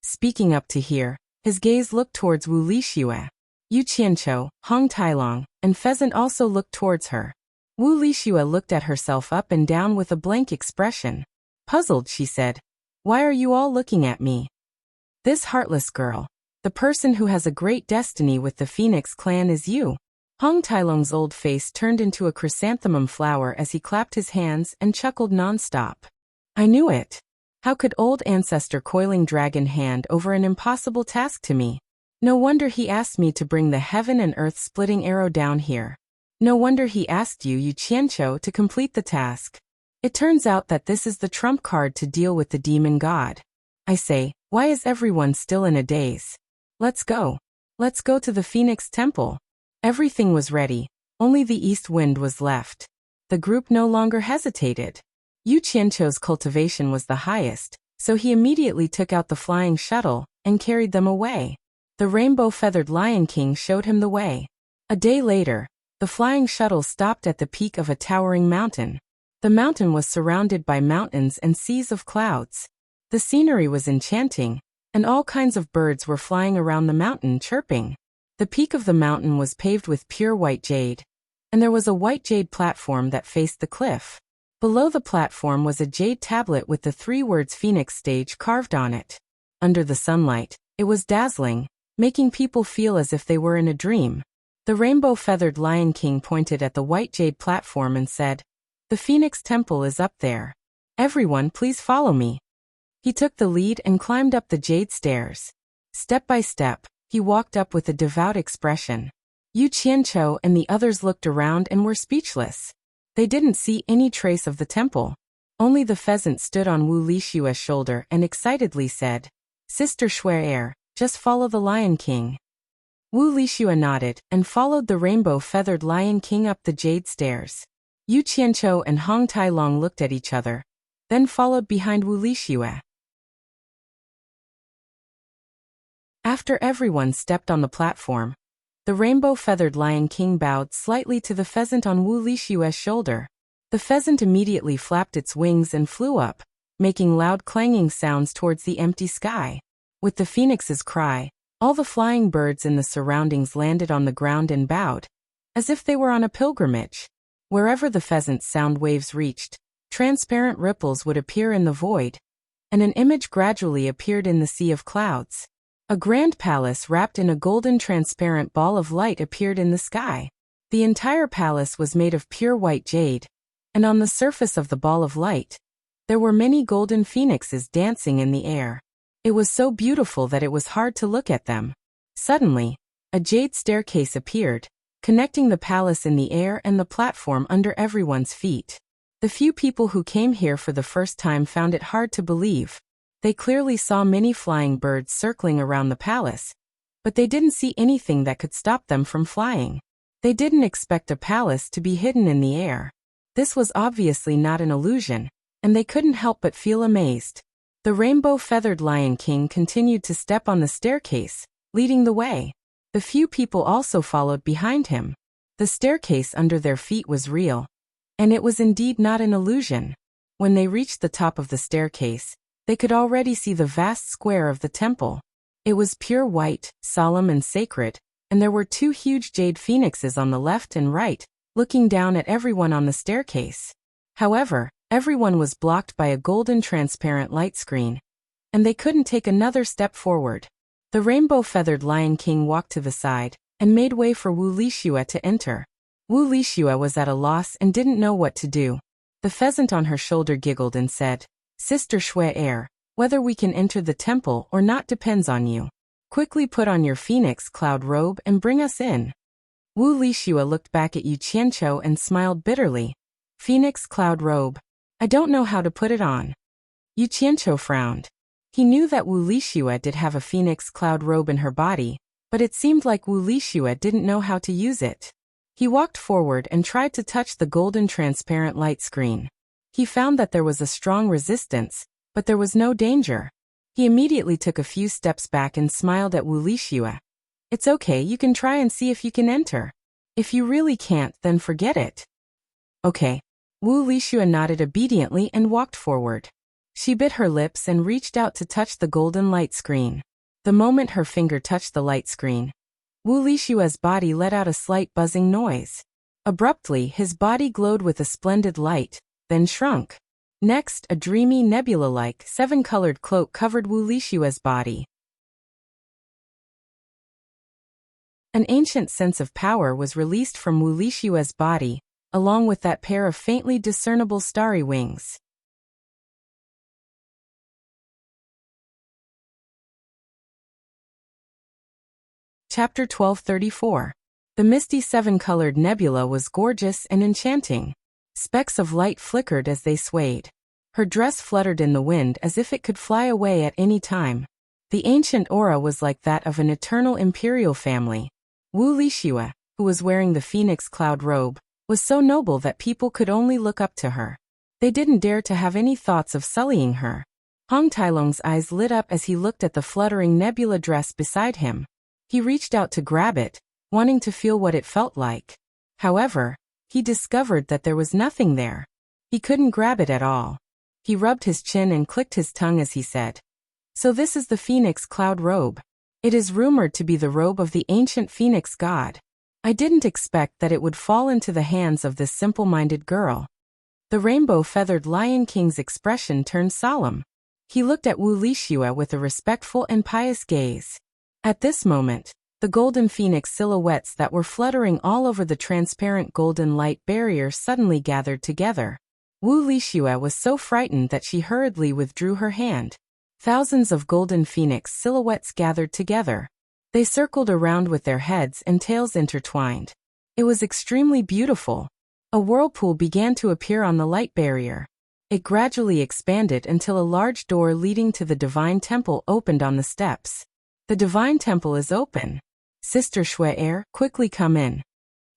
Speaking up to here, his gaze looked towards Wu Lixue. Yu Qianqiu, Hong Tailong, and Pheasant also looked towards her. Wu Lixue looked at herself up and down with a blank expression. Puzzled, she said, "Why are you all looking at me? This heartless girl, the person who has a great destiny with the Phoenix clan is you." Hong Tailong's old face turned into a chrysanthemum flower as he clapped his hands and chuckled non-stop. "I knew it. How could old ancestor Coiling Dragon hand over an impossible task to me? No wonder he asked me to bring the heaven and earth splitting arrow down here. No wonder he asked you, Yu Qianqiu, to complete the task. It turns out that this is the trump card to deal with the demon god. I say, why is everyone still in a daze? Let's go. Let's go to the Phoenix Temple." Everything was ready, only the east wind was left. The group no longer hesitated. Yu Qianqiu's cultivation was the highest, so he immediately took out the flying shuttle and carried them away. The rainbow-feathered Lion King showed him the way. A day later, the flying shuttle stopped at the peak of a towering mountain. The mountain was surrounded by mountains and seas of clouds. The scenery was enchanting, and all kinds of birds were flying around the mountain chirping. The peak of the mountain was paved with pure white jade, and there was a white jade platform that faced the cliff. Below the platform was a jade tablet with the 3 words Phoenix Stage carved on it. Under the sunlight, it was dazzling, making people feel as if they were in a dream. The rainbow-feathered Lion King pointed at the white jade platform and said, "The Phoenix Temple is up there. Everyone, please follow me." He took the lead and climbed up the jade stairs. Step by step, he walked up with a devout expression. Yu Qianqiu and the others looked around and were speechless. They didn't see any trace of the temple. Only the pheasant stood on Wu Lixue's shoulder and excitedly said, "Sister Shuai, just follow the Lion King." Wu Lixue nodded and followed the rainbow-feathered Lion King up the jade stairs. Yu Qianqiu and Hong Tailong looked at each other, then followed behind Wu Lixue. After everyone stepped on the platform, the rainbow-feathered Lion King bowed slightly to the pheasant on Wu Lixue's shoulder. The pheasant immediately flapped its wings and flew up, making loud clanging sounds towards the empty sky. With the phoenix's cry, all the flying birds in the surroundings landed on the ground and bowed, as if they were on a pilgrimage. Wherever the pheasant's sound waves reached, transparent ripples would appear in the void, and an image gradually appeared in the sea of clouds. A grand palace wrapped in a golden transparent ball of light appeared in the sky. The entire palace was made of pure white jade, and on the surface of the ball of light, There were many golden phoenixes dancing in the air. It was so beautiful that it was hard to look at them. Suddenly, a jade staircase appeared, connecting the palace in the air and the platform under everyone's feet. The few people who came here for the first time found it hard to believe. They clearly saw many flying birds circling around the palace, but they didn't see anything that could stop them from flying. They didn't expect a palace to be hidden in the air. This was obviously not an illusion, and they couldn't help but feel amazed. The rainbow-feathered Lion King continued to step on the staircase, leading the way. The few people also followed behind him. The staircase under their feet was real, and it was indeed not an illusion. When they reached the top of the staircase, they could already see the vast square of the temple. It was pure white, solemn and sacred, and there were 2 huge jade phoenixes on the left and right, looking down at everyone on the staircase. However, everyone was blocked by a golden transparent light screen, and they couldn't take another step forward. The rainbow-feathered Lion King walked to the side and made way for Wu Lixue to enter. Wu Lixue was at a loss and didn't know what to do. The pheasant on her shoulder giggled and said, "Sister Shui, whether we can enter the temple or not depends on you. Quickly put on your phoenix cloud robe and bring us in." Wu Lixue looked back at Yu Qianqiu and smiled bitterly. "Phoenix cloud robe? I don't know how to put it on." Yu Qianqiu frowned. He knew that Wu Lixue did have a phoenix cloud robe in her body, but it seemed like Wu Lixue didn't know how to use it. He walked forward and tried to touch the golden transparent light screen. He found that there was a strong resistance, but there was no danger. He immediately took a few steps back and smiled at Wu Lixue. "It's okay, you can try and see if you can enter. If you really can't, then forget it." "Okay." Wu Lixue nodded obediently and walked forward. She bit her lips and reached out to touch the golden light screen. The moment her finger touched the light screen, Wu Lixue's body let out a slight buzzing noise. Abruptly, his body glowed with a splendid light, then shrunk. Next, a dreamy nebula-like 7-colored cloak covered Wu Lixue's body. An ancient sense of power was released from Wu Lixue's body, along with that pair of faintly discernible starry wings. Chapter 1234. The misty 7-colored nebula was gorgeous and enchanting. Specks of light flickered as they swayed. Her dress fluttered in the wind as if it could fly away at any time. The ancient aura was like that of an eternal imperial family. Wu Lixue, who was wearing the phoenix cloud robe, was so noble that people could only look up to her. They didn't dare to have any thoughts of sullying her. Hong Tailong's eyes lit up as he looked at the fluttering nebula dress beside him. He reached out to grab it, wanting to feel what it felt like. However, he discovered that there was nothing there. He couldn't grab it at all. He rubbed his chin and clicked his tongue as he said, "So this is the phoenix cloud robe. It is rumored to be the robe of the ancient phoenix god. I didn't expect that it would fall into the hands of this simple-minded girl." The rainbow-feathered Lion King's expression turned solemn. He looked at Wu Lixue with a respectful and pious gaze. At this moment, the golden phoenix silhouettes that were fluttering all over the transparent golden light barrier suddenly gathered together. Wu Lixue was so frightened that she hurriedly withdrew her hand. Thousands of golden phoenix silhouettes gathered together. They circled around with their heads and tails intertwined. It was extremely beautiful. A whirlpool began to appear on the light barrier. It gradually expanded until a large door leading to the divine temple opened on the steps. "The divine temple is open. Sister Shui, quickly come in."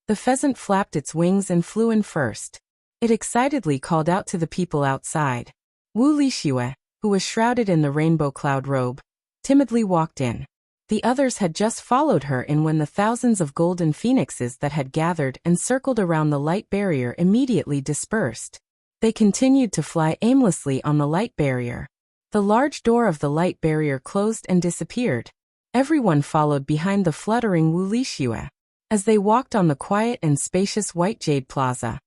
The pheasant flapped its wings and flew in first. It excitedly called out to the people outside. Wu Lixue, who was shrouded in the rainbow cloud robe, timidly walked in. The others had just followed her in when the thousands of golden phoenixes that had gathered and circled around the light barrier immediately dispersed. They continued to fly aimlessly on the light barrier. The large door of the light barrier closed and disappeared. Everyone followed behind the fluttering Wu Lixue. As they walked on the quiet and spacious white jade plaza,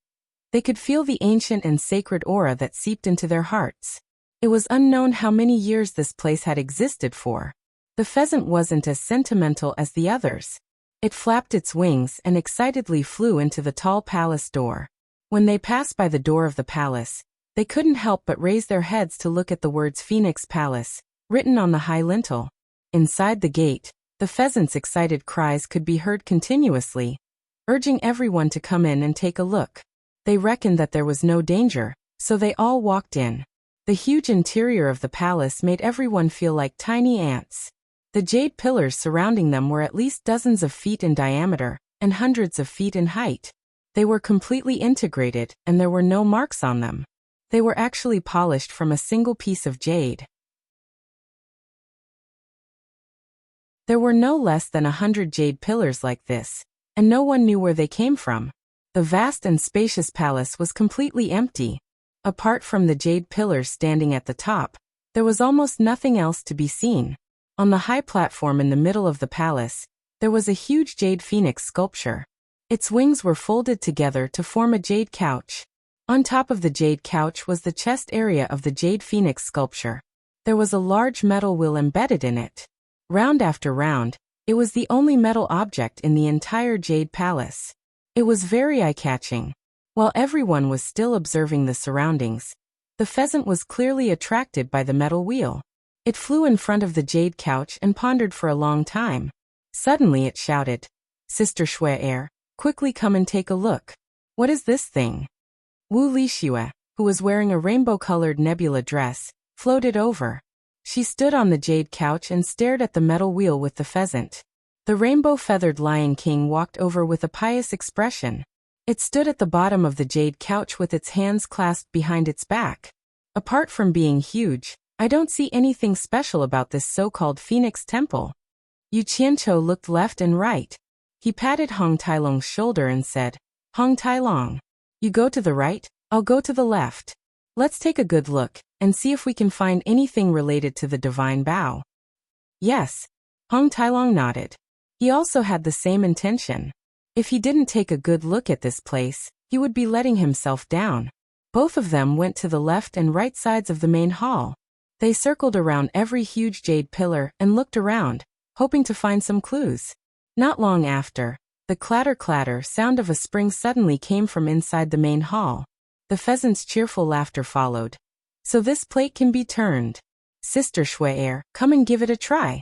they could feel the ancient and sacred aura that seeped into their hearts. It was unknown how many years this place had existed for. The pheasant wasn't as sentimental as the others. It flapped its wings and excitedly flew into the tall palace door. When they passed by the door of the palace, They couldn't help but raise their heads to look at the words Phoenix Palace, written on the high lintel. Inside the gate, the pheasants' excited cries could be heard continuously, urging everyone to come in and take a look. They reckoned that there was no danger, so they all walked in. The huge interior of the palace made everyone feel like tiny ants. The jade pillars surrounding them were at least dozens of feet in diameter and hundreds of feet in height. They were completely integrated, and there were no marks on them. They were actually polished from a single piece of jade. There were no less than 100 jade pillars like this, and no one knew where they came from. The vast and spacious palace was completely empty. Apart from the jade pillars standing at the top, there was almost nothing else to be seen. On the high platform in the middle of the palace, there was a huge jade phoenix sculpture. Its wings were folded together to form a jade couch. On top of the jade couch was the chest area of the jade phoenix sculpture. There was a large metal wheel embedded in it. Round after round, it was the only metal object in the entire jade palace. It was very eye-catching. While everyone was still observing the surroundings, the pheasant was clearly attracted by the metal wheel. It flew in front of the jade couch and pondered for a long time. Suddenly it shouted, "Sister Shui, quickly come and take a look. What is this thing?" Wu Lixue, who was wearing a rainbow-colored nebula dress, floated over. She stood on the jade couch and stared at the metal wheel with the pheasant. The rainbow-feathered Lion King walked over with a pious expression. It stood at the bottom of the jade couch with its hands clasped behind its back. Apart from being huge, I don't see anything special about this so-called Phoenix Temple. Yu Qianqiu looked left and right. He patted Hong Tailong's shoulder and said, "Hong Tailong, you go to the right, I'll go to the left. Let's take a good look and see if we can find anything related to the divine bow." Yes, Hong Tailong nodded. He also had the same intention. If he didn't take a good look at this place, he would be letting himself down. Both of them went to the left and right sides of the main hall. They circled around every huge jade pillar and looked around, hoping to find some clues. Not long after, the clatter-clatter sound of a spring suddenly came from inside the main hall. The pheasant's cheerful laughter followed. "So this plate can be turned. Sister Shui, come and give it a try."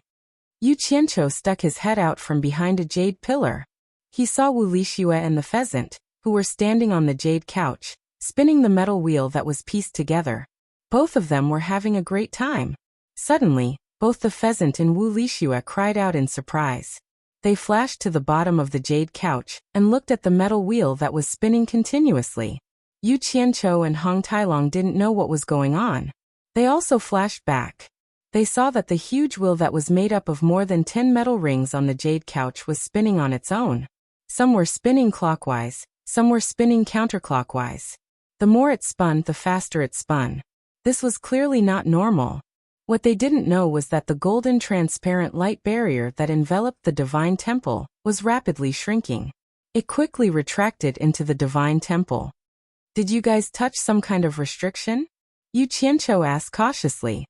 Yu Qianqiu stuck his head out from behind a jade pillar. He saw Wu Lixue and the pheasant, who were standing on the jade couch, spinning the metal wheel that was pieced together. Both of them were having a great time. Suddenly, both the pheasant and Wu Lixue cried out in surprise. They flashed to the bottom of the jade couch and looked at the metal wheel that was spinning continuously. Yu Qianqiu and Hong Tailong didn't know what was going on. They also flashed back. They saw that the huge wheel that was made up of more than 10 metal rings on the jade couch was spinning on its own. Some were spinning clockwise, some were spinning counterclockwise. The more it spun, the faster it spun. This was clearly not normal. What they didn't know was that the golden transparent light barrier that enveloped the divine temple was rapidly shrinking. It quickly retracted into the divine temple. "Did you guys touch some kind of restriction?" Yu Qianqiu asked cautiously.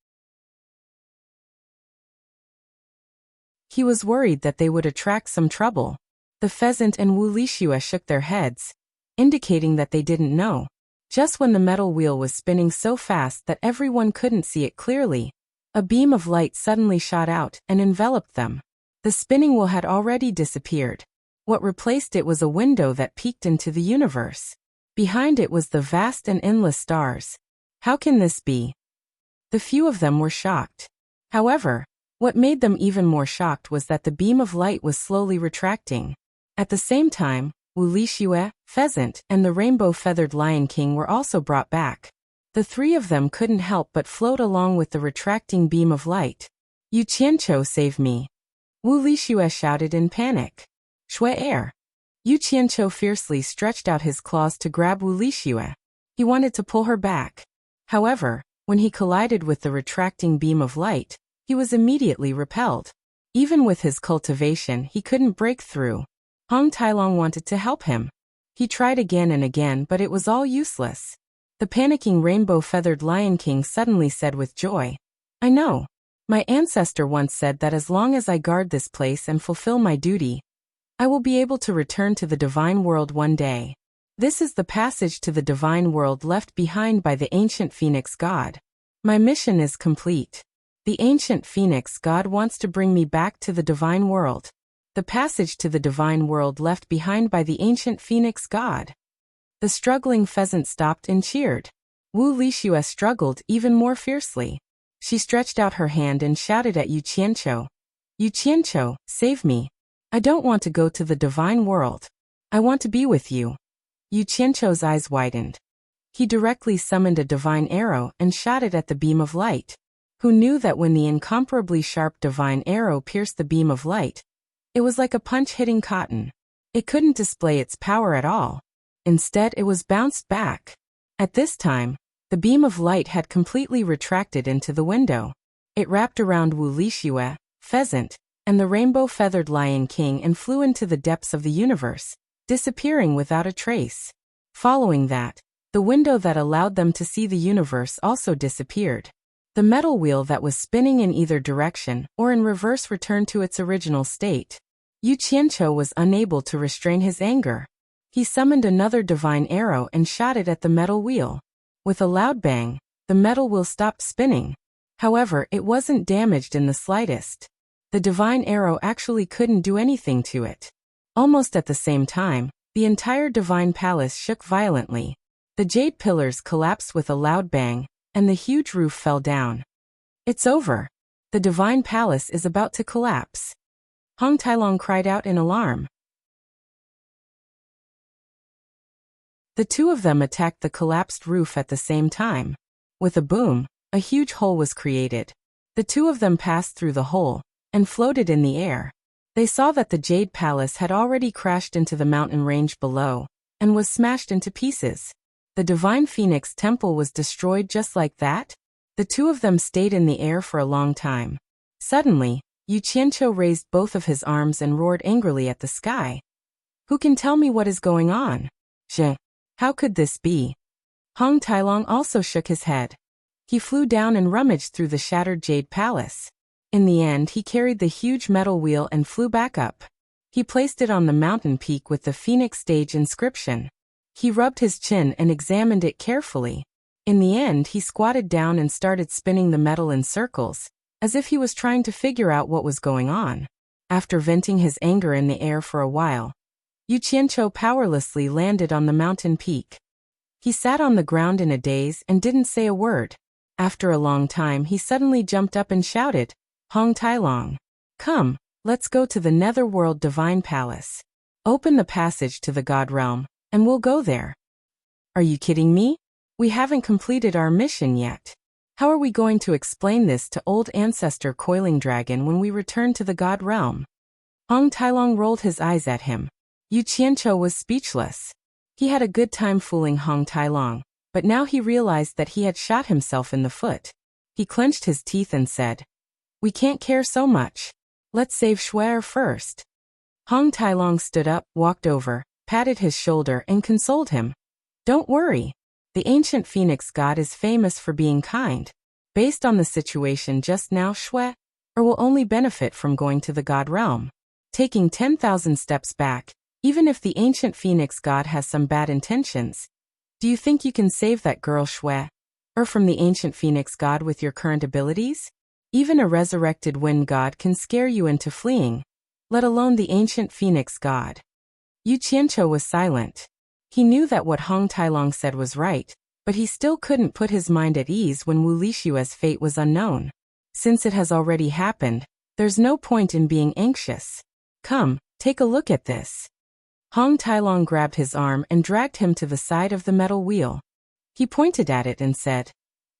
He was worried that they would attract some trouble. The pheasant and Wu Lixue shook their heads, indicating that they didn't know. Just when the metal wheel was spinning so fast that everyone couldn't see it clearly, a beam of light suddenly shot out and enveloped them. The spinning wheel had already disappeared. What replaced it was a window that peeked into the universe. Behind it was the vast and endless stars. How can this be? The few of them were shocked. However, what made them even more shocked was that the beam of light was slowly retracting. At the same time, Wu Lixue, pheasant, and the rainbow-feathered Lion King were also brought back. The three of them couldn't help but float along with the retracting beam of light. "Yu Qianqiu, save me!" Wu Lixue shouted in panic. "Shui air!" Yu Qianqiu fiercely stretched out his claws to grab Wu Lixue. He wanted to pull her back. However, when he collided with the retracting beam of light, he was immediately repelled. Even with his cultivation, he couldn't break through. Hong Tailong wanted to help him. He tried again and again, but it was all useless. The panicking rainbow-feathered Lion King suddenly said with joy, "I know. My ancestor once said that as long as I guard this place and fulfill my duty, I will be able to return to the divine world one day." This is the passage to the divine world left behind by the ancient phoenix god. My mission is complete. The ancient phoenix god wants to bring me back to the divine world. The passage to the divine world left behind by the ancient phoenix god. The struggling pheasant stopped and cheered. Wu Lixue struggled even more fiercely. She stretched out her hand and shouted at Yu Qianqiu. Yu Qianqiu, save me. I don't want to go to the divine world. I want to be with you. Yu Qianqiu's eyes widened. He directly summoned a divine arrow and shot it at the beam of light. Who knew that when the incomparably sharp divine arrow pierced the beam of light, it was like a punch hitting cotton. It couldn't display its power at all. Instead, it was bounced back. At this time, the beam of light had completely retracted into the window. It wrapped around Wu Lixue, pheasant, and the rainbow-feathered Lion King and flew into the depths of the universe, disappearing without a trace. Following that, the window that allowed them to see the universe also disappeared. The metal wheel that was spinning in either direction or in reverse returned to its original state. Yu Qianqiu was unable to restrain his anger. He summoned another divine arrow and shot it at the metal wheel. With a loud bang, the metal wheel stopped spinning. However, it wasn't damaged in the slightest. The divine arrow actually couldn't do anything to it. Almost at the same time, the entire divine palace shook violently. The jade pillars collapsed with a loud bang, and the huge roof fell down. It's over. The divine palace is about to collapse. Hong Tailong cried out in alarm. The two of them attacked the collapsed roof at the same time. With a boom, a huge hole was created. The two of them passed through the hole and floated in the air. They saw that the Jade Palace had already crashed into the mountain range below and was smashed into pieces. The Divine Phoenix Temple was destroyed just like that? The two of them stayed in the air for a long time. Suddenly, Yu Qianqiu raised both of his arms and roared angrily at the sky. Who can tell me what is going on? How could this be? Hong Tailong also shook his head. He flew down and rummaged through the shattered Jade Palace. In the end, he carried the huge metal wheel and flew back up. He placed it on the mountain peak with the Phoenix Stage inscription. He rubbed his chin and examined it carefully. In the end, he squatted down and started spinning the metal in circles, as if he was trying to figure out what was going on. After venting his anger in the air for a while, Yu Qianqiu powerlessly landed on the mountain peak. He sat on the ground in a daze and didn't say a word. After a long time, he suddenly jumped up and shouted, Hong Tailong, come, let's go to the Netherworld Divine Palace. Open the passage to the God Realm, and we'll go there. Are you kidding me? We haven't completed our mission yet. How are we going to explain this to old ancestor Coiling Dragon when we return to the God Realm? Hong Tailong rolled his eyes at him. Yu Qianqiu was speechless. He had a good time fooling Hong Tailong, but now he realized that he had shot himself in the foot. He clenched his teeth and said, we can't care so much. Let's save Shuer first. Hong Tailong stood up, walked over, patted his shoulder and consoled him. Don't worry. The ancient phoenix god is famous for being kind. Based on the situation just now, Shuer will only benefit from going to the god realm. Taking 10,000 steps back, even if the ancient phoenix god has some bad intentions, do you think you can save that girl Shuer from the ancient phoenix god with your current abilities? Even a resurrected wind god can scare you into fleeing, let alone the ancient phoenix god. Yu Qianqiu was silent. He knew that what Hong Tailong said was right, but he still couldn't put his mind at ease when Wu Lixue's fate was unknown. Since it has already happened, there's no point in being anxious. Come, take a look at this. Hong Tailong grabbed his arm and dragged him to the side of the metal wheel. He pointed at it and said,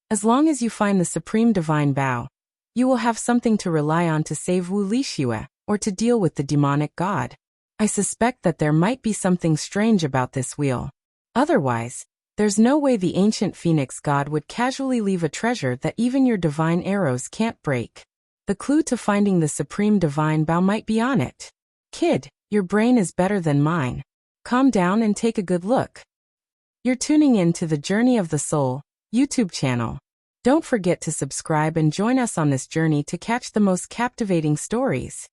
as long as you find the Supreme Divine Bow, you will have something to rely on to save Wu Lixue, or to deal with the demonic god. I suspect that there might be something strange about this wheel. Otherwise, there's no way the ancient phoenix god would casually leave a treasure that even your divine arrows can't break. The clue to finding the Supreme Divine Bow might be on it. Kid, your brain is better than mine. Calm down and take a good look. You're tuning in to the Journey of the Soul YouTube channel. Don't forget to subscribe and join us on this journey to catch the most captivating stories.